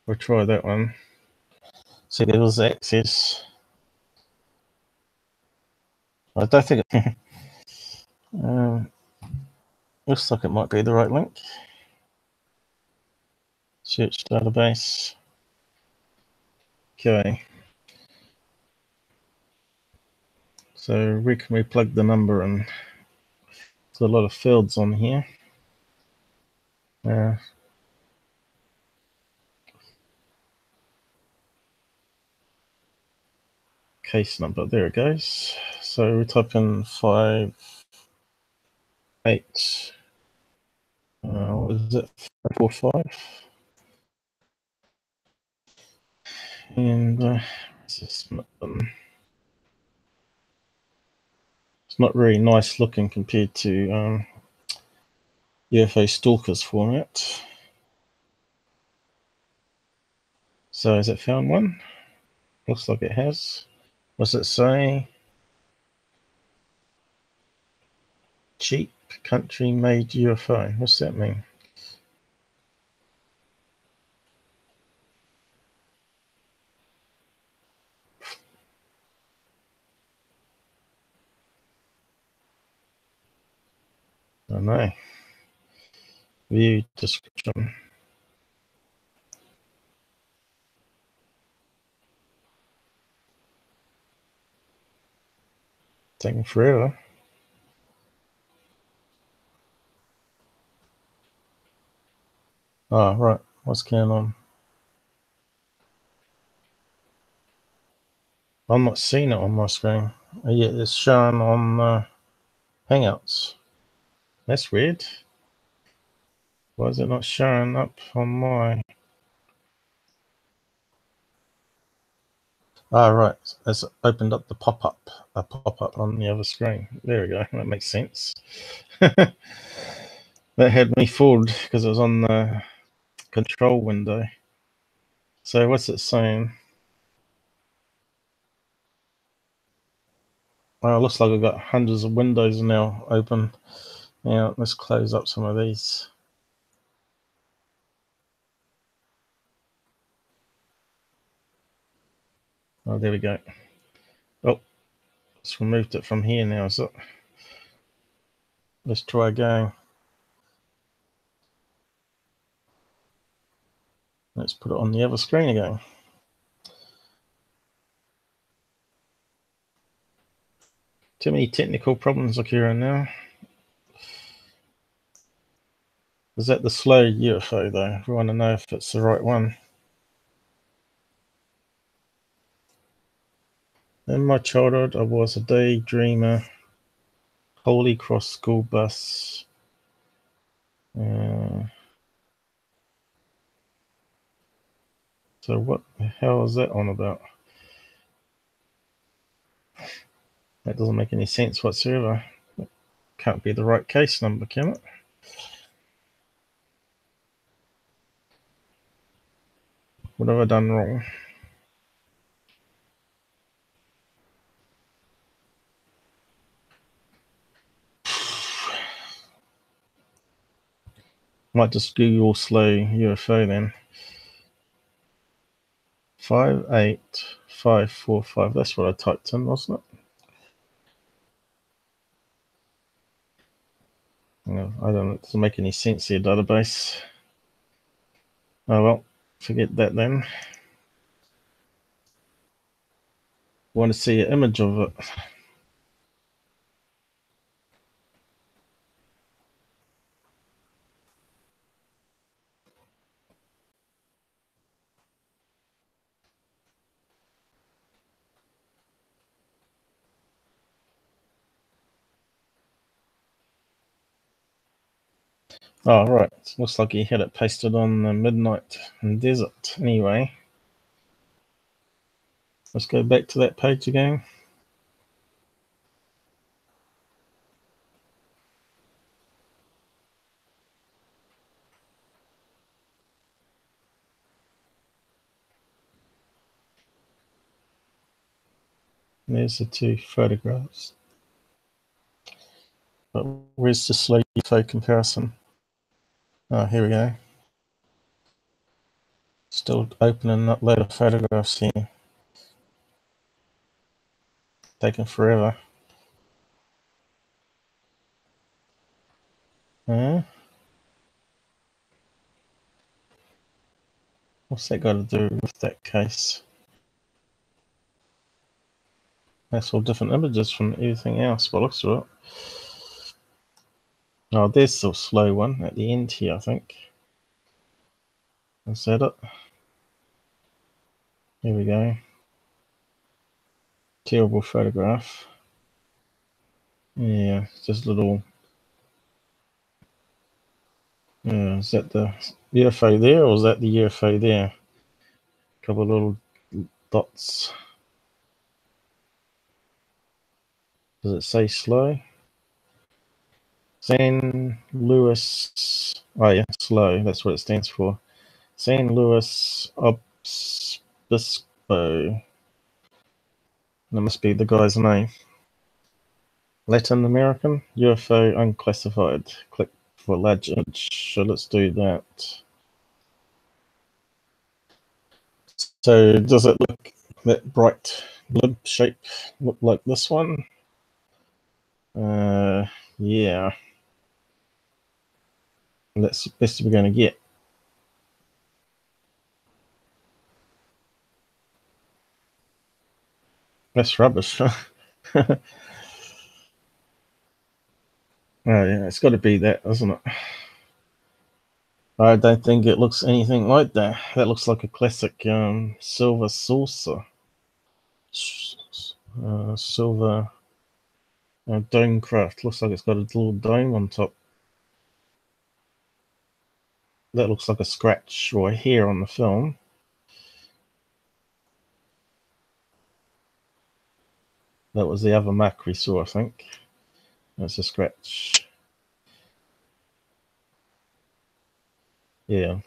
We'll try that one. See, there was access. I don't think it looks like it might be the right link. Search database. Okay. So where can we plug the number in? There's a lot of fields on here. Case number, there it goes. So we type in 5, 8, what is it, 4, 5? And it's not very nice looking compared to UFO Stalker's format. So has it found one? Looks like it has. What's it say? Cheap country-made UFO. What's that mean? I don't know. View description. Taking forever. Oh, right. What's going on? I'm not seeing it on my screen. Yet it's shown on Hangouts. That's weird. Why is it not showing up on my... Ah, right. It's opened up the pop-up, a pop-up on the other screen. There we go. That makes sense. That had me fooled because it was on the control window. So what's it saying? Well, it looks like I've got hundreds of windows now open. Now let's close up some of these. Oh, there we go. Oh, it's removed it from here now, is it? Let's try again. Let's put it on the other screen again. Too many technical problems occurring now. Is that the slow UFO though? We want to know if it's the right one. In my childhood, I was a daydreamer. Holy Cross school bus. So what the hell is that on about? That doesn't make any sense whatsoever. It can't be the right case number, can it? What have I done wrong? Might just Google slow UFO then. 58545. That's what I typed in, wasn't it? No, I don't know. It doesn't make any sense here, database. Oh well, forget that then. Want to see an image of it. Oh, right. Looks like he had it pasted on the Midnight Desert. Anyway, let's go back to that page again. There's the two photographs. But where's the slow UFO comparison? Oh, here we go. Still opening up a load of photographs here. Taking forever. What's that got to do with that case? That's all different images from everything else, by the looks of it. Oh, there's the slow one at the end here, I think. Is that it? Here we go. Terrible photograph. Yeah, just a little... is that the UFO there, or is that the UFO there? A couple of little dots. Does it say slow? San Luis... Oh yeah, slow. That's what it stands for. San Luis Obispo. That must be the guy's name. Latin American UFO unclassified. Click for large image. So let's do that. So does it look that bright BLIMP shape look like this one? Yeah. That's the best we're going to get. That's rubbish. Oh yeah, it's got to be that, doesn't it? I don't think it looks anything like that. That looks like a classic silver saucer. Silver dome craft. Looks like it's got a little dome on top. that looks like a scratch or a hair on the film. That was the other mark we saw, I think. That's a scratch. Yeah,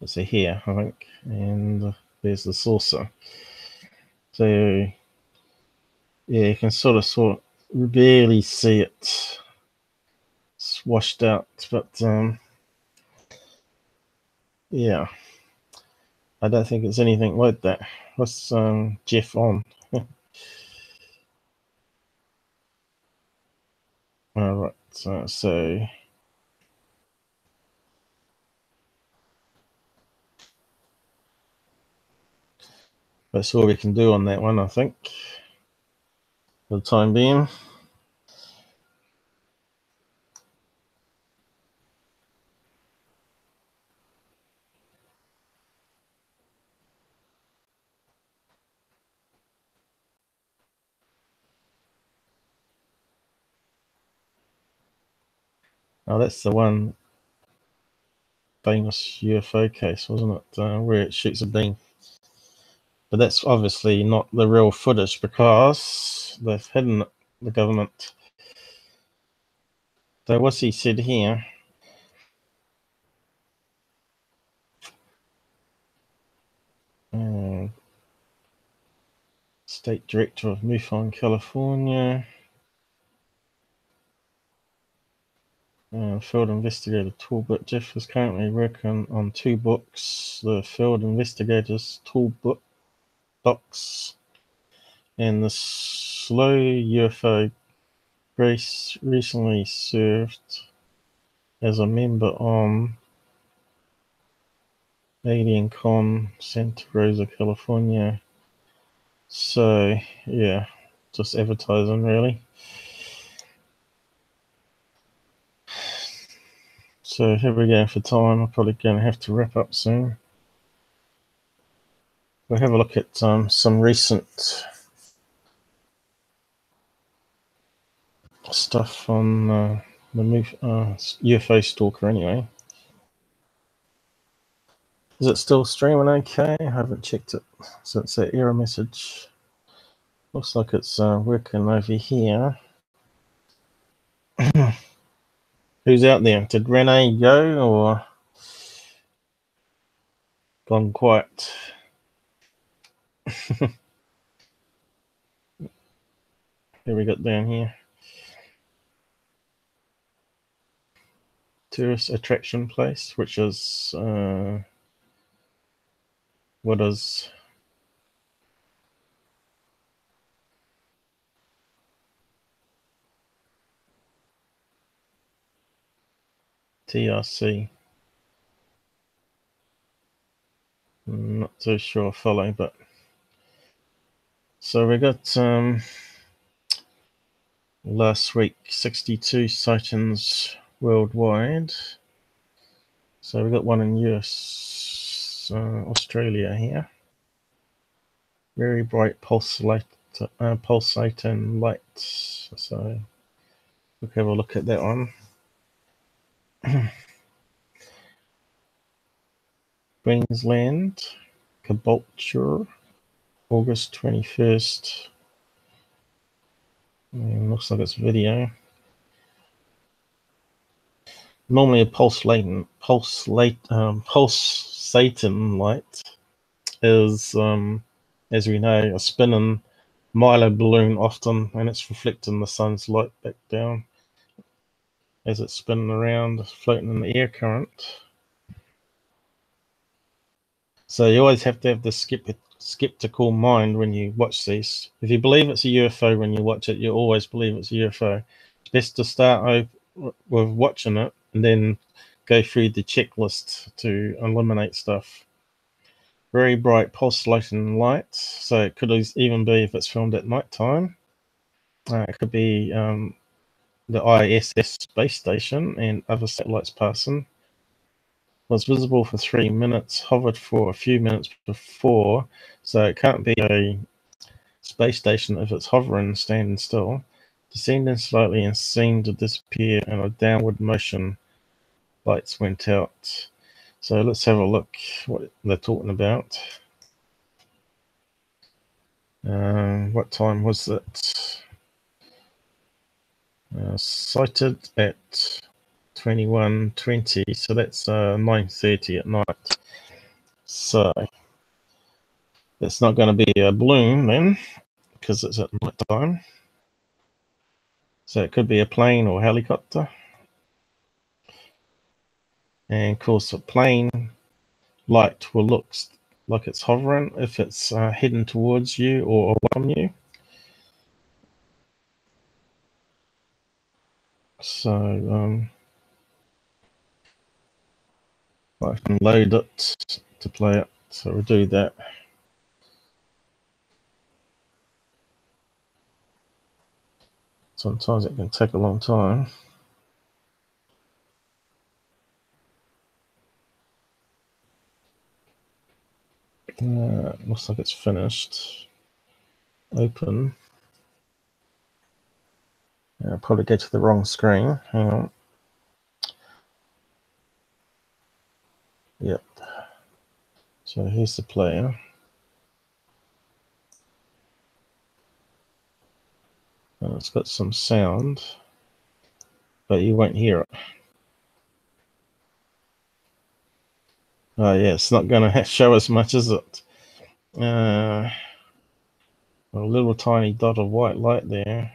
it's a hair, I think. And there's the saucer. So, yeah, you can sort of barely see it washed out, but yeah, I don't think it's anything like that. What's Jeff on? All right, so that's all we can do on that one, I think, for the time being. Oh, that's the one famous UFO case, wasn't it? Where it shoots a beam. But that's obviously not the real footage because they've hidden it, the government. So what's he said here? State Director of MUFON, California. Field Investigator Toolbook. Jeff is currently working on 2 books, the Field Investigators Toolbook books and the Slow UFO. Grace recently served as a member on Alien Con, Santa Rosa, California. So, yeah, just advertising, really. So here we go for time. I'm probably going to have to wrap up soon. We'll have a look at some recent stuff on the UFO Stalker anyway. Is it still streaming okay? I haven't checked it since that error message. Looks like it's working over here. Who's out there? Did Renee go or gone quiet? Here we got down here. Tourist attraction place, which is what is TRC? Not too sure I follow, but so we got last week 62 sightings worldwide. So we got one in US, Australia here. Very bright pulsating lights. So we'll have a look at that one. Queensland, Caboolture, August 21st. Looks like it's video. Normally a pulsating light is, as we know, a spinning Milo balloon often, and it's reflecting the sun's light back down as it's spinning around, floating in the air current. So you always have to have this skeptical mind when you watch these. If you believe it's a UFO when you watch it, you always believe it's a UFO. It's best to start with watching it and then go through the checklist to eliminate stuff. Very bright pulsating lights, so it could even be if it's filmed at night time. It could be the ISS space station and other satellites passing. Was visible for 3 minutes, hovered for a few minutes before, so it can't be a space station if it's hovering, standing still. Descending slightly and seemed to disappear in a downward motion. Lights went out. So let's have a look what they're talking about. What time was it? Sighted at 21:20, so that's 9:30 at night. So it's not going to be a balloon then, because it's at night time. So it could be a plane or helicopter. And of course, a plane light will look like it's hovering if it's heading towards you or away from you. So I can load it to play it. So we'll do that. Sometimes it can take a long time. Looks like it's finished. Open. I'll probably go to the wrong screen. Hang on. Yep. So here's the player. And it's got some sound, but you won't hear it. Oh yeah, it's not going to show as much, is it? A little tiny dot of white light there,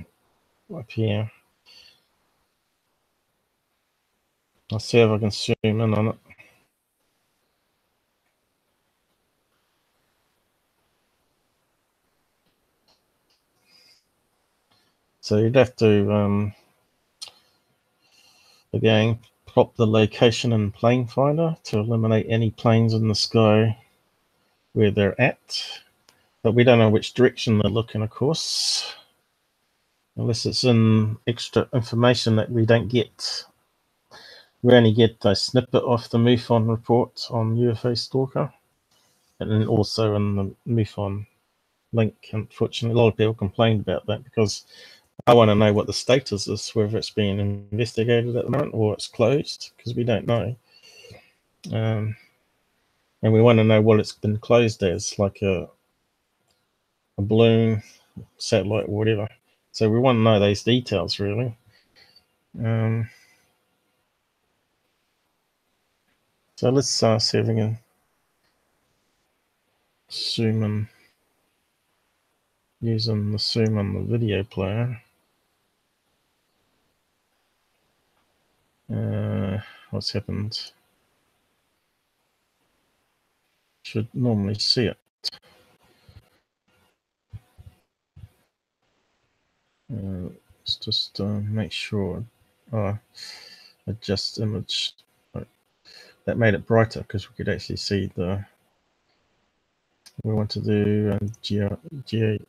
up here. I'll see if I can zoom in on it. So you'd have to, again, plot the location in Plane Finder to eliminate any planes in the sky where they're at. But we don't know which direction they're looking, of course, unless it's in extra information that we don't get. We only get a snippet of the MUFON report on UFO Stalker, and then also in the MUFON link. Unfortunately, a lot of people complained about that because I want to know what the status is, whether it's being investigated at the moment or it's closed, because we don't know. And we want to know what it's been closed as, like a balloon, satellite, or whatever. So we want to know those details, really. So let's see if we can zoom in using the zoom on the video player. What's happened? Should normally see it. Let's just make sure. Adjust image. That made it brighter because we could actually see the. We want to do geometry,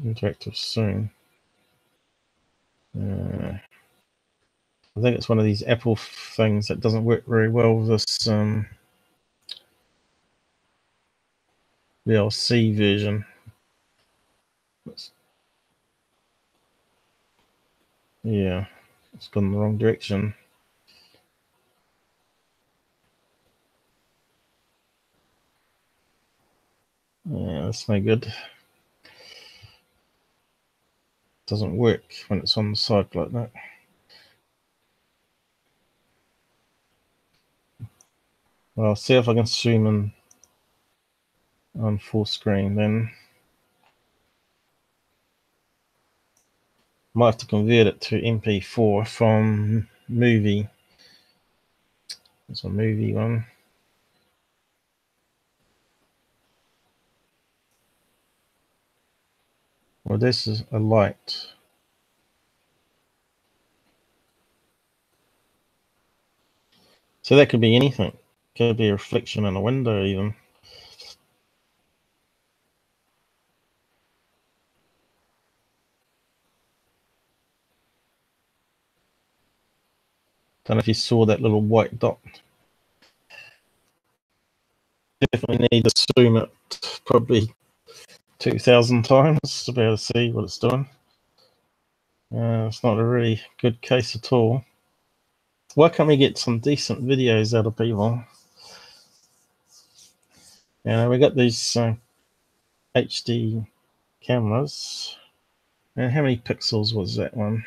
interactive zoom. I think it's one of these Apple things that doesn't work very well with this VLC version. Yeah, it's gone in the wrong direction. Yeah, that's no good. Doesn't work when it's on the side like that. Well, I'll see if I can zoom in on full screen then. Might have to convert it to MP4 from movie. It's a movie one. Well, this is a light. So that could be anything. Could be a reflection in a window even. Don't know if you saw that little white dot. Definitely need to zoom it probably 2,000 times to be able to see what it's doing. It's not a really good case at all. Why can't we get some decent videos out of people? We got these HD cameras. And how many pixels was that one?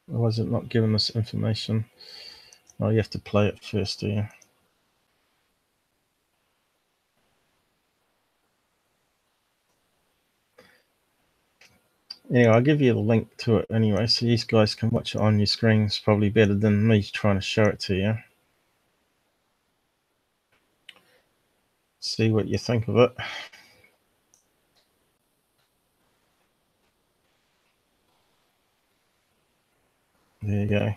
Or was it not giving us information? Oh, you have to play it first, do you? Anyway, I'll give you the link to it anyway, so you guys can watch it on your screens. Probably better than me trying to show it to you. See what you think of it. There you go.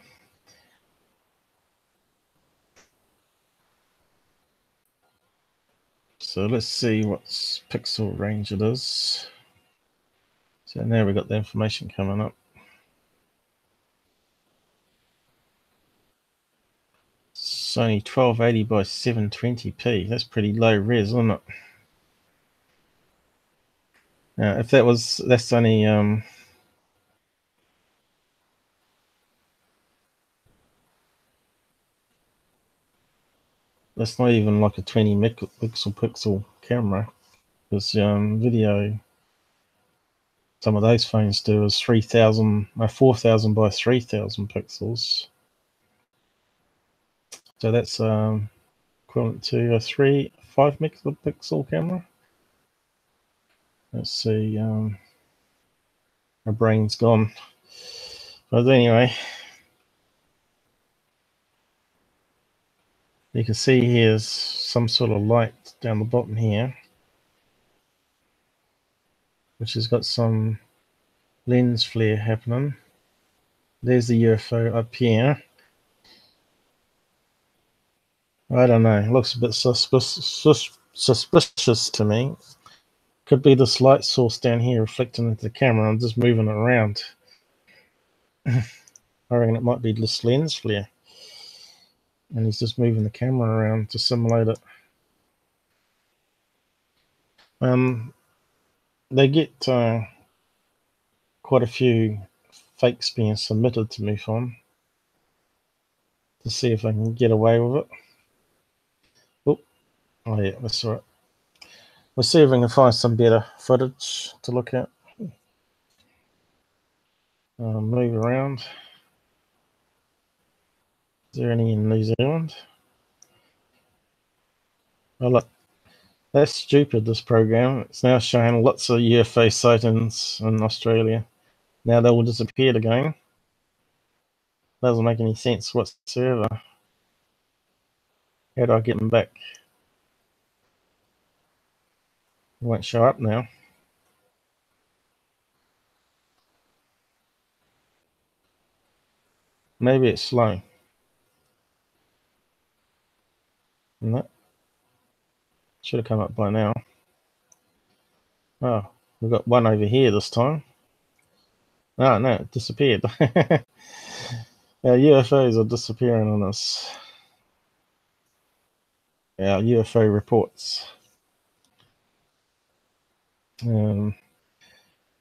So let's see what pixel range it is. So now we've got the information coming up. It's only 1280 by 720p. That's pretty low res, isn't it? Now, if that's only that's not even like a 20 pixel camera. Because video, some of those phones do is 4,000 by 3,000 pixels. So that's equivalent to a 5 megapixel camera. Let's see. My brain's gone. But anyway, you can see here's some sort of light down the bottom here, which has got some lens flare happening. There's the UFO up here. I don't know, it looks a bit suspicious to me. Could be this light source down here reflecting into the camera and just moving it around. I reckon it might be this lens flare. And he's just moving the camera around to simulate it. They get quite a few fakes being submitted to MUFON to see if they can get away with it. Oh yeah, that's all right. We'll see if we can find some better footage to look at. Move around. Is there any in New Zealand? Oh look, that's stupid, this program. It's now showing lots of UFO sightings in Australia. Now they all disappeared again. Doesn't make any sense whatsoever. How do I get them back? It won't show up now. Maybe it's slow. No. Should have come up by now. Oh, we've got one over here this time. Oh, no, it disappeared. Our UFOs are disappearing on us. Our UFO reports. I don't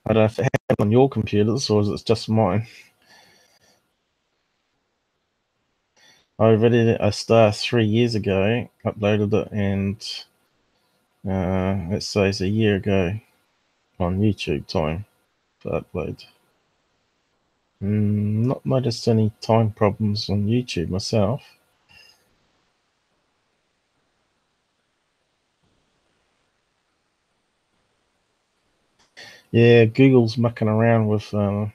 know if it happened on your computers or is it just mine. I already did a star 3 years ago, uploaded it, and it says a year ago on YouTube time for upload. Not noticed any time problems on YouTube myself. Yeah, Google's mucking around with the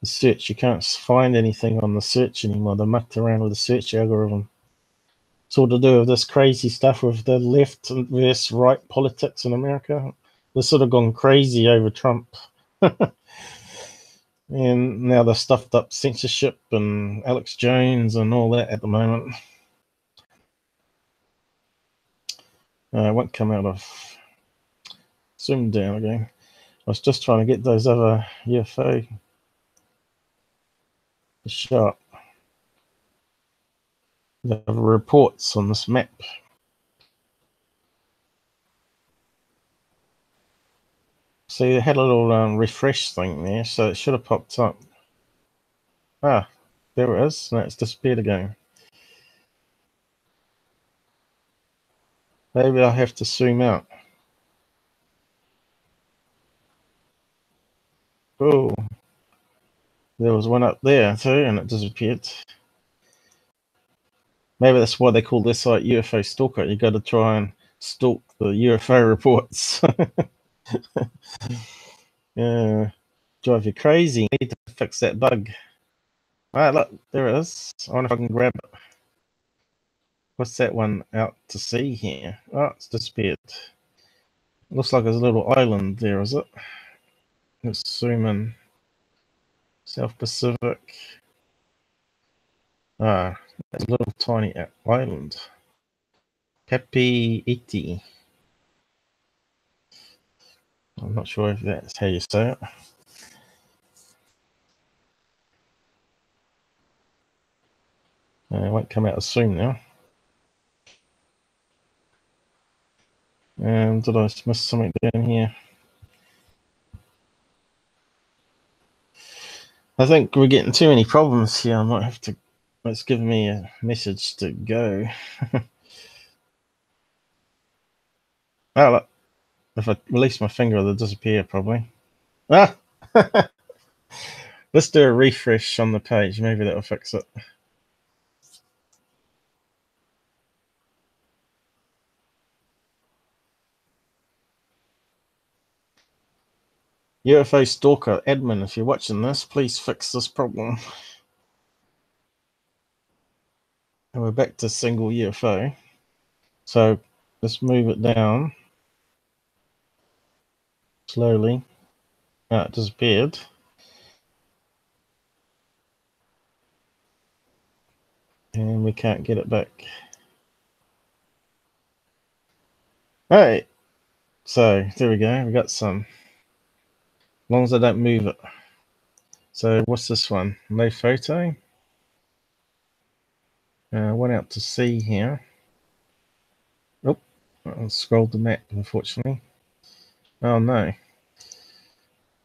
search. You can't find anything on the search anymore. They mucked around with the search algorithm. It's all to do with this crazy stuff with the left versus right politics in America. They've sort of gone crazy over Trump. And now they've stuffed up censorship and Alex Jones and all that at the moment. It won't come out of zoom down again. I was just trying to get those other UFO the shot. The reports on this map. See, it had a little refresh thing there, so it should have popped up. Ah, there it is. Now it's disappeared again. Maybe I'll have to zoom out. Oh, there was one up there too, and it disappeared. Maybe that's why they call this like UFO stalker. You got to try and stalk the UFO reports. Yeah, drive you crazy. Need to fix that bug. Ah, look, there it is. I wonder if I can grab it. What's that one out to sea here? Oh, it's disappeared. Looks like there's a little island there, is it? Let's zoom in. South Pacific. Ah, that's a little tiny island. Papeete. I'm not sure if that's how you say it. It won't come out as soon now. Did I miss something down here? I think we're getting too many problems here. I might have to. It's giving me a message to go. Oh, look. If I release my finger, it'll disappear probably. Ah! Let's do a refresh on the page. Maybe that'll fix it. UFO Stalker admin, if you're watching this, please fix this problem. And we're back to single UFO. So let's move it down slowly. Ah, it disappeared. And we can't get it back. Alright. So there we go. We got some. As long as I don't move it. So what's this one? No photo. Went out to sea here. Oh, I scrolled the map, unfortunately. Oh no.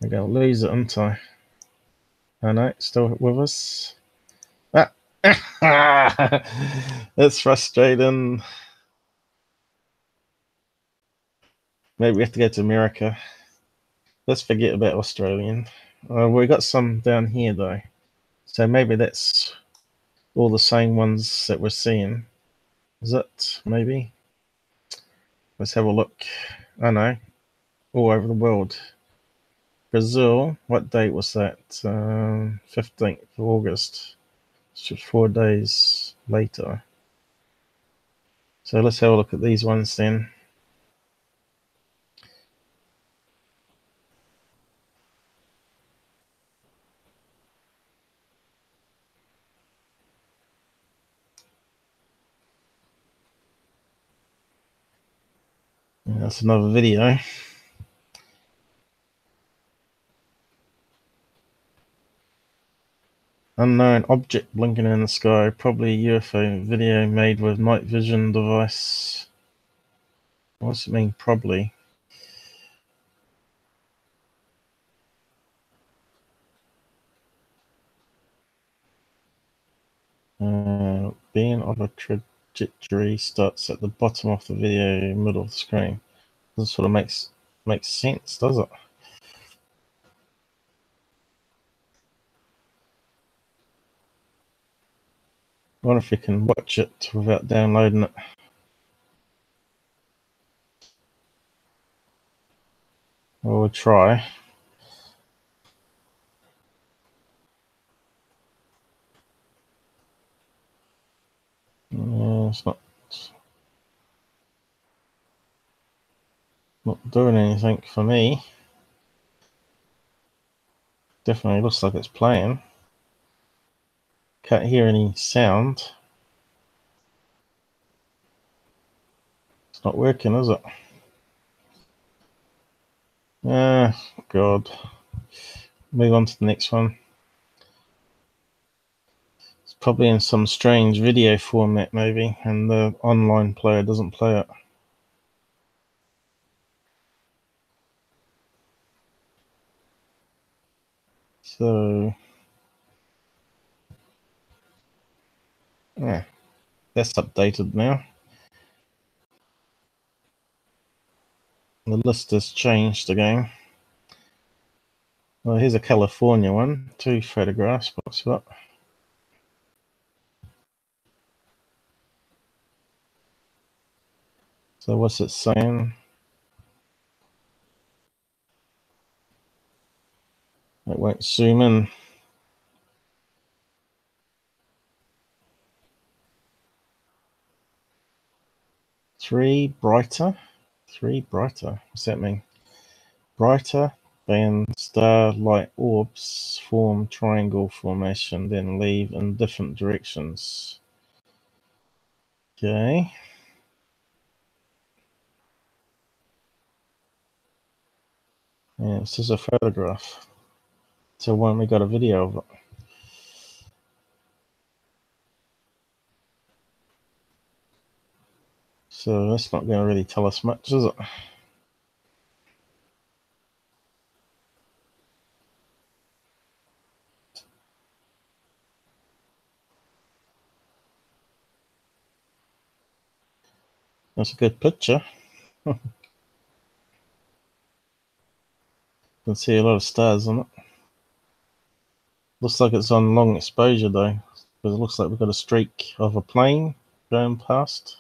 I'm going to lose it, aren't I? Oh no, still with us. Ah! It's frustrating. Maybe we have to go to America. Let's forget about Australian. We got some down here though. So maybe that's all the same ones that we're seeing. Is it? Maybe? Let's have a look. I know. All over the world. Brazil, what date was that? 15th of August. It's just 4 days later. So let's have a look at these ones then. That's another video. Unknown object blinking in the sky, probably a UFO video made with night vision device. What's it mean, probably? Being of a trajectory starts at the bottom of the video, middle of the screen. This sort of makes sense, does it? I wonder if you can watch it without downloading it. We'll try. It's not doing anything for me. Definitely looks like it's playing. Can't hear any sound. It's not working, is it? God. Move on to the next one. probably in some strange video format maybe, and the online player doesn't play it. So yeah, that's updated now. The list has changed again. Well, here's a California one, 2 photographs. What's that? So what's it saying? It won't zoom in. 3 brighter. 3 brighter. What's that mean? Brighter than star-like orbs form triangle formation, then leave in different directions. Okay. Yeah, this is a photograph. So when we got a video of it. So that's not going to really tell us much, is it? That's a good picture. You can see a lot of stars on it. Looks like it's on long exposure though, because it looks like we've got a streak of a plane going past.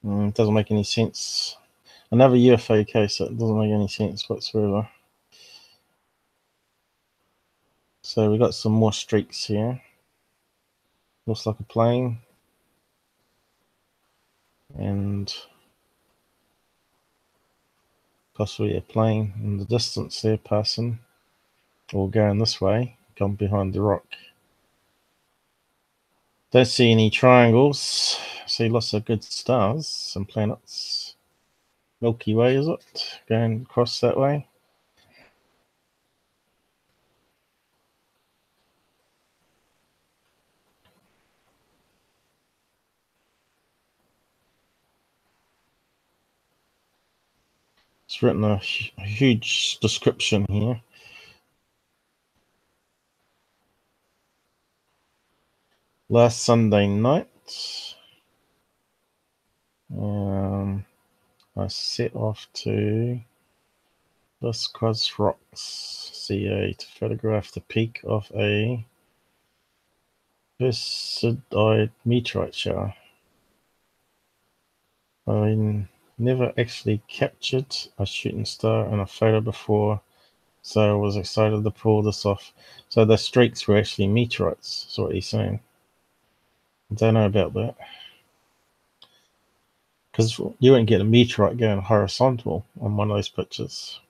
It doesn't make any sense. Another UFO case, so it doesn't make any sense whatsoever. So we got some more streaks here. Looks like a plane. And possibly a plane in the distance there passing, or going this way, gone behind the rock. Don't see any triangles. See lots of good stars and planets. Milky Way, is it? Going across that way. It's written a huge description here. Last Sunday night, I set off to this Krause Rocks, CA, to photograph the peak of a Perseid meteorite shower. I never actually captured a shooting star in a photo before, so I was excited to pull this off. So the streaks were actually meteorites, is what he's saying. I don't know about that. Because you wouldn't get a meteorite going horizontal on one of those pictures.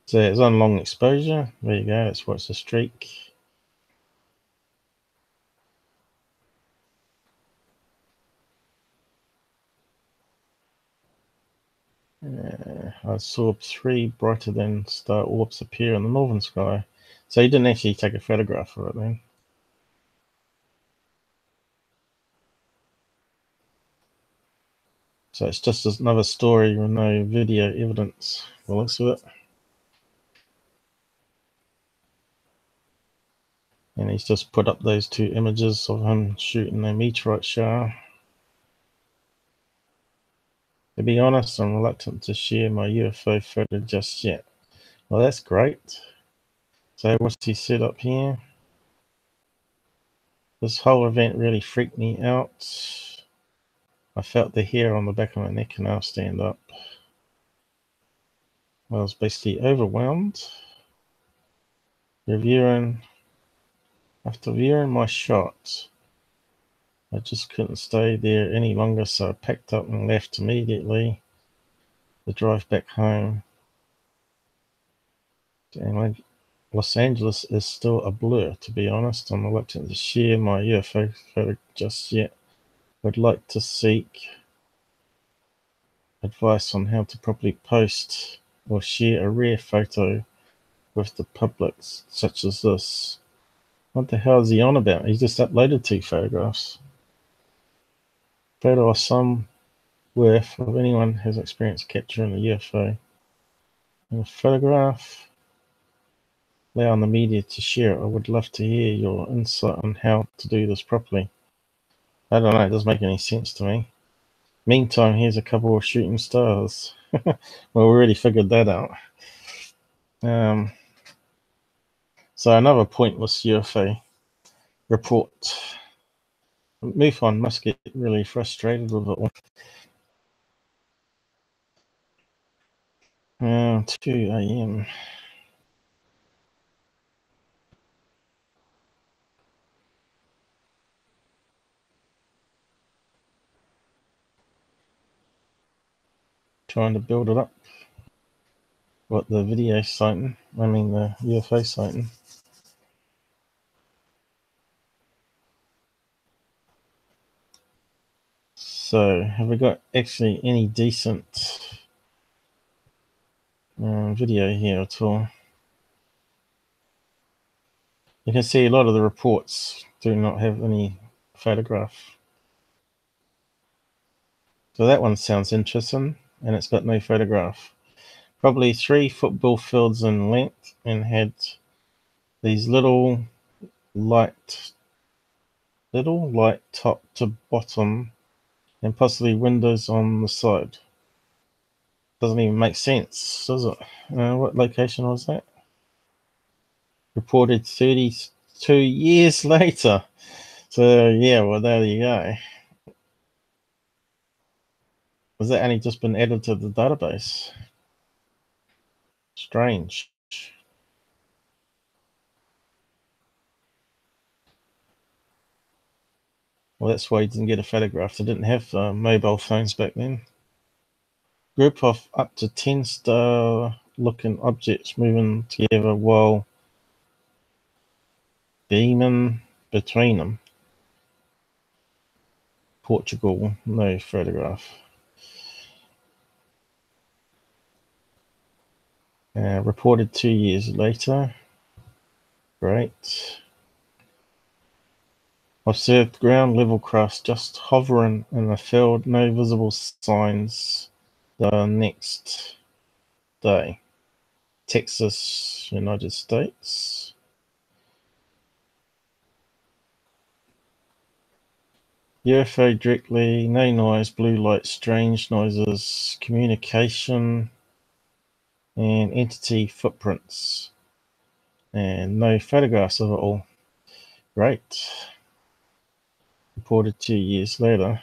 So it's on long exposure. There you go, that's what's a streak. I saw 3 brighter than star orbs appear in the northern sky. So you didn't actually take a photograph of it then? So it's just another story with no video evidence. Well, looks of it. And he's just put up those 2 images of him shooting a meteorite shower. To be honest, I'm reluctant to share my UFO photo just yet. Well, that's great. So what's he set up here? This whole event really freaked me out. I felt the hair on the back of my neck and I'll stand up. I was basically overwhelmed. After viewing my shot, I just couldn't stay there any longer, so I packed up and left immediately to drive back home. And Los Angeles is still a blur, to be honest. I'm reluctant to share my UFO photo just yet. I'd like to seek advice on how to properly post or share a rare photo with the public, such as this. What the hell is he on about? He just uploaded 2 photographs. Photo or some worth of anyone has experienced capturing a UFO. And a photograph. Allow the media to share it. I would love to hear your insight on how to do this properly. I don't know, it doesn't make any sense to me. Meantime, here's a couple of shooting stars. Well, we already figured that out. So another pointless UFO report. MUFON must get really frustrated with it all. 2 a.m. Trying to build it up. What, the video sighting? I mean the UFO sighting. So, have we got actually any decent video here at all? You can see a lot of the reports do not have any photograph. So that one sounds interesting, and it's got no photograph. Probably 3 football fields in length and had these little light top to bottom and possibly windows on the side. Doesn't even make sense, does it? What location was that? Reported 32 years later. So yeah, well there you go. Has that only just been added to the database? Strange. Well, that's why you didn't get a photograph. They didn't have mobile phones back then. Group of up to 10 star-looking objects moving together while beaming between them. Portugal, no photograph. Reported 2 years later. Great. Observed ground level craft just hovering in the field, no visible signs the next day. Texas, United States. UFO directly, no noise, blue light, strange noises, communication, and entity footprints. And no photographs of it all. Great. Reported 2 years later.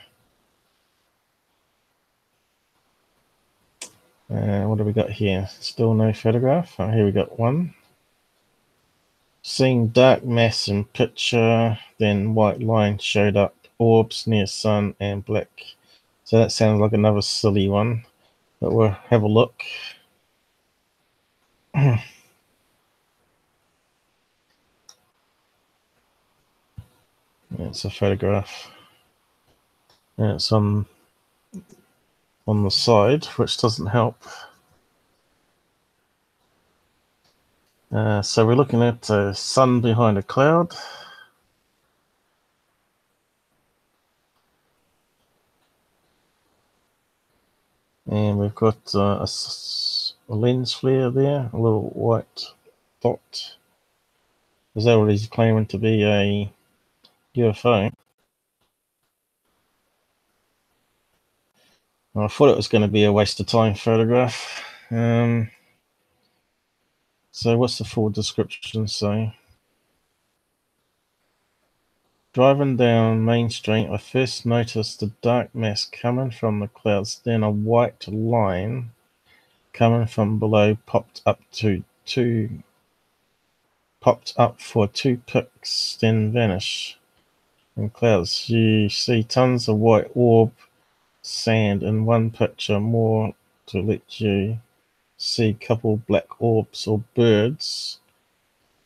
What do we got here? Still no photograph. Oh, here we got one. Seeing dark mass in picture, then white line showed up, orbs near sun and black. So that sounds like another silly one, but we'll have a look. It's a photograph. And it's on the side, which doesn't help. So we're looking at the sun behind a cloud. And we've got a lens flare there, a little white dot. Is that what he's claiming to be a UFO? I thought it was going to be a waste of time photograph. So what's the full description say? Driving down Main Street, I first noticed a dark mass coming from the clouds, then a white line coming from below popped up for 2 pics, then vanish. In clouds, you see tons of white orb sand in one picture, more to let you see a couple black orbs or birds.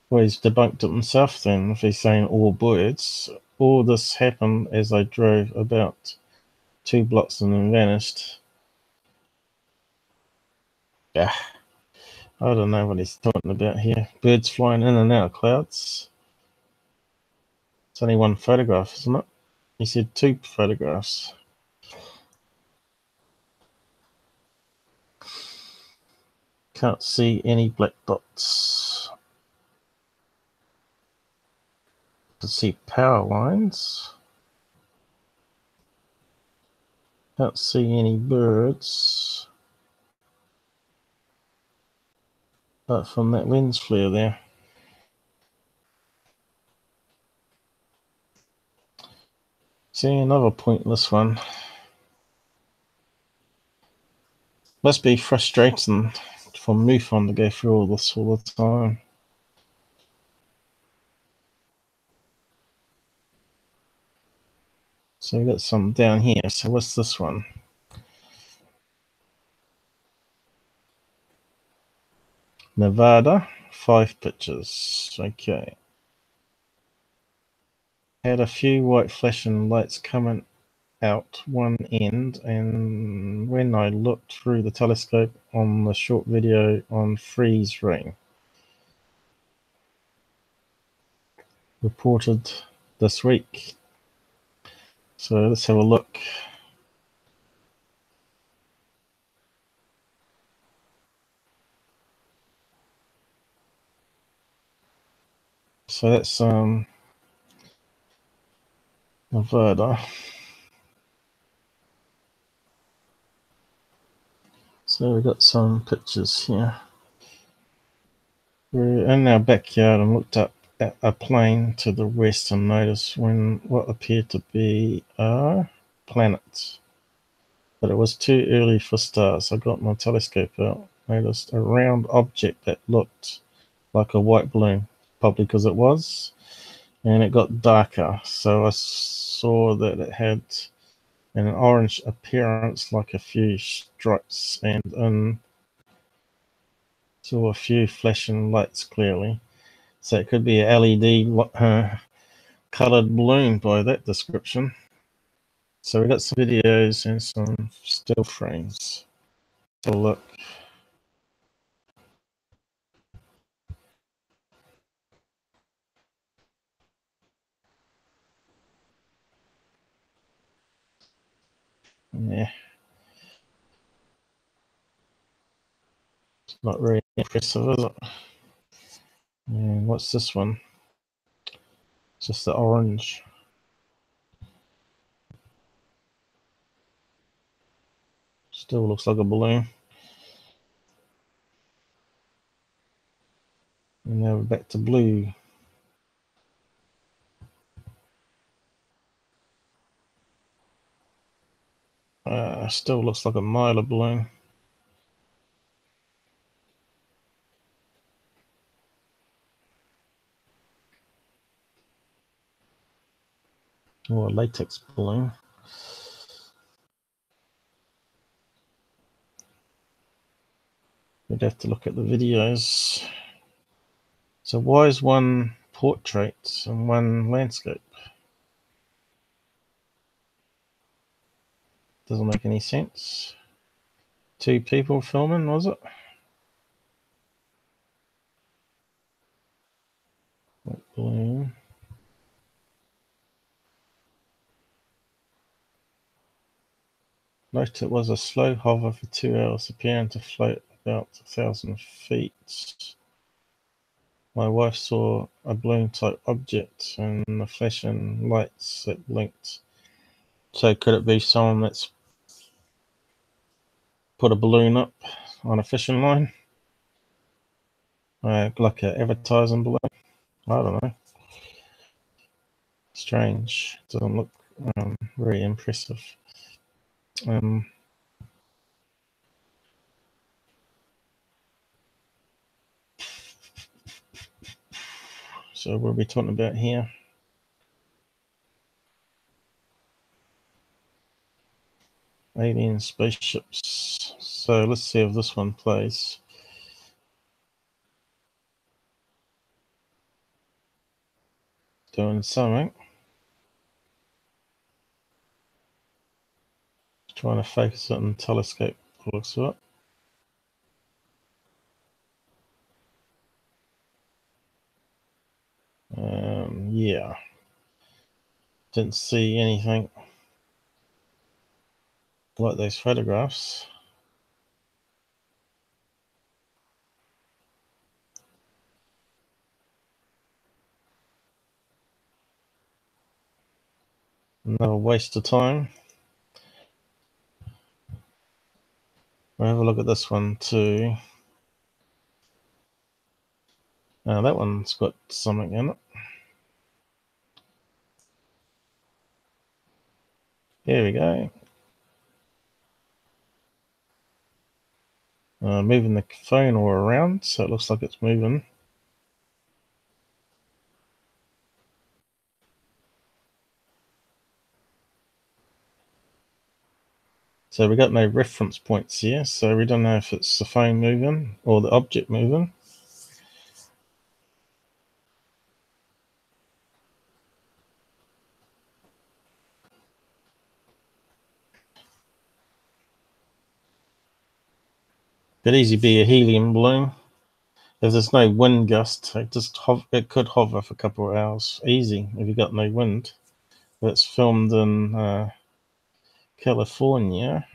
Well, he's debunked it himself then, if he's saying all birds. All this happened as I drove about 2 blocks and then vanished. Yeah. I don't know what he's talking about here. Birds flying in and out of clouds. It's only one photograph, isn't it? He said 2 photographs. Can't see any black dots. Can see power lines. Can't see any birds. Apart from that lens flare there. See, another pointless one. Must be frustrating for MUFON to go through all this all the time. So we got some down here. So what's this one? Nevada, 5 pictures. Okay. Had a few white flashing lights coming out one end, and when I looked through the telescope on the short video on freeze ring, reported this week. So let's have a look. So that's Nevada. So we've got some pictures here. We're in our backyard and looked up at a plane to the west and noticed when what appeared to be a planet. But it was too early for stars. I got my telescope out, noticed a round object that looked like a white balloon, probably because it was, and it got darker. So I saw that it had an orange appearance, like a few stripes, and saw a few flashing lights clearly. So it could be a LED colored balloon by that description. So we got some videos and some still frames. Have a look. Yeah. It's not very impressive, is it? And what's this one? It's just the orange. Still looks like a balloon. And now we're back to blue. Still looks like a Mylar balloon. Or a latex balloon. We'd have to look at the videos. So why is one portrait and one landscape? Doesn't make any sense. 2 people filming, was it? White balloon. Note it was a slow hover for 2 hours, appearing to float about 1,000 feet. My wife saw a balloon-type object and the flashing lights that blinked. So could it be someone that's put a balloon up on a fishing line? Like an advertising balloon? I don't know. Strange. Doesn't look very impressive. So what are we talking about here? Alien spaceships. So let's see if this one plays. Doing something. Trying to focus it on the telescope, looks of it. Didn't see anything like those photographs. Another waste of time. We'll have a look at this one too. That one's got something in it. Here we go. Moving the phone all around, so it looks like it's moving. So we got no reference points here, so we don't know if it's the phone moving or the object moving. Could easily be a helium balloon. If there's no wind gust, it could hover for a couple of hours, easy, if you got no wind. But it's filmed in California,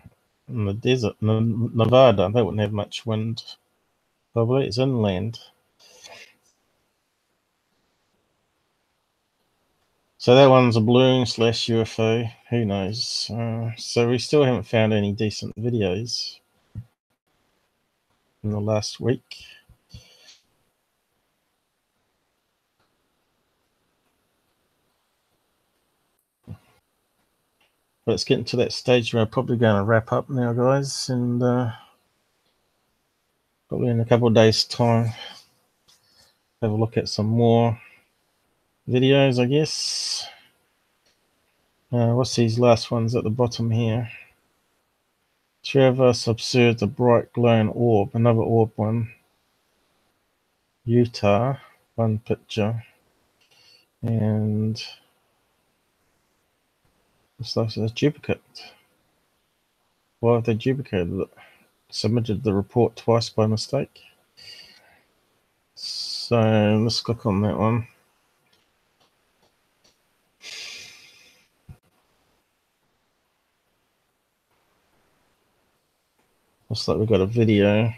in the desert, Nevada. They wouldn't have much wind. Probably it's inland. So that one's a balloon / UFO. Who knows? So we still haven't found any decent videos in the last week. But it's getting to that stage where I'm probably going to wrap up now, guys, and probably in a couple of days' time have a look at some more videos, I guess. What's these last ones at the bottom here? Three of us observed a bright glowing orb, another orb one. Utah, one picture. And looks like it's a duplicate. Why have they duplicated it? Submitted the report twice by mistake. So let's click on that one. Looks like we've got a video.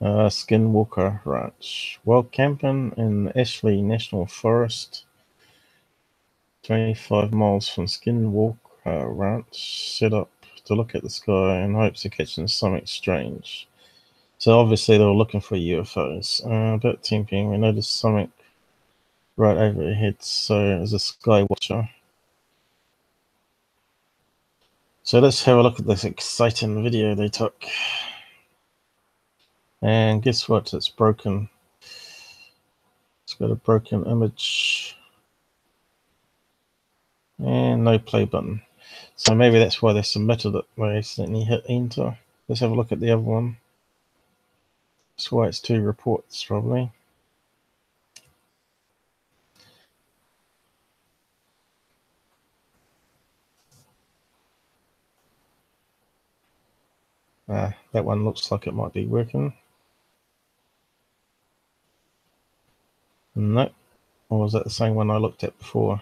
Skinwalker Ranch. While camping in Ashley National Forest, 25 miles from Skinwalker Ranch, set up to look at the sky in hopes of catching something strange. So obviously they were looking for UFOs. About 10 p.m. we noticed something right over our heads, so as a sky watcher. So let's have a look at this exciting video they took. And guess what? It's broken. It's got a broken image. And no play button. So maybe that's why they submitted it. They accidentally hit enter. Let's have a look at the other one. That's why it's two reports, probably. That one looks like it might be working. Nope. Or was that the same one I looked at before?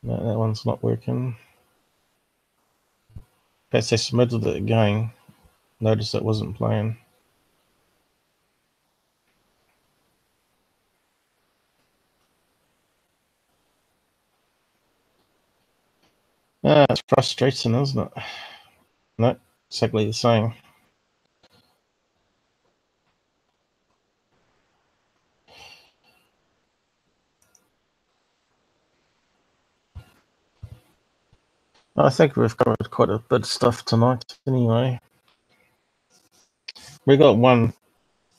No, that one's not working. Perhaps they submitted it again. Notice it wasn't playing. It's frustrating, isn't it? Nope, exactly the same. I think we've covered quite a bit of stuff tonight anyway. We got one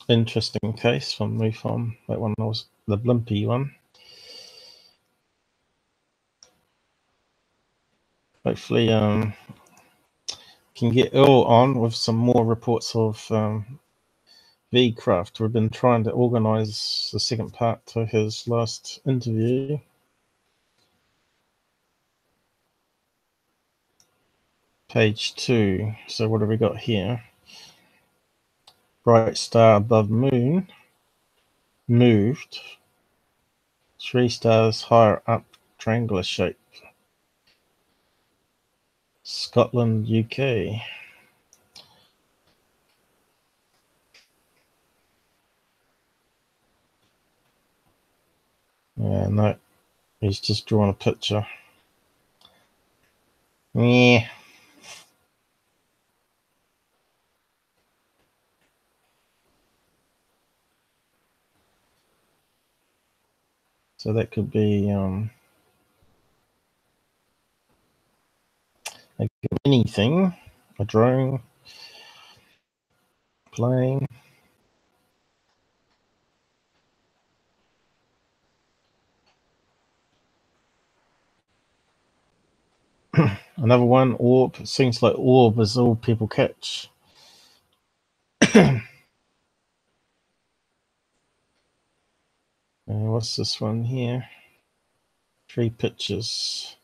interesting case from MUFON. That one was the BLIMP one. Hopefully can get Earl on with some more reports of V-Craft. We've been trying to organise the second part to his last interview. Page 2. So what have we got here? Bright star above moon. Moved. 3 stars higher up, triangular shape. Scotland, UK. Yeah, no, he's just drawn a picture. Yeah. So that could be anything. A drone, plane. Another one, orb. It seems like orb is all people catch. What's this one here? 3 pictures.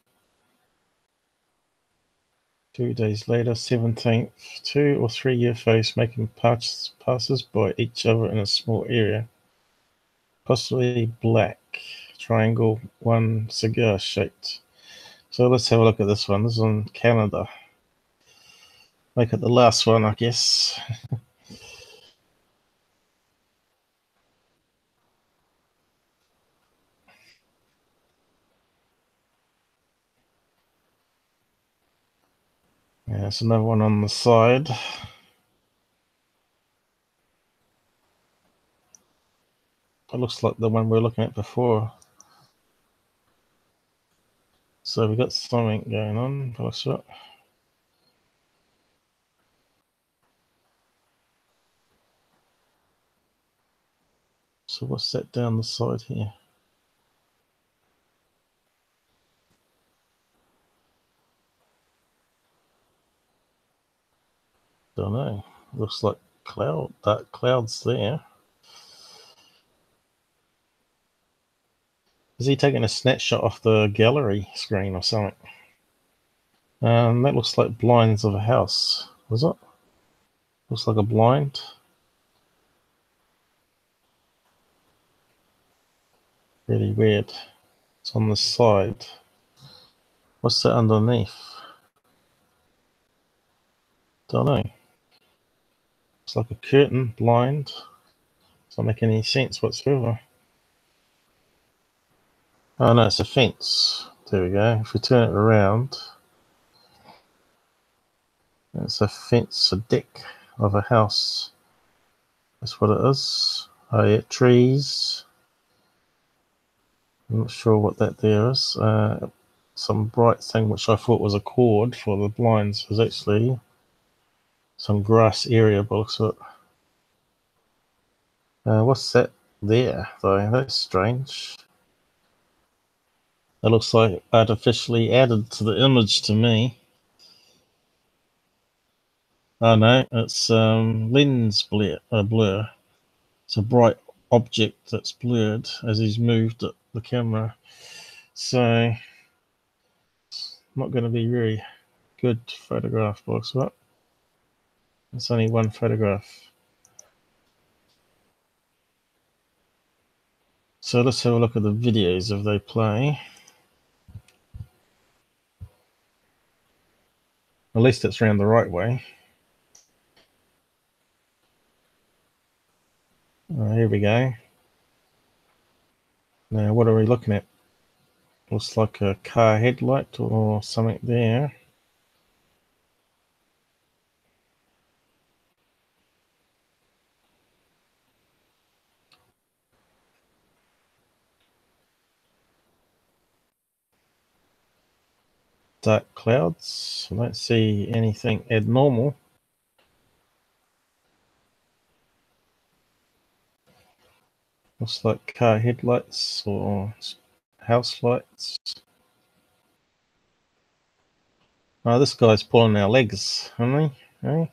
2 days later, 17th, 2 or 3 UFOs making passes by each other in a small area. Possibly black. Triangle, 1 cigar shaped. So let's have a look at this one. This is on Canada. Make it the last one, I guess. Yeah, there's another one on the side. It looks like the one we were looking at before. So we've got something going on. What's that? So what's that down the side here? Don't know. Looks like dark clouds there. Is he taking a snapshot off the gallery screen or something? That looks like blinds of a house. Was it? Looks like a blind. Really weird. It's on the side. What's that underneath? Don't know. It's like a curtain, blind. Doesn't make any sense whatsoever. Oh no, it's a fence. There we go. If we turn it around, it's a fence, a deck of a house. That's what it is. Oh yeah, trees. I'm not sure what that there is. Some bright thing which I thought was a cord for the blinds is actually some grass area by the looks of it. What's that there though? That's strange. It looks like artificially added to the image to me. Oh no, it's lens blur. It's a bright object that's blurred as he's moved the camera. So it's not going to be very good photograph, looks like. It's only one photograph. So let's have a look at the videos if they play. At least it's round the right way. Here we go. Now what are we looking at? Looks like a car headlight or something there. Dark clouds. I don't see anything abnormal. Looks like car headlights or house lights. Oh, this guy's pulling our legs, isn't he? Hey?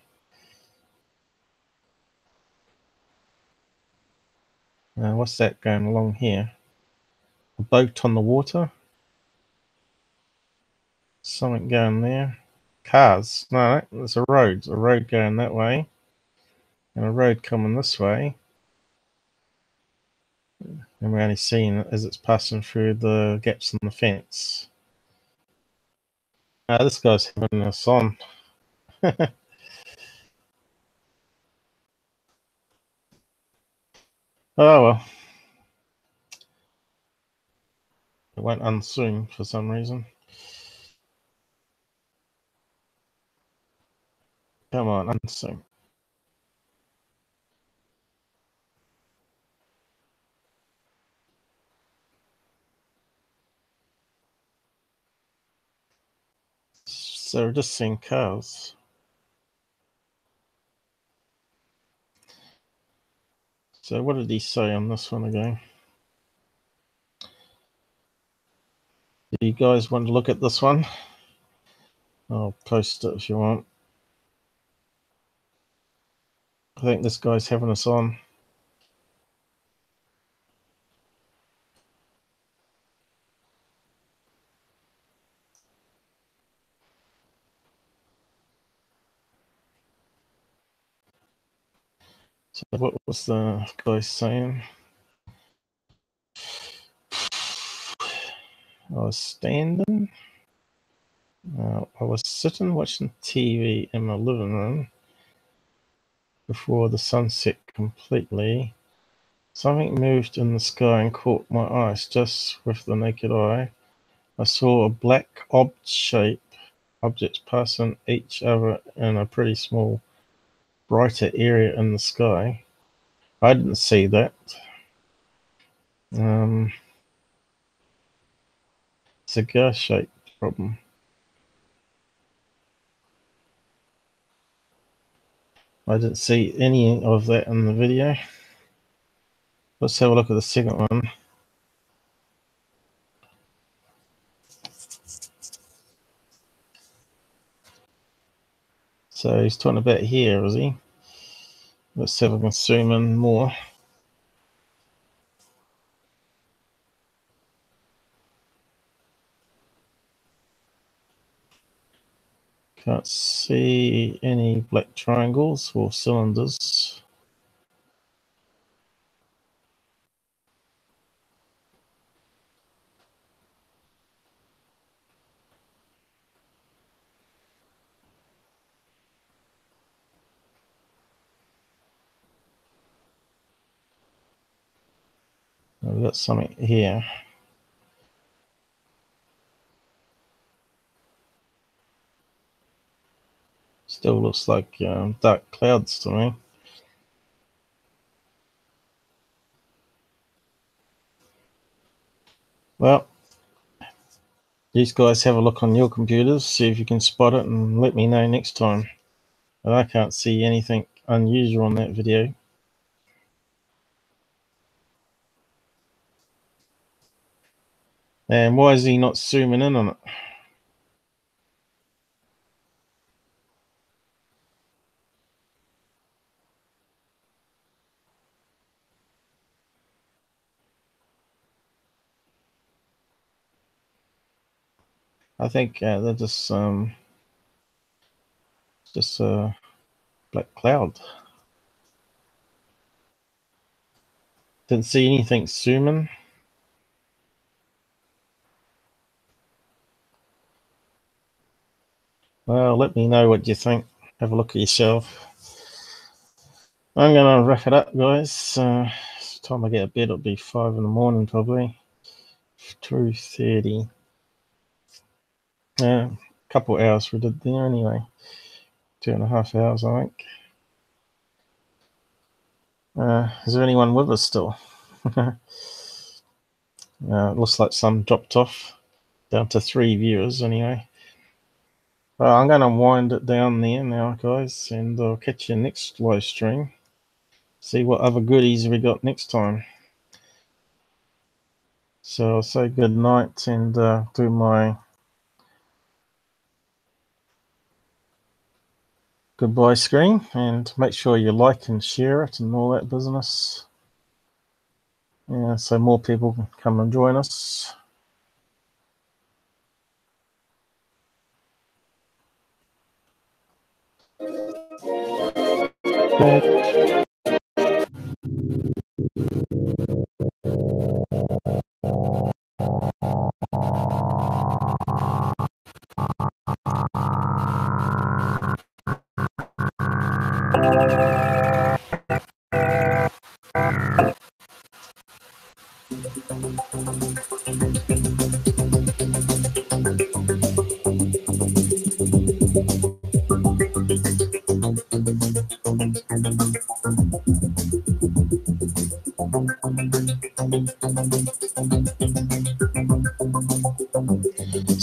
What's that going along here? A boat on the water? Something going there. cars. No, there's a road. A road going that way. And a road coming this way. And we're only seeing it as it's passing through the gaps in the fence. This guy's having us on. Oh well. It went unsoon for some reason. Come on, unsoon. So we're just seeing cars. So what did he say on this one again? Do you guys want to look at this one? I'll post it if you want. I think this guy's having us on. So what was the guy saying? I was standing. I was sitting watching TV in my living room before the sunset completely. Something moved in the sky and caught my eyes just with the naked eye. I saw a black objects passing each other in a pretty small, brighter area in the sky. I didn't see that. Cigar-shaped problem. I didn't see any of that in the video. Let's have a look at the second one. So he's talking about here, is he? Let's see if I can zoom in more. Can't see any black triangles or cylinders. We've got something here. Still looks like dark clouds to me. Well, these guys have a look on your computers, see if you can spot it, and let me know next time. But I can't see anything unusual on that video. And why is he not zooming in on it? I think they're just a black cloud. Didn't see anything zooming. Well, let me know what you think. Have a look at yourself. I'm gonna wrap it up, guys. It's time I get to bed. It'll be 5 in the morning probably. 2:30. A couple hours we did there anyway. 2.5 hours, I think. Is there anyone with us still? It looks like some dropped off. Down to 3 viewers anyway. Well, I'm going to wind it down there now, guys, and I'll catch you next live stream. See what other goodies we got next time. So I'll say good night and do my goodbye screen, and make sure you like and share it and all that business. Yeah, so more people can come and join us.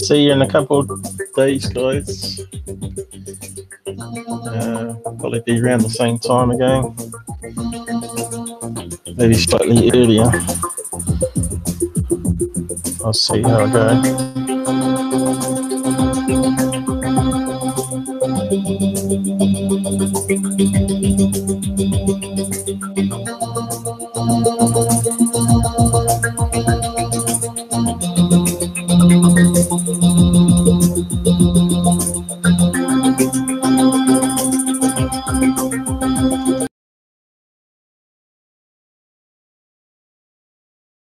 See you in a couple of days, guys. Probably be around the same time again. Maybe slightly earlier. I'll see how I go.